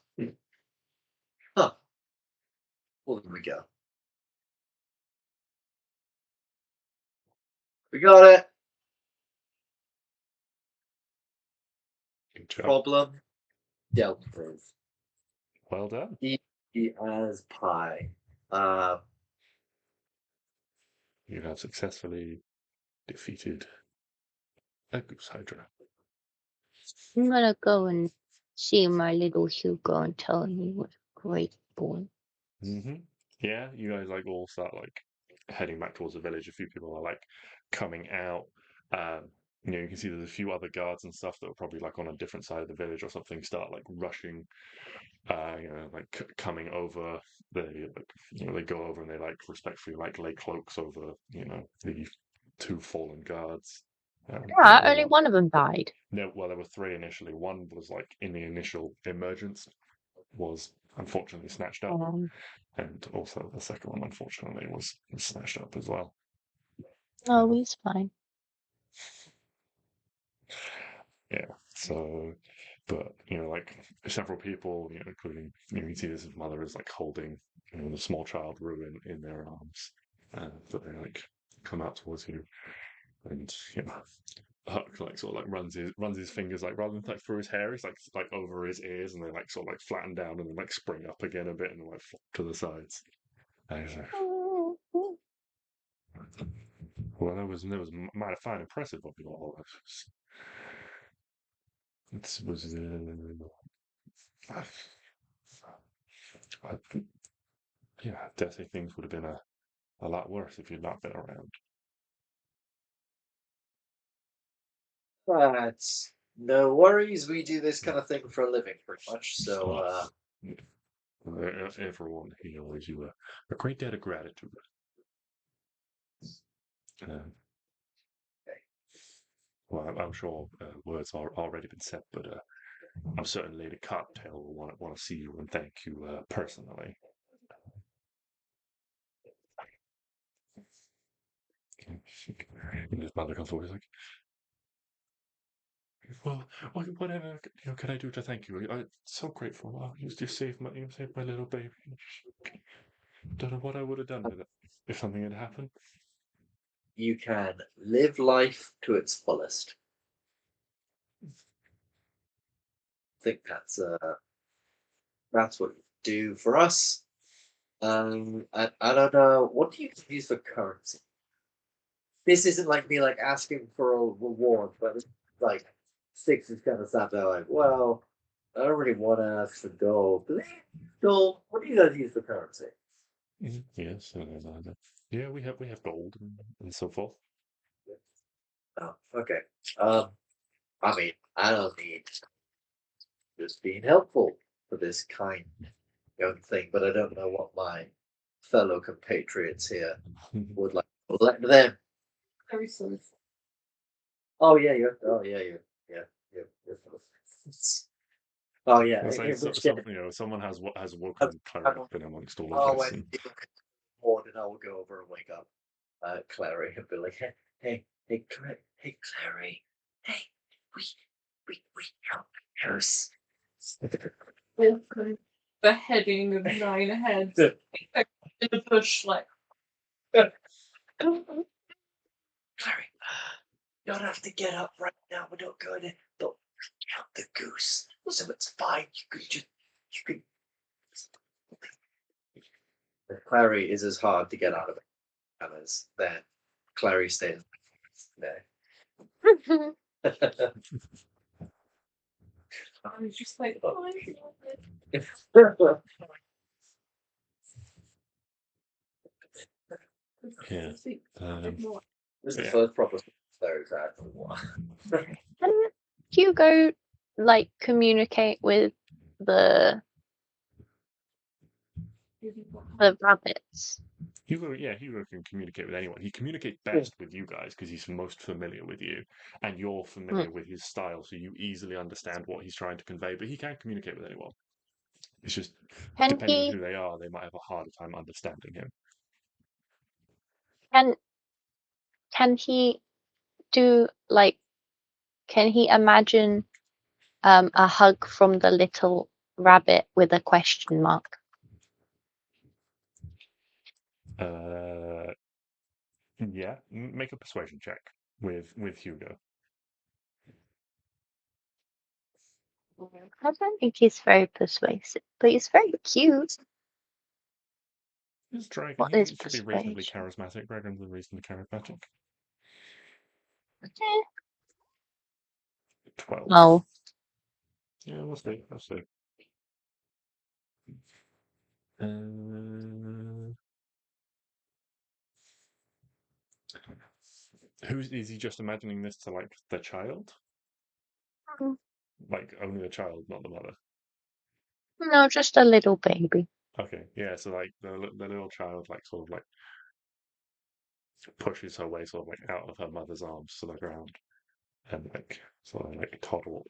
huh. Well, there we go. We got it. Good job. Problem dealt with. Well done. Easy as pie. You have successfully defeated a goose hydra. I'm gonna go and see my little Hugo and tell him he was a great boy. Mm-hmm. Yeah, you guys like all start like heading back towards the village. A few people are like coming out. You can see there's a few other guards and stuff that are probably like on a different side of the village or something. Start like rushing, coming over. They they go over and they like respectfully like lay cloaks over the 2 fallen guards. Yeah, only one of them died. There were 3 initially. One was like in the initial emergence, was unfortunately snatched up, and also the second one unfortunately was snatched up as well. Oh, he's fine. Yeah. So, but like several people, including you can see this mother is like holding the small child Ruin in their arms, but they like come out towards you, and Huck like sort of like runs his fingers like rather than like through his hair, he's like over his ears, and they like sort of like flatten down and then like spring up again a bit and like flop to the sides. And he's like, well, that was might have found impressive of you all. It was yeah, definitely things would have been a lot worse if you'd not been around. That's no worries. We do this kind of thing for a living, pretty much. So, Everyone he owes you a great debt of gratitude. Well, I'm sure words are already been said, but I'm certain Lady Cottontail will want to see you and thank you personally. And his mother comes over. He's like, well, whatever can I do to thank you? I'm so grateful. Wow, you saved my little baby. Don't know what I would have done with it if something had happened. You can live life to its fullest. I think that's what you do for us. I don't know. What do you use for currency? This isn't like me like asking for a reward, but it's like Stix is kind of sat there like, well, I don't really want to ask for gold. Gold. What do you guys use for currency? Yes, yeah, we have gold and so forth. Oh, okay. I mean, I don't need just being helpful for this kind young thing, but I don't know what my fellow compatriots here would like. Let them. Very soon. Oh yeah, you're. Oh yeah. It's like In which someone has I, woken I, Klari up in amongst all of oh, this. when you look at the board, and I will go over and wake up Klari and be like, hey, Klari, hey, we got the curse. Welcome. Beheading of 9 heads in the bush, like. Klari, you don't have to get up right now. We're not going to, but count the goose, so it's fine. You could. Clary is as hard to get out of it as then Clary stays there. I was just like, oh, I Yeah. This is the Yeah. first proper exactly what. Can Hugo like communicate with the rabbits? Hugo can communicate with anyone. He communicates best with you guys because he's most familiar with you, and you're familiar with his style, so you easily understand what he's trying to convey. But he can communicate with anyone. It's just Can depending on he who they are, they might have a harder time understanding him. can he do like can he imagine a hug from the little rabbit with a question mark? Yeah, make a persuasion check with Hugo. I don't think he's very persuasive, but he's very cute. This dragon, What he is should be reasonably persuasion? charismatic. Dragons are reasonably charismatic. 12. Oh, Yeah, we'll see. We'll see. Is he just imagining this to like the child? Like only the child, not the mother. no, just a little baby. Okay, yeah. So like the little child, like sort of like pushes her way sort of like out of her mother's arms to the ground, and like sort of like toddles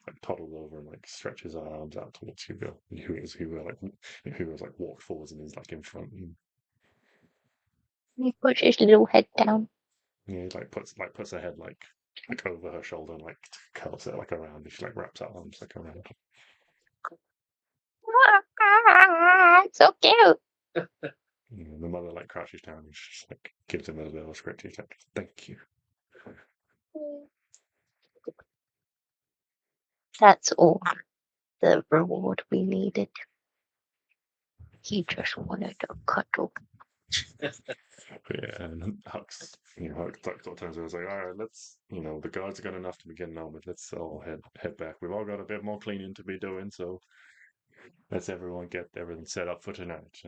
over and like stretches her arms out towards Hugo. And Hugo's like walked forwards and is like in front. And, He puts his little head down. yeah, he like puts her head like over her shoulder and like curls it like around. And she like wraps her arms like around. So cute. And the mother like crouches down and just like gives him a little script. He's like, "Thank you." That's all the reward we needed. He just wanted a cuddle. Yeah, and Hux, Hux sort of turns around and is like, "All right, let's, the guards are got enough to be getting on with. Let's all head back. We've all got a bit more cleaning to be doing, so let's everyone get everything set up for tonight."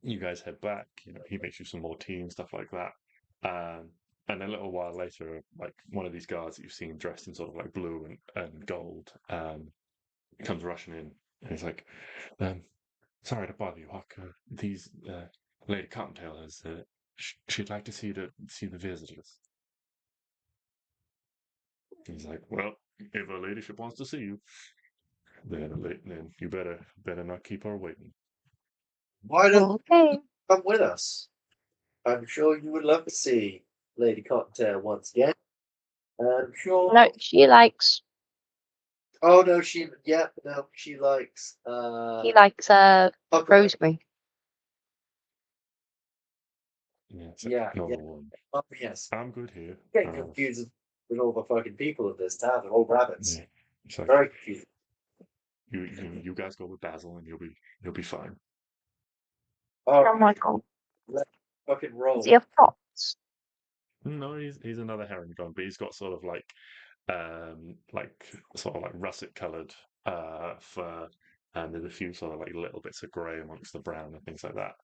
You guys head back. He makes you some more tea and stuff like that. And a little while later, like one of these guards that you've seen dressed in sort of like blue and gold, comes rushing in, and he's like, "Sorry to bother you, Huck. These Lady Cottontail has she'd like to see the visitors." He's like, well, if her ladyship wants to see you, then you better not keep her waiting. Why don't Okay. you come with us? I'm sure you would love to see Lady Cottontail once again. I'm sure. No, she likes Oh no, she likes Peppermint. rosemary. Yeah, it's Yeah, no, yeah. Oh yes. I'm good here. Getting confused with all the fucking people in this town. They're all rabbits. Yeah, it's like, Very confusing. you guys go with Basil and you'll be fine. Oh my god. Let's fucking roll. Is he a fox? No, he's another heron gun, but he's got sort of like sort of like russet coloured fur, and there's a few sort of like little bits of grey amongst the brown and things like that.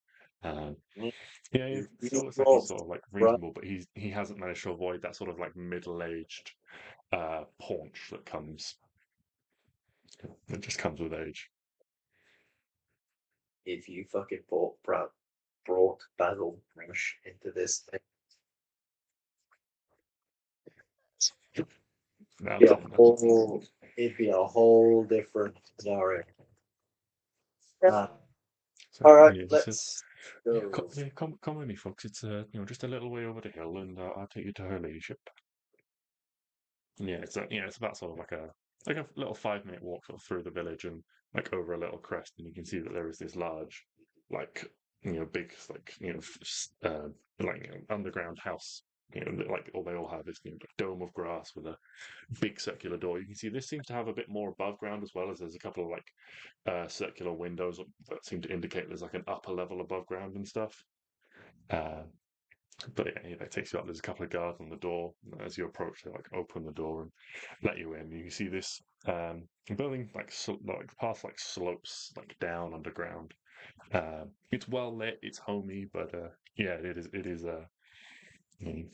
Yeah, he still looks like he's sort of like reasonable, but he hasn't managed to avoid that sort of like middle-aged paunch that comes. It just comes with age. If you fucking brought Basil Brush into this thing, Now, it'd be a whole different scenario. so, All right, yeah, let's go. come with me, folks. It's just a little way over the hill, and I'll take you to her ladyship. Yeah, it's about sort of like a little 5-minute walk sort of through the village and like over a little crest, and you can see that there is this large, like big like underground house. Like all they all have is dome of grass with a big circular door. You can see this seems to have a bit more above ground as well, as there's a couple of like circular windows that seem to indicate there's like an upper level above ground and stuff. But it takes you up. There's a couple of guards on the door. As you approach, they like open the door and let you in. You see this building like past like slopes like down underground. It's well lit. It's homey, but yeah, it is. And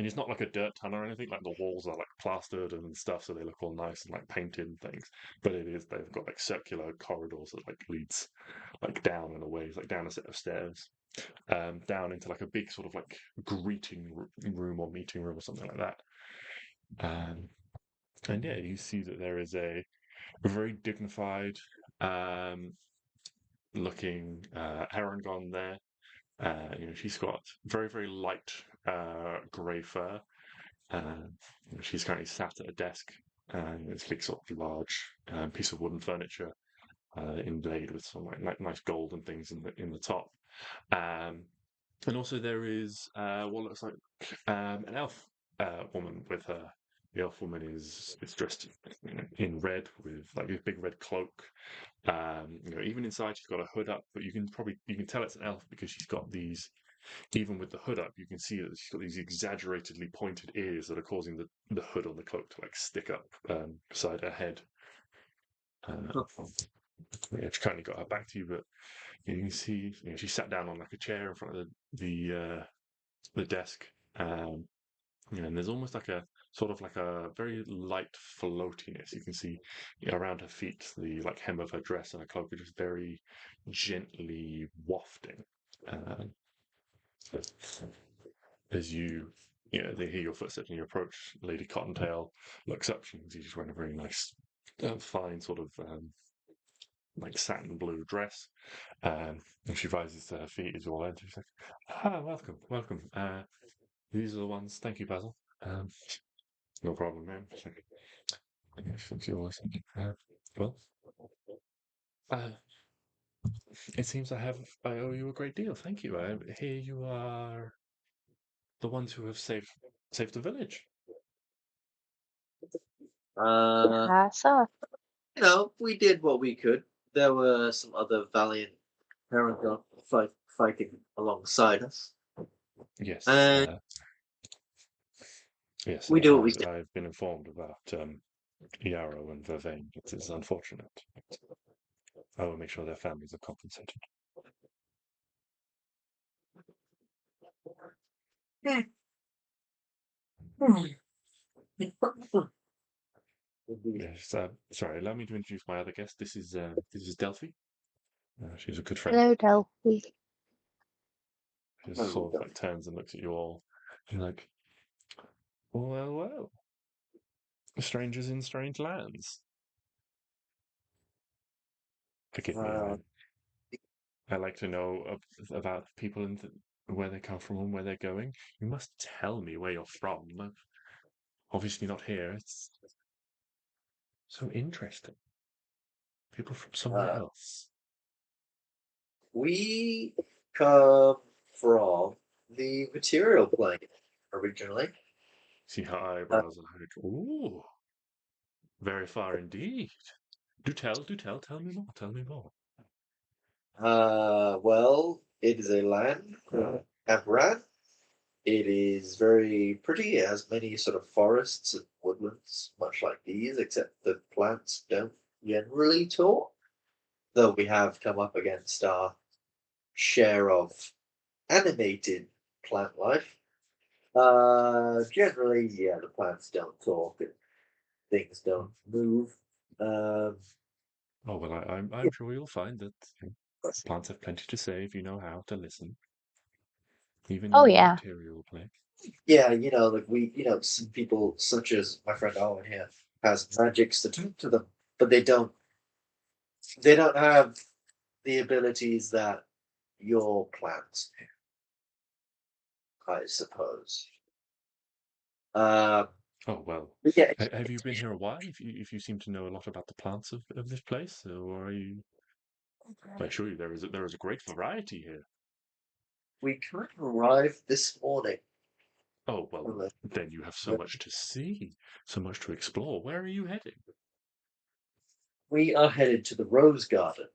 it's not like a dirt ton or anything. Like the walls are like plastered and stuff, so they look all nice and like painted and things. But they've got like circular corridors that like leads like down in a way, like down a set of stairs, down into like a big sort of like greeting room or meeting room or something like that. And yeah, you see that there is a very dignified looking Aragon there. She's got very, very light grey fur. She's currently sat at a desk. It's a big sort of large piece of wooden furniture inlaid with some like nice gold and things in the top. And also there is what looks like an elf woman with her. The elf woman is dressed in red with like a big red cloak. Even inside she's got a hood up, but you can tell it's an elf because she's got these. Even with the hood up, you can see that she's got these exaggeratedly pointed ears that are causing the hood on the cloak to like stick up beside her head. Yeah, she kind of got her back to you, but you can see she sat down on like a chair in front of the desk, and there's almost like a sort of like a very light floatiness. You can see around her feet, the like hem of her dress and her cloak are just very gently wafting. As they hear your footsteps and you approach, Lady Cottontail looks up. She can see she's wearing a very nice, fine sort of like satin blue dress. And she rises to her feet as you all enter. She's like, welcome, welcome. These are the ones. Thank you, Basil. No problem, ma'am. Well, it seems I owe you a great deal. Thank you. I hear you are the ones who have saved the village. So We did what we could. There were some other valiant Paragon fighting alongside us. Yes. Yes. We do what we can. I've been informed about Yarrow and Vervain. It is unfortunate. I will make sure their families are compensated. Yes. Sorry. Allow me to introduce my other guest. This is Delphi. She's a good friend. hello, Delphi. She sort of like turns and looks at you all. She's like, well. strangers in strange lands. Forgive me, I like to know about people and where they come from and where they're going. You must tell me where you're from. Obviously not here. It's so interesting. People from somewhere else. We come from the material plane originally. See her eyebrows are like, ooh, very far indeed. Do tell me more, tell me more. Well, it is a land called Kavran. It is very pretty. It has many sort of forests and woodlands, much like these, except the plants don't generally talk. Though we have come up against our share of animated plant life. Generally, yeah, the plants don't talk and things don't move. Oh well, I'm sure you'll find that plants have plenty to say if you know how to listen, even Oh in the yeah. material plane. Yeah, like some people, such as my friend Arwen here, has magics that talk to them, but they don't have the abilities that your plants do, I suppose. Uh, Oh well, but yeah, have you been here a while? If you seem to know a lot about the plants of this place, or are you? I assure you, there is a great variety here. we kind of arrived this morning. Oh well, then you have so much to see, so much to explore. Where are you heading? We are headed to the Rose Garden.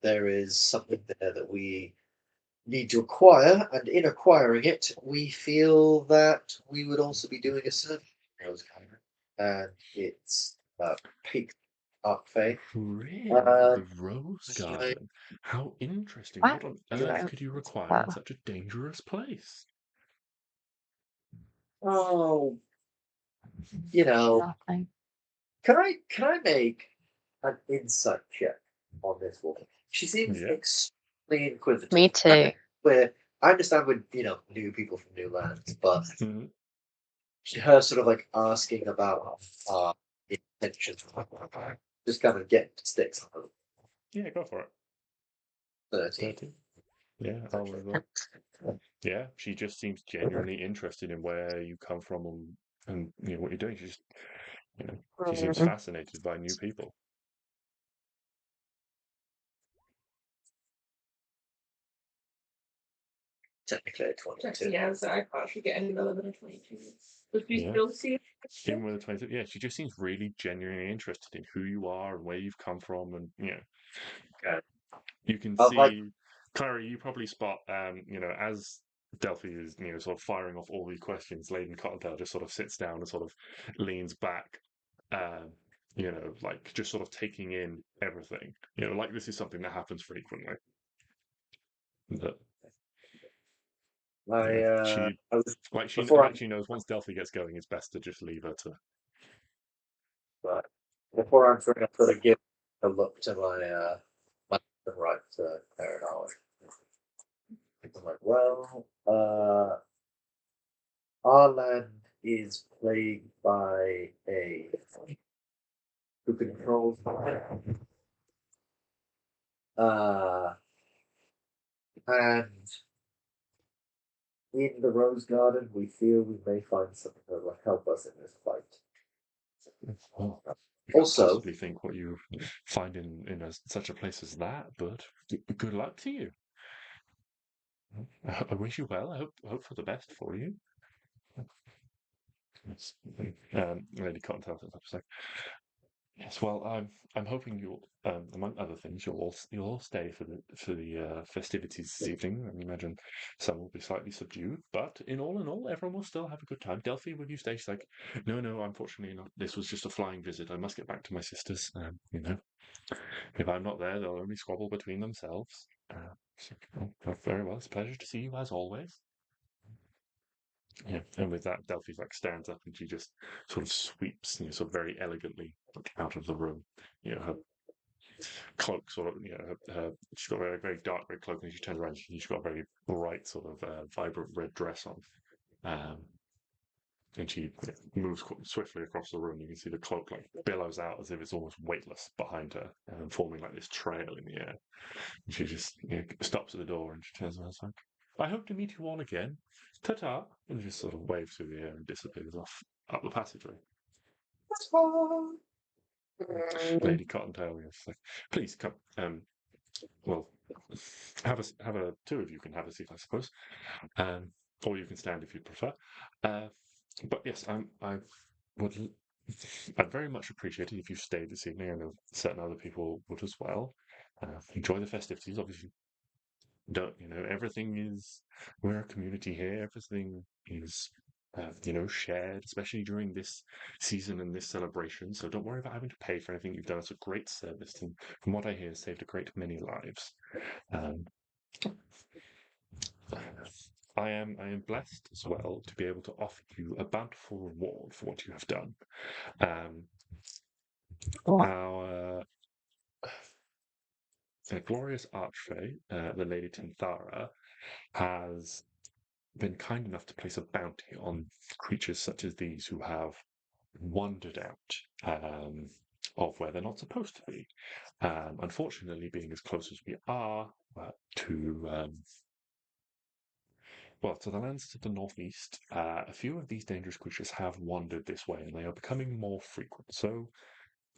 There is something there that we need to acquire, and in acquiring it, we feel that we would also be doing a service in Rose Garden, and it's peak art fair. Really, Uh, the Rose Garden? How interesting! I What on earth don't could you think require in so. such a dangerous place? oh, Nothing. can I make an insight check on this woman? She seems Yeah. extremely inquisitive. Me too. I understand we're new people from new lands, but Mhm. her sort of like asking about our intentions, just kind of get Stix on Yeah, go for it. 13. 13. Yeah, I'll as well. Yeah, she just seems genuinely interested in where you come from and what you're doing. She seems fascinated by new people. Technically, a 22. Yeah, so I thought she'd get any lower than a 22. Would you Yeah. still see it? Even with the 22, yeah, she just seems really genuinely interested in who you are and where you've come from, and Okay. you can I'd like see, Klari, you probably spot, as Delphi is, sort of firing off all these questions, Lady Cottontail just sort of sits down and sort of leans back, like just sort of taking in everything. Like this is something that happens frequently. That I she was she before like she knows once Delphi gets going, it's best to just leave her to. but before I'm going to sort of give a look to my right Paradox. I'm like, well, our land is plagued by a who controls uh and in the Rose Garden we feel we may find something that will help us in this fight. Oh, you can't Also, possibly think what you find in such a place as that, but good luck to you. I wish you well. I hope for the best for you. Yes. Lady Cottontail says, like, yes. Well, I'm hoping you'll, among other things, you'll all stay for the festivities this evening. I imagine some will be slightly subdued, but in all, everyone will still have a good time. Delphi, will you stay? She's like, no, unfortunately not. This was just a flying visit. I must get back to my sisters. If I'm not there, they'll only squabble between themselves. Very well. It's a pleasure to see you as always. Yeah, and with that, Delphi stands up and she just sort of sweeps, sort of very elegantly out of the room. Her cloak sort of, she's got a very, very dark red cloak, and she turns around, she's got a very bright sort of vibrant red dress on. And she moves swiftly across the room. You can see the cloak like billows out as if it's almost weightless behind her, and forming like this trail in the air. And she just stops at the door and she turns around and like, "I hope to meet you all again. Ta-ta!" And just sort of waves through the air and disappears off up the passageway. Lady Cottontail is like, "Please come. Well, have a two of you can have a seat, I suppose, or you can stand if you prefer. But yes, would I'd very much appreciate it if you stayed this evening. I know certain other people would as well. Enjoy the festivities. Obviously, don't everything is, we're a community here. Everything is shared, especially during this season and this celebration. So don't worry about having to pay for anything. You've done us a great service, and from what I hear, saved a great many lives. I am blessed as well to be able to offer you a bountiful reward for what you have done. Our glorious archfey, the Lady Tinthara, has been kind enough to place a bounty on creatures such as these who have wandered out of where they're not supposed to be. Unfortunately, being as close as we are to to the lands to the northeast, a few of these dangerous creatures have wandered this way, and they are becoming more frequent. So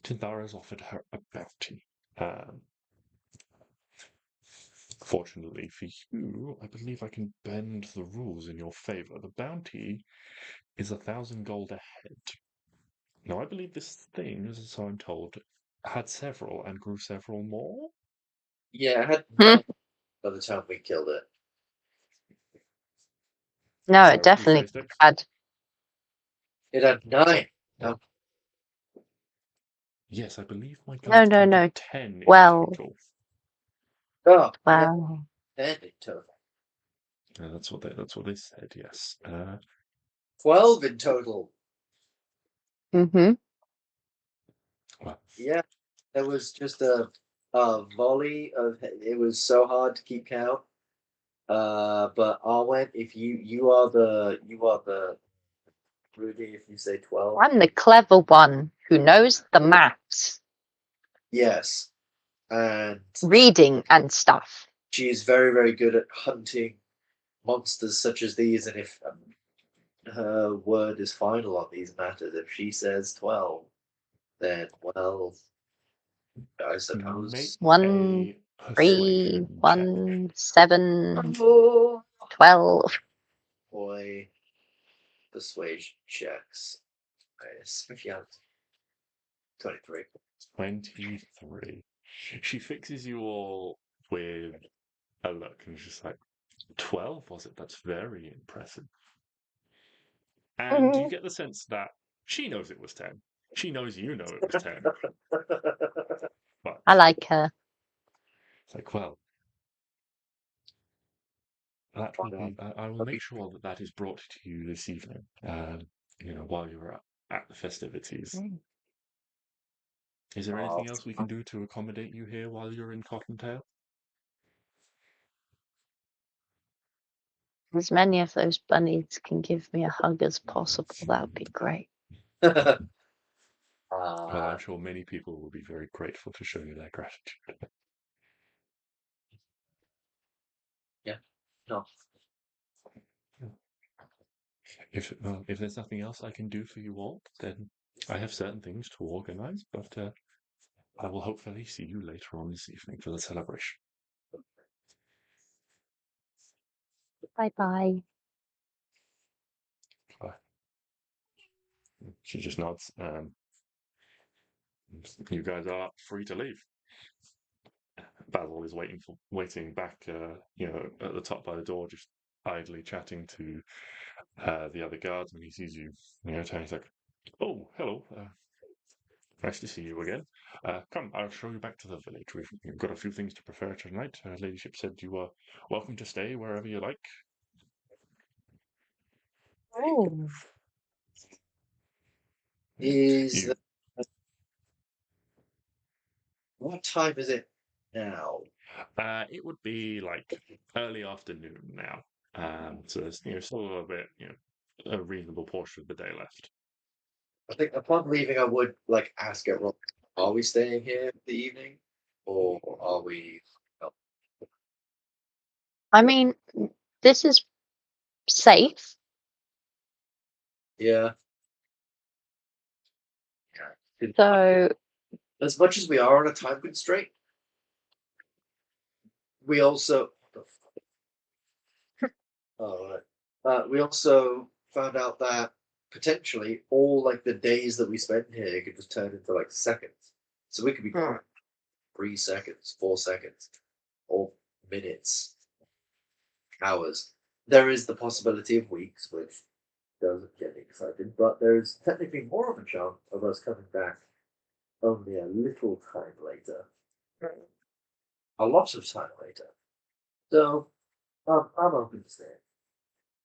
Tinthara has offered her a bounty. Fortunately for you, I believe I can bend the rules in your favor. The bounty is 1,000 gold a head. Now, I believe this thing, as so I'm told, had several and grew several more. Yeah, it had none by the time we killed it. No, Sorry, it definitely you say, Stix? had. It had 9. No. Yes, I believe my No, guide no, counted no. 10 Well, in total. Oh, wow. 10 in total. That's what they said. Yes. 12 in total. Mm-hmm. Well, Yeah, there was just a volley of. It was so hard to keep count. But Arwen, if you are the Rudy, if you say 12. I'm the clever one who knows the maths, Yes, and reading and stuff. she is very, very good at hunting monsters such as these. And if her word is final on these matters, if she says 12, then well, I suppose. make 1, a 3, persuasion check. 1, 7, Oh 12. boy, persuasion checks. If you have 23. 23. She fixes you all with a look and is just like, 12, was it? That's very impressive. And you get the sense that she knows it was 10. She knows you know it was 10. But I like her. it's like, well, that will be. I will make sure that is brought to you this evening. While you're at the festivities. Is there anything else we can do to accommodate you here while you're in Cottontail? As many of those bunnies can give me a hug as possible. That would be great. Well, I'm sure many people will be very grateful to show you their gratitude. Yeah. No. If there's nothing else I can do for you all, then I have certain things to organize, but I will hopefully see you later on this evening for the celebration. Bye-bye. Bye. She just nods. You guys are free to leave. Basil is waiting back, at the top by the door, just idly chatting to the other guards. When he sees you, he's like, "Oh, hello. Nice to see you again. Come, I'll show you back to the village. We've got a few things to prepare tonight. Her ladyship said you are welcome to stay wherever you like." Oh. What time is it now? It would be like early afternoon now. So there's still a little bit a reasonable portion of the day left. I think upon leaving, I would like ask everyone: are we staying here for the evening, or are we? Oh, I mean, this is safe. yeah. So As much as we are on a time constraint, we also. Oh, right. We also found out that potentially all like the days that we spend here could just turn into like seconds. So we could be gone 3 seconds, 4 seconds, or minutes, hours. There is the possibility of weeks, which doesn't get me excited, but there's technically more of a chance of us coming back only a little time later. A lot of time later. So I'm open to staying.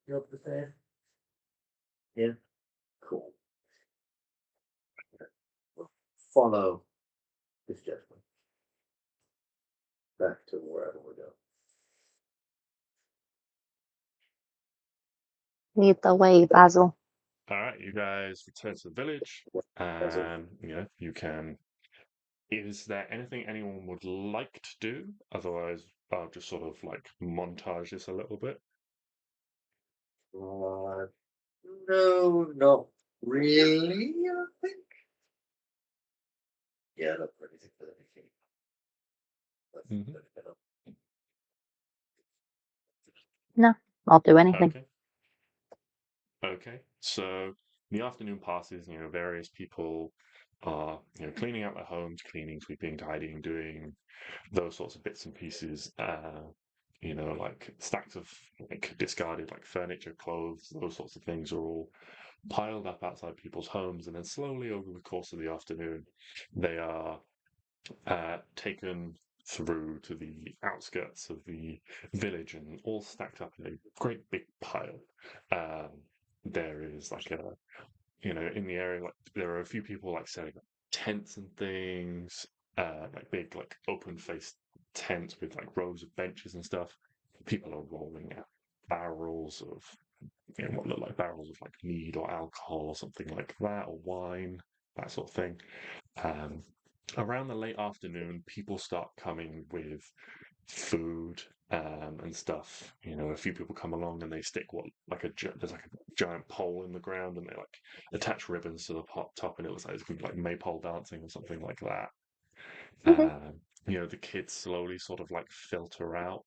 You open to staying? Yeah. Cool. We'll follow this gentleman back to wherever we go. lead the way, Basil. All right, you guys return to the village, Basil. and you can. Is there anything anyone would like to do? Otherwise, I'll just sort of like montage this a little bit. No, not really, I think. Yeah, not for anything for anything. No, I'll do anything. Okay. Okay. So the afternoon passes. Various people are cleaning out their homes, cleaning, sweeping, tidying, doing those sorts of bits and pieces. Like stacks of like discarded like furniture, clothes, those sorts of things are all piled up outside people's homes, and then slowly over the course of the afternoon, they are taken through to the outskirts of the village and all stacked up in a great big pile. There is like in the area, like there are a few people like setting up tents and things, like big, like open faced tents with like rows of benches and stuff. People are rolling out barrels of, what look like barrels of like mead or alcohol or something like that, or wine, that sort of thing. Um, Around the late afternoon, people start coming with food and stuff. A few people come along and they stick there's like a giant pole in the ground, and they like attach ribbons to the top, and it looks like it's gonna be like maypole dancing or something like that. The kids slowly sort of like filter out.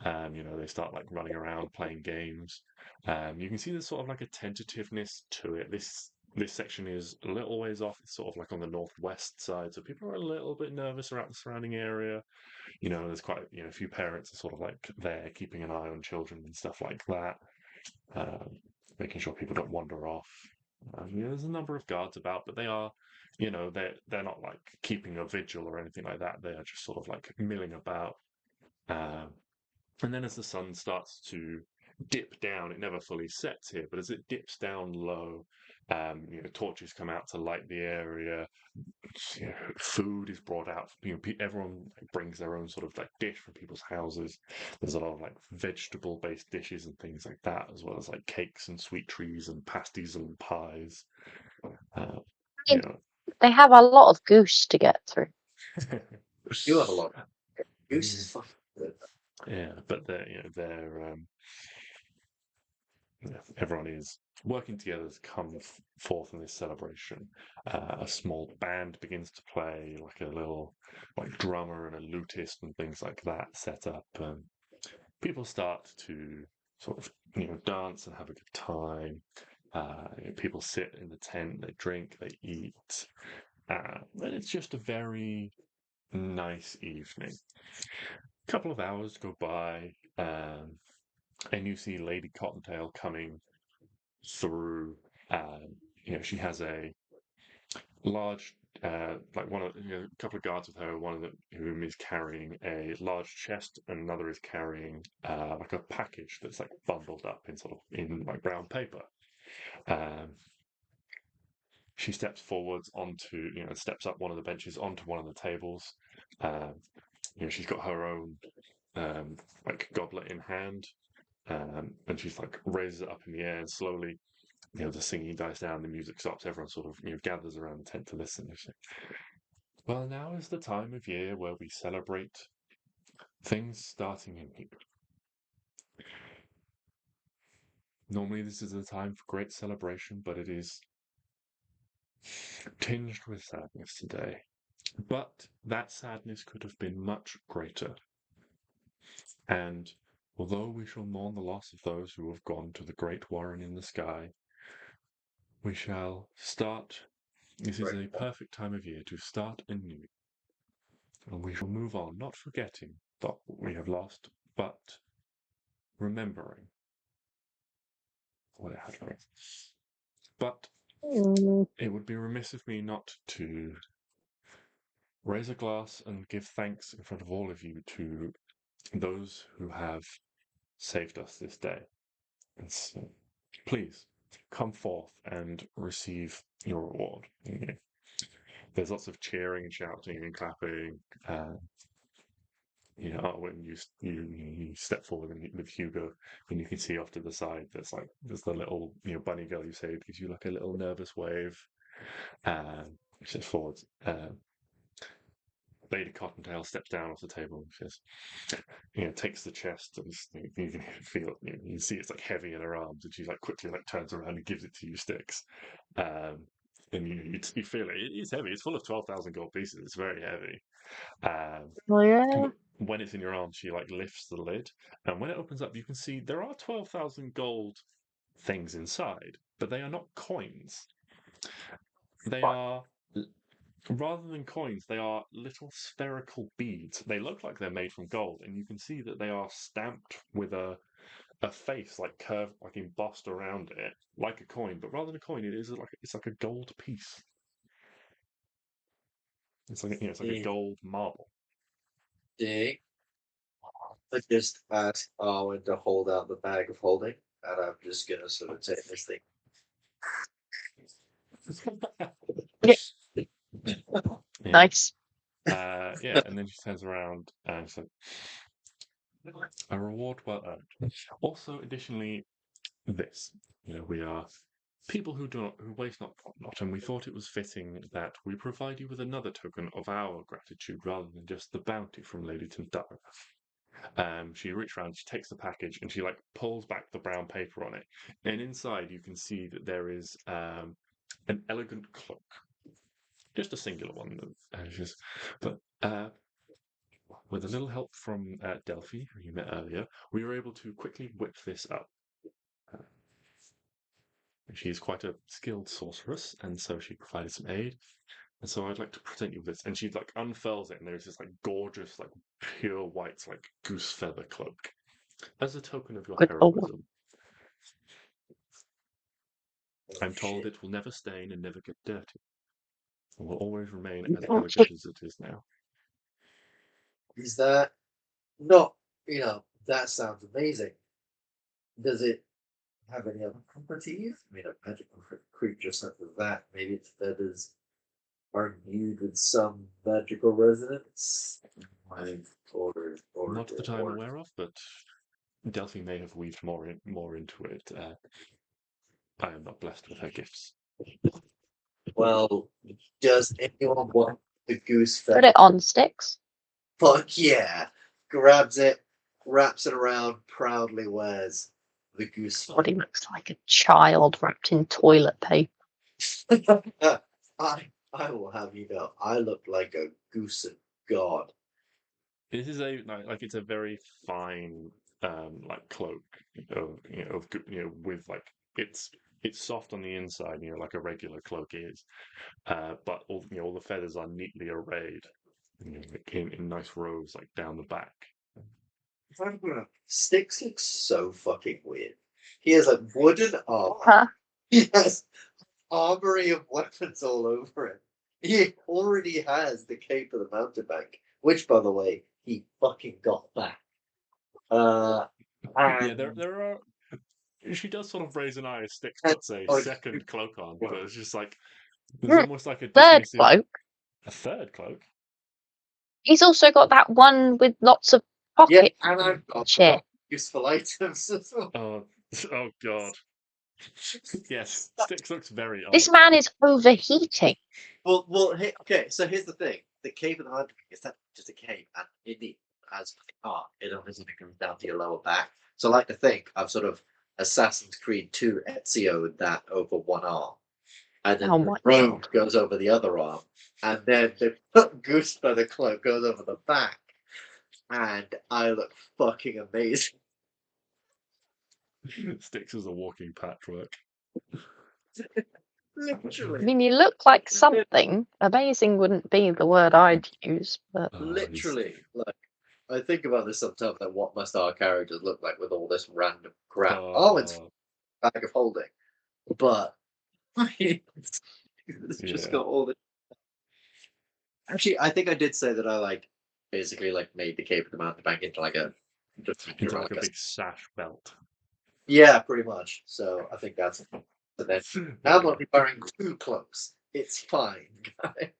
They start like running around playing games. You can see there's sort of like a tentativeness to it. This section is a little ways off. It's sort of like on the northwest side, so people are a little bit nervous around the surrounding area. There's quite a few parents are sort of like there keeping an eye on children and stuff like that, making sure people don't wander off. There's a number of guards about, but they are, they're not like keeping a vigil or anything like that. They are just sort of like milling about. And then as the sun starts to dip down, it never fully sets here, but as it dips down low, torches come out to light the area. Food is brought out. Everyone brings their own sort of like dish from people's houses. There's a lot of like vegetable-based dishes and things like that, as well as like cakes and sweet trees and pasties and pies. They have a lot of goose to get through. You have a lot. Goose is fucking good. Yeah, but everyone is working together to come forth in this celebration. A small band begins to play, like a little like drummer and a lutist and things like that set up. People start to sort of dance and have a good time. People sit in the tent, they drink, they eat, and it's just a very nice evening. A couple of hours go by, and you see Lady Cottontail coming through. She has a large, like one of a couple of guards with her. One of whom is carrying a large chest, and another is carrying like a package that's like bundled up in like brown paper. She steps forwards steps up one of the benches onto one of the tables. She's got her own like goblet in hand, and she's like raises it up in the air and slowly the singing dies down, the music stops, everyone sort of gathers around the tent to listen. Well, now is the time of year where we celebrate things starting anew. Normally this is a time for great celebration, but it is tinged with sadness today. But that sadness could have been much greater. And although we shall mourn the loss of those who have gone to the great warren in the sky, we shall start. This is a perfect time of year to start anew. And we shall move on, not forgetting what we have lost, but remembering what it had been. But it would be remiss of me not to raise a glass and give thanks in front of all of you to those who have saved us this day. And so, please come forth and receive your reward. There's lots of cheering and shouting and clapping. When you step forward with Hugo, and you can see off to the side there's the little bunny girl you saved gives you like a little nervous wave. She steps forward. Lady Cottontail steps down off the table and says, takes the chest, and you can feel it. You see it's like heavy in her arms, and she quickly turns around and gives it to you, Stix. And you feel it. It's heavy. It's full of 12,000 gold pieces. It's very heavy. Oh yeah. When it's in your arms, she lifts the lid, and when it opens up, you can see there are 12,000 gold things inside, but they are not coins. They are, rather than coins, they are little spherical beads. They look like they're made from gold, and you can see that they are stamped with a face curved, embossed around it, like a coin. But rather than a coin, it's like a gold piece. It's like a gold marble. Dig. I just ask Arwen to hold out the bag of holding, and I'm just gonna sort of take this thing. Nice. And then she turns around and says, "A reward well earned." Also, additionally, this, we are people who waste not, and we thought it was fitting that we provide you with another token of our gratitude rather than just the bounty from Lady Tintara. She reaches around, she takes the package, and she pulls back the brown paper on it, and inside you can see that there is an elegant cloak, just a singular one. But with a little help from Delphi, who you met earlier, we were able to quickly whip this up. She's quite a skilled sorceress, and so she provided some aid. And so I'd like to present you with this. And she unfurls it, and there's this gorgeous, pure white, goose feather cloak as a token of your heroism. I'm told it will never stain and never get dirty. It will always remain as elegant as it is now. Is that not, that sounds amazing. Does it have any other properties? I mean, a magical creature such as that, maybe its feathers are imbued with some magical resonance? Not that I'm aware of, but Delphi may have weaved more into it. I am not blessed with her gifts. Well, does anyone want the goose feather? Put it on, Stix. Fuck yeah! Grabs it, wraps it around, proudly wears the goose feather. Body looks like a child wrapped in toilet paper. I will have you know, I look like a goose of God. This is it's a very fine cloak with it's soft on the inside, like a regular cloak is, but all the feathers are neatly arrayed, in nice rows down the back. Stix looks so fucking weird. He has wooden armor. Huh? He has armory of weapons all over him. He already has the cape of the mountebank, which, by the way, he fucking got back. There are. She does sort of raise an eye as Stix puts a second cloak on, but it's just there's almost a Third dismissive. cloak. A third cloak. He's also got that one with lots of pockets. Yeah, and I've got shit. useful items as well. Oh God. Yes, Stix looks very odd. This man is overheating. Well, okay. So here's the thing: the cave of the hunter is that just a cave, and it as it obviously comes down to your lower back. So I like to think I've sort of Assassin's Creed 2 Ezio'd that over one arm, and then Oh the my robe God. goes over the other arm, and then the goose feather cloak goes over the back, and I look fucking amazing. Stix is a walking patchwork. I Literally, mean, you look like something. Amazing wouldn't be the word I'd use, but Oh, literally. Like, I think about this sometimes, like what must our characters look like with all this random crap. It's a bag of holding, but it's just Yeah. got all the. Actually, I think I did say that I basically made the Cape of the Mountebank into like a into like a big sash belt. Yeah, pretty much. So I think that's it. But then now that I'm wearing two cloaks, it's fine, guys.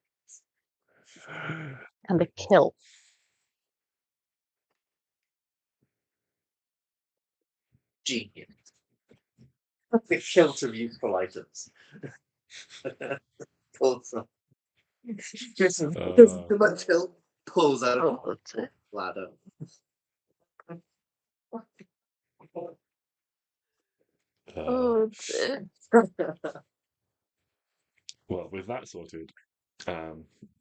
and a kilt. Genius. The kilt of useful items. Also, the kilt pulls out of Oh, that's it. ladder. Oh, that's it. Well, with that sorted,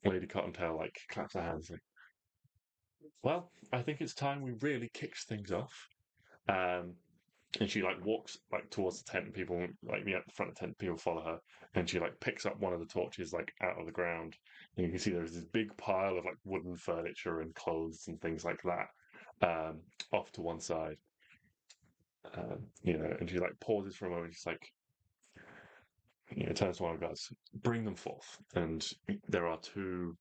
Lady Cottontail claps her hands like, well, I think it's time we really kicked things off. And she walks towards the tent, and people at the front of the tent, people follow her, and she picks up one of the torches out of the ground, and you can see there's this big pile of wooden furniture and clothes and things like that, off to one side. And she pauses for a moment. She's turns to one of the guys, bring them forth. And there are two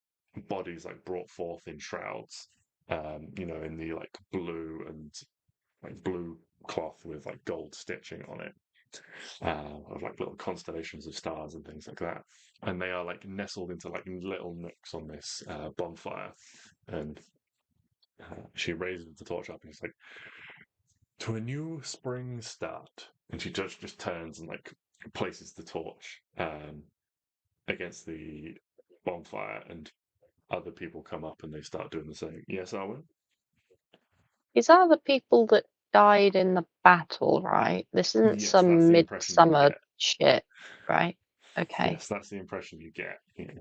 bodies brought forth in shrouds, in the blue and blue cloth with gold stitching on it, of little constellations of stars and things like that. And they are nestled into little nooks on this bonfire. And she raises the torch up and she's like, to a new spring start. And she just turns and places the torch against the bonfire, and other people come up and they start doing the same. Yes, Arwen? These are the people that died in the battle, right? This isn't Yes, that's some the impression you midsummer get. shit, right? Okay. Yes, that's the impression you get. Yeah.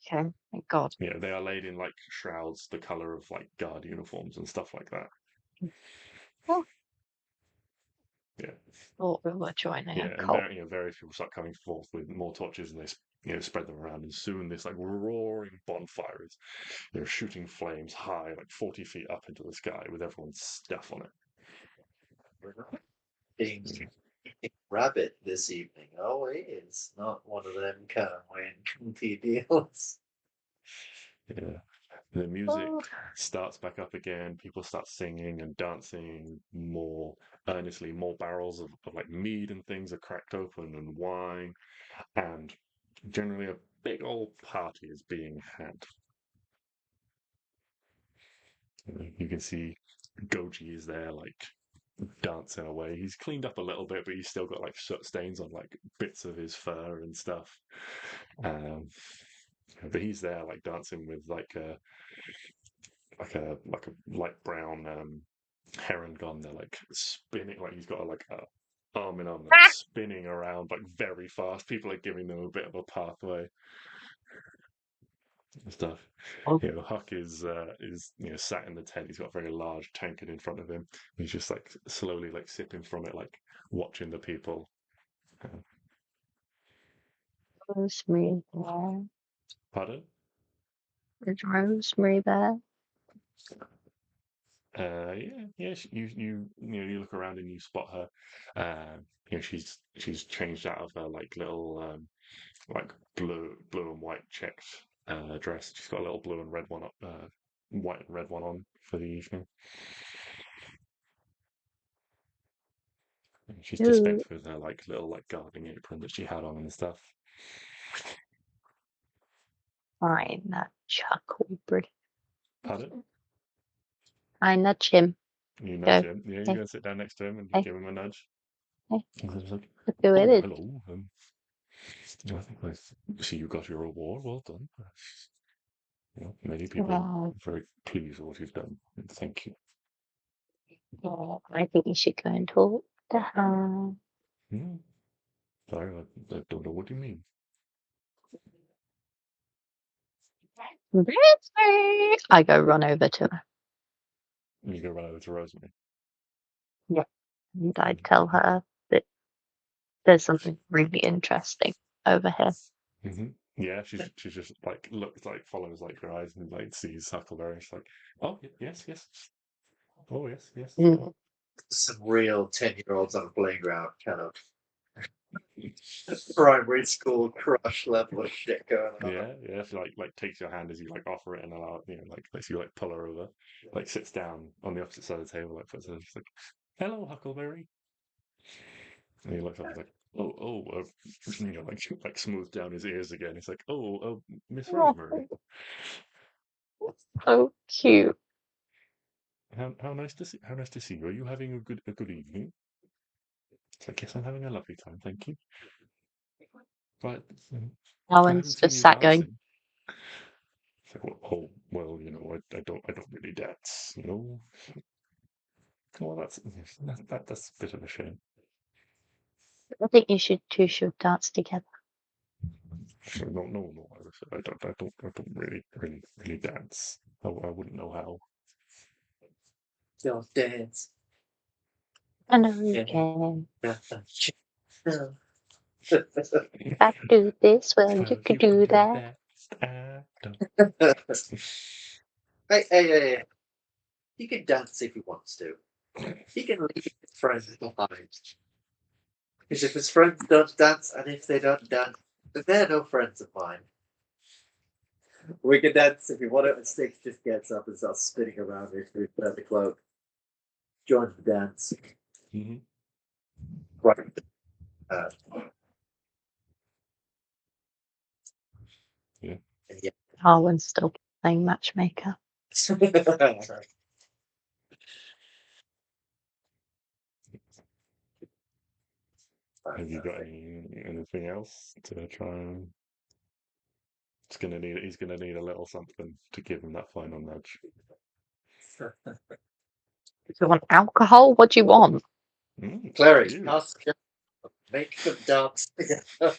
Okay. Thank God. Yeah, they are laid in shrouds, the color of guard uniforms and stuff like that. Oh. Yeah. Thought we were joining Yeah, a and cult. various people start coming forth with more torches, and they spread them around, and soon this roaring bonfire is shooting flames high 40 feet up into the sky with everyone's stuff on it. We're not being rabbit this evening, are we? It's not one of them kind of win deals. Yeah. The music starts back up again. People start singing and dancing more earnestly. More barrels of mead and things are cracked open, and wine, and generally a big old party is being had. You can see Goji is there, dancing away. He's cleaned up a little bit, but he's still got soot stains on bits of his fur and stuff. But he's there, dancing with a light brown heron gun. They're spinning, he's got a arm in arm, spinning around very fast. People are giving them a bit of a pathway and stuff. Oh. Huck is sat in the tent. He's got a very large tankard in front of him. He's just slowly sipping from it, watching the people. Rosemary there. Pardon? Is Rosemary there? Yeah. You look around and you spot her. She's changed out of her little blue and white checked dress. She's got a little blue and red one up, white and red one on for the evening. And she's dispensed with her little gardening apron that she had on and stuff. Fine, that Chuckleberry. Pardon? I nudge him. You nudge him. Yeah, you go and sit down next to him and Hey. give him a nudge. And it's like, Look who oh, it is. hello. I think I see you got your reward. Well done. You know, many people are very pleased with what you've done. And thank you. I think you should go and talk to her. Sorry, I don't know what you mean. Rosemary! I go run over to her. You go run over to Rosemary. Yeah. And I tell her that there's something really interesting over here. Yeah, she's just like looks like follows like her eyes and like sees Huckleberry. She's like, oh yes, yes. Oh yes, yes. Mm. Some real 10-year-olds on a playground kind of primary school crush level of shit going on. Yeah. She like takes your hand as you like offer it and allow like lets you like pull her over, like sits down on the opposite side of the table, like puts her. She's like, hello, Huckleberry. And he looks up and like, like smooths down his ears again. He's like, Miss Rosemary. So cute. How nice to see you. Are you having a good evening? It's like, yes, I'm having a lovely time, thank you. But I haven't Alan's seen just you sat going, dancing. It's like, well, I don't really dance, Well, that's a bit of a shame. I think you two should dance together. No, I don't really dance. I wouldn't know how. Don't dance. I know you can. If I do this, well, you could do that. Hey. He can dance if he wants to. He can leave his friends behind. Because if his friends don't dance, and if they don't dance, then they're no friends of mine. We can dance if you want it, and Stix just gets up and starts spinning around with the cloak. Joins the dance. Right. Yeah. Arwen's still playing matchmaker. Have you got anything else to try and? He's gonna need a little something to give him that final nudge. Do you want alcohol? What do you want? Klari, make them dance together.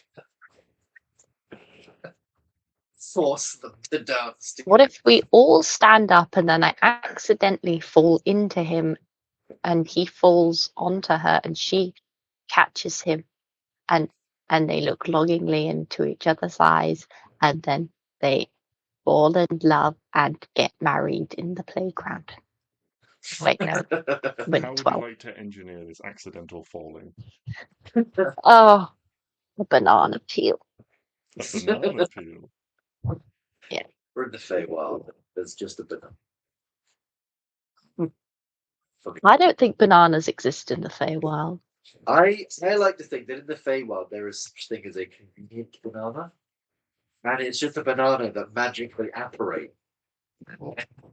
Force them to dance together. What if we all stand up and then I accidentally fall into him and he falls onto her and she catches him and they look longingly into each other's eyes and then they fall in love and get married in the playground. Wait, no. How would you like to engineer this accidental falling? Oh, a banana peel. A banana peel. Yeah. We're in the Feywild. There's just a banana. I don't think bananas exist in the Feywild. I like to think that in the Feywild there is such thing as a convenient banana. And it's just a banana that magically apparates.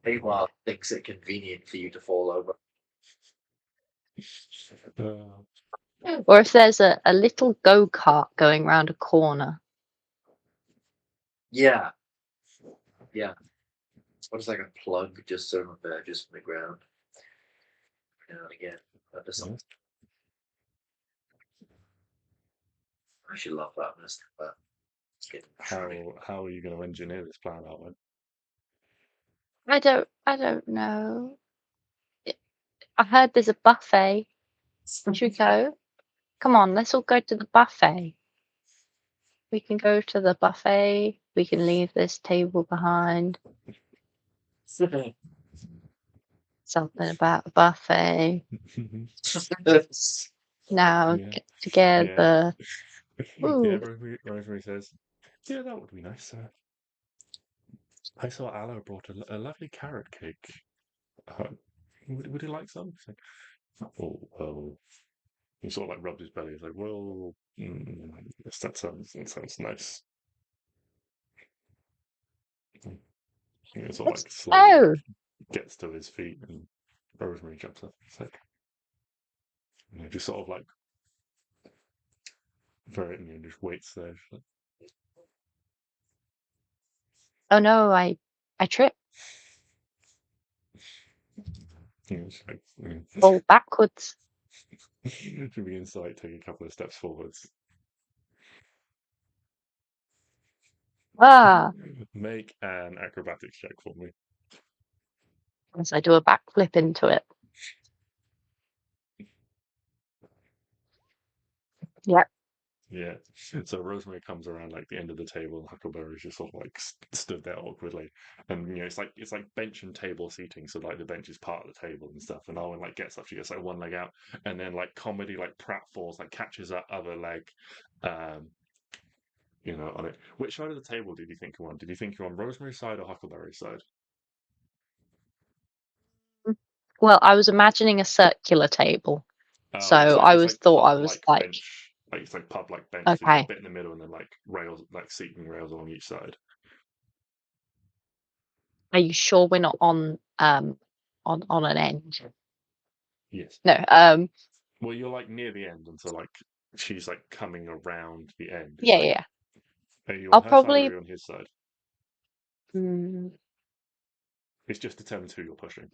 Feywild thinks it convenient for you to fall over. Or if there's a little go-kart going round a corner. Yeah. What is like a plug just sort of just from the ground? Now and again. Something. I should love that. But how are you going to engineer this plan, Arwen? I don't know. I heard there's a buffet. Should we go? Come on, let's all go to the buffet. We can go to the buffet. We can leave this table behind. Something about a buffet. Now get together. Yeah, Rosemary says, yeah, that would be nice. I saw Aloe brought a lovely carrot cake. Would you like some? Like, well. He sort of like rubbed his belly. He's like, well, yes, that sounds nice. He sort of like slowly gets to his feet and Rosemary jumps up. It's like, just sort of like Very, just waits there. Oh no, I tripped. Fall backwards. She begins to take a couple of steps forwards. Ah, Make an acrobatics check for me. as I do a backflip into it. Yep. Yeah. So Rosemary comes around like the end of the table, and Huckleberry's just sort of like stood there awkwardly, and it's like bench and table seating, so like the bench is part of the table and stuff. And Arwen like gets up, she gets like one leg out, and then like Comedy like pratfalls, like catches that other leg, on it. Which side of the table did you think you're on? Did you think you're on Rosemary's side or Huckleberry's side? Well, I was imagining a circular table, so I was thought I was like bench, like it's like pub like bench. So you've got okay. a bit in the middle and then like rails, like seating rails along each side. Are you sure we're not on an end? Yes. No. Well, you're like near the end, and so like she's like coming around the end. Yeah, Like, yeah. are you I'll on her side or are probably. you on his side? Mm, It's just determines who you're pushing.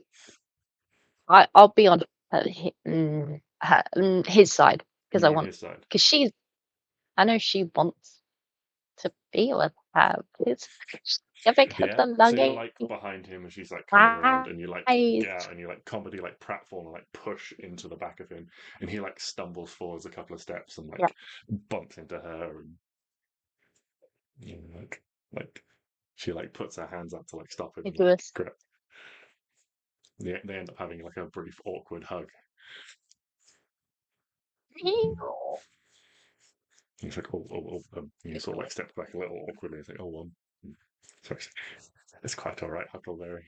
I'll be on his side because You're I on want his side. because I know she wants to be with her. It's giving her Yeah. the So you're luggage. like behind him, and she's like coming around, and you like Eyes. get out, and you like Comedy like pratfall and like push into the back of him, and he like stumbles forwards a couple of steps and like Yeah. bumps into her, and like she like puts her hands up to like stop him. They And, do like, a grip. They end up having like a brief awkward hug. He's like, you sort of like steps back a little awkwardly. He's like, sorry, it's quite all right, Huckleberry.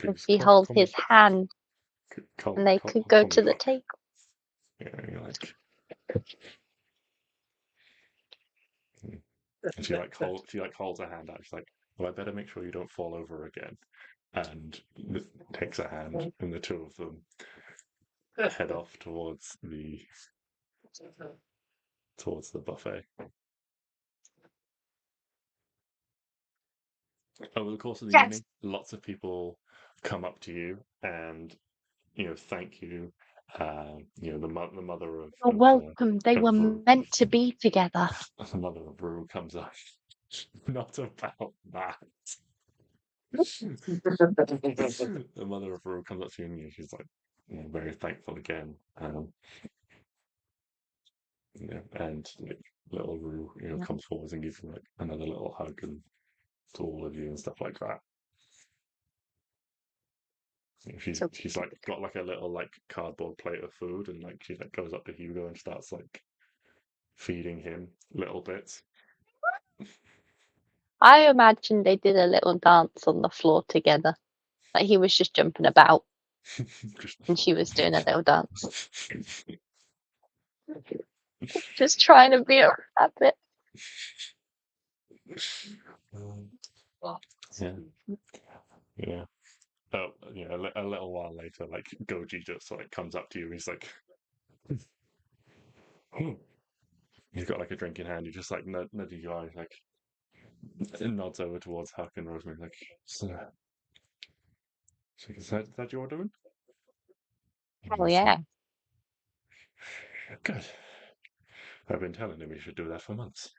Please, he holds his hand and they could go to the table. Yeah, you're like, and she holds her hand out. She's like, well, I better make sure you don't fall over again. And takes her hand, and the two of them head off towards the buffet. Over the course of the evening, lots of people come up to you and thank you. The mother of You're welcome. They were meant to be together. the mother of Rue comes up. Not about that. The mother of Rue comes up to you and she's like, very thankful again. And like, little Rue, comes forward and gives you like another little hug and to all of you and stuff like that. She's like got like a little like cardboard plate of food and like she like goes up to Hugo and starts like feeding him little bits. I imagine they did a little dance on the floor together. Like he was just jumping about and she was doing a little dance. Just trying to be a rabbit. Yeah. Oh, a little while later, like Goji just like comes up to you and he's like, he's got like a drink in hand. He just like nudges your eyes, like nods over towards Huck and Rosemary, like, is that your doing? Oh yeah. Good. I've been telling him he should do that for months.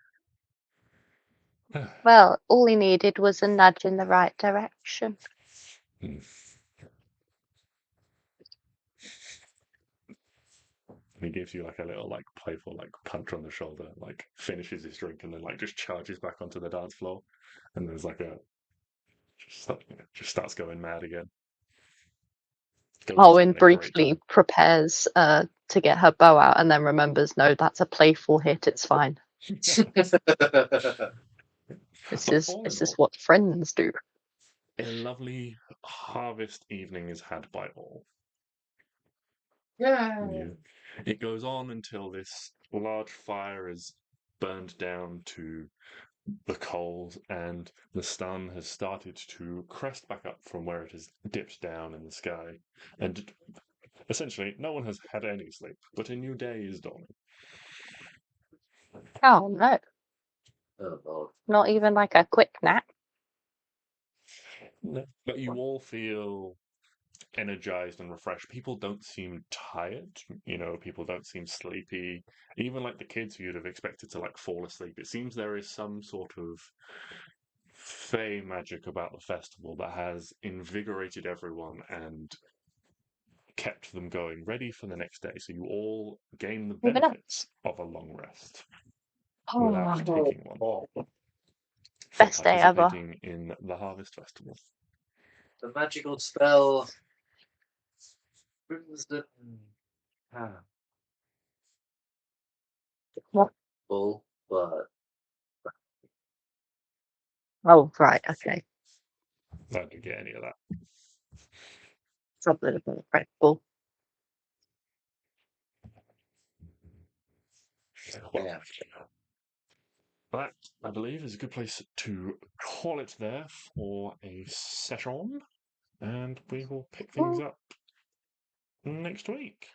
Well, all he needed was a nudge in the right direction. He gives you like a little like playful like punch on the shoulder, like finishes his drink and then like just charges back onto the dance floor, and there's like just starts going mad again. Arwen briefly prepares to get her bow out and then remembers, no, that's a playful hit, it's fine. This is what friends do. A lovely harvest evening is had by all. Yeah. It goes on until this large fire is burned down to the coals and the sun has started to crest back up from where it has dipped down in the sky. And essentially, no one has had any sleep, but a new day is dawning. Oh no, Oh Lord. not even like a quick nap. No. But you all feel energized and refreshed. People don't seem tired. People don't seem sleepy. Even like the kids who you'd have expected to like fall asleep. It seems there is some sort of fey magic about the festival that has invigorated everyone and kept them going, ready for the next day. So you all gain the Moving on. benefits of a long rest Oh, without taking one for best day ever. participating in the Harvest Festival. The magical spell. Crimson. What? Full blood. Oh, right, okay. I don't get any of that. Probably a bit grateful. Well, Yeah. that, I believe, is a good place to call it there for a session, and we will pick things up next week.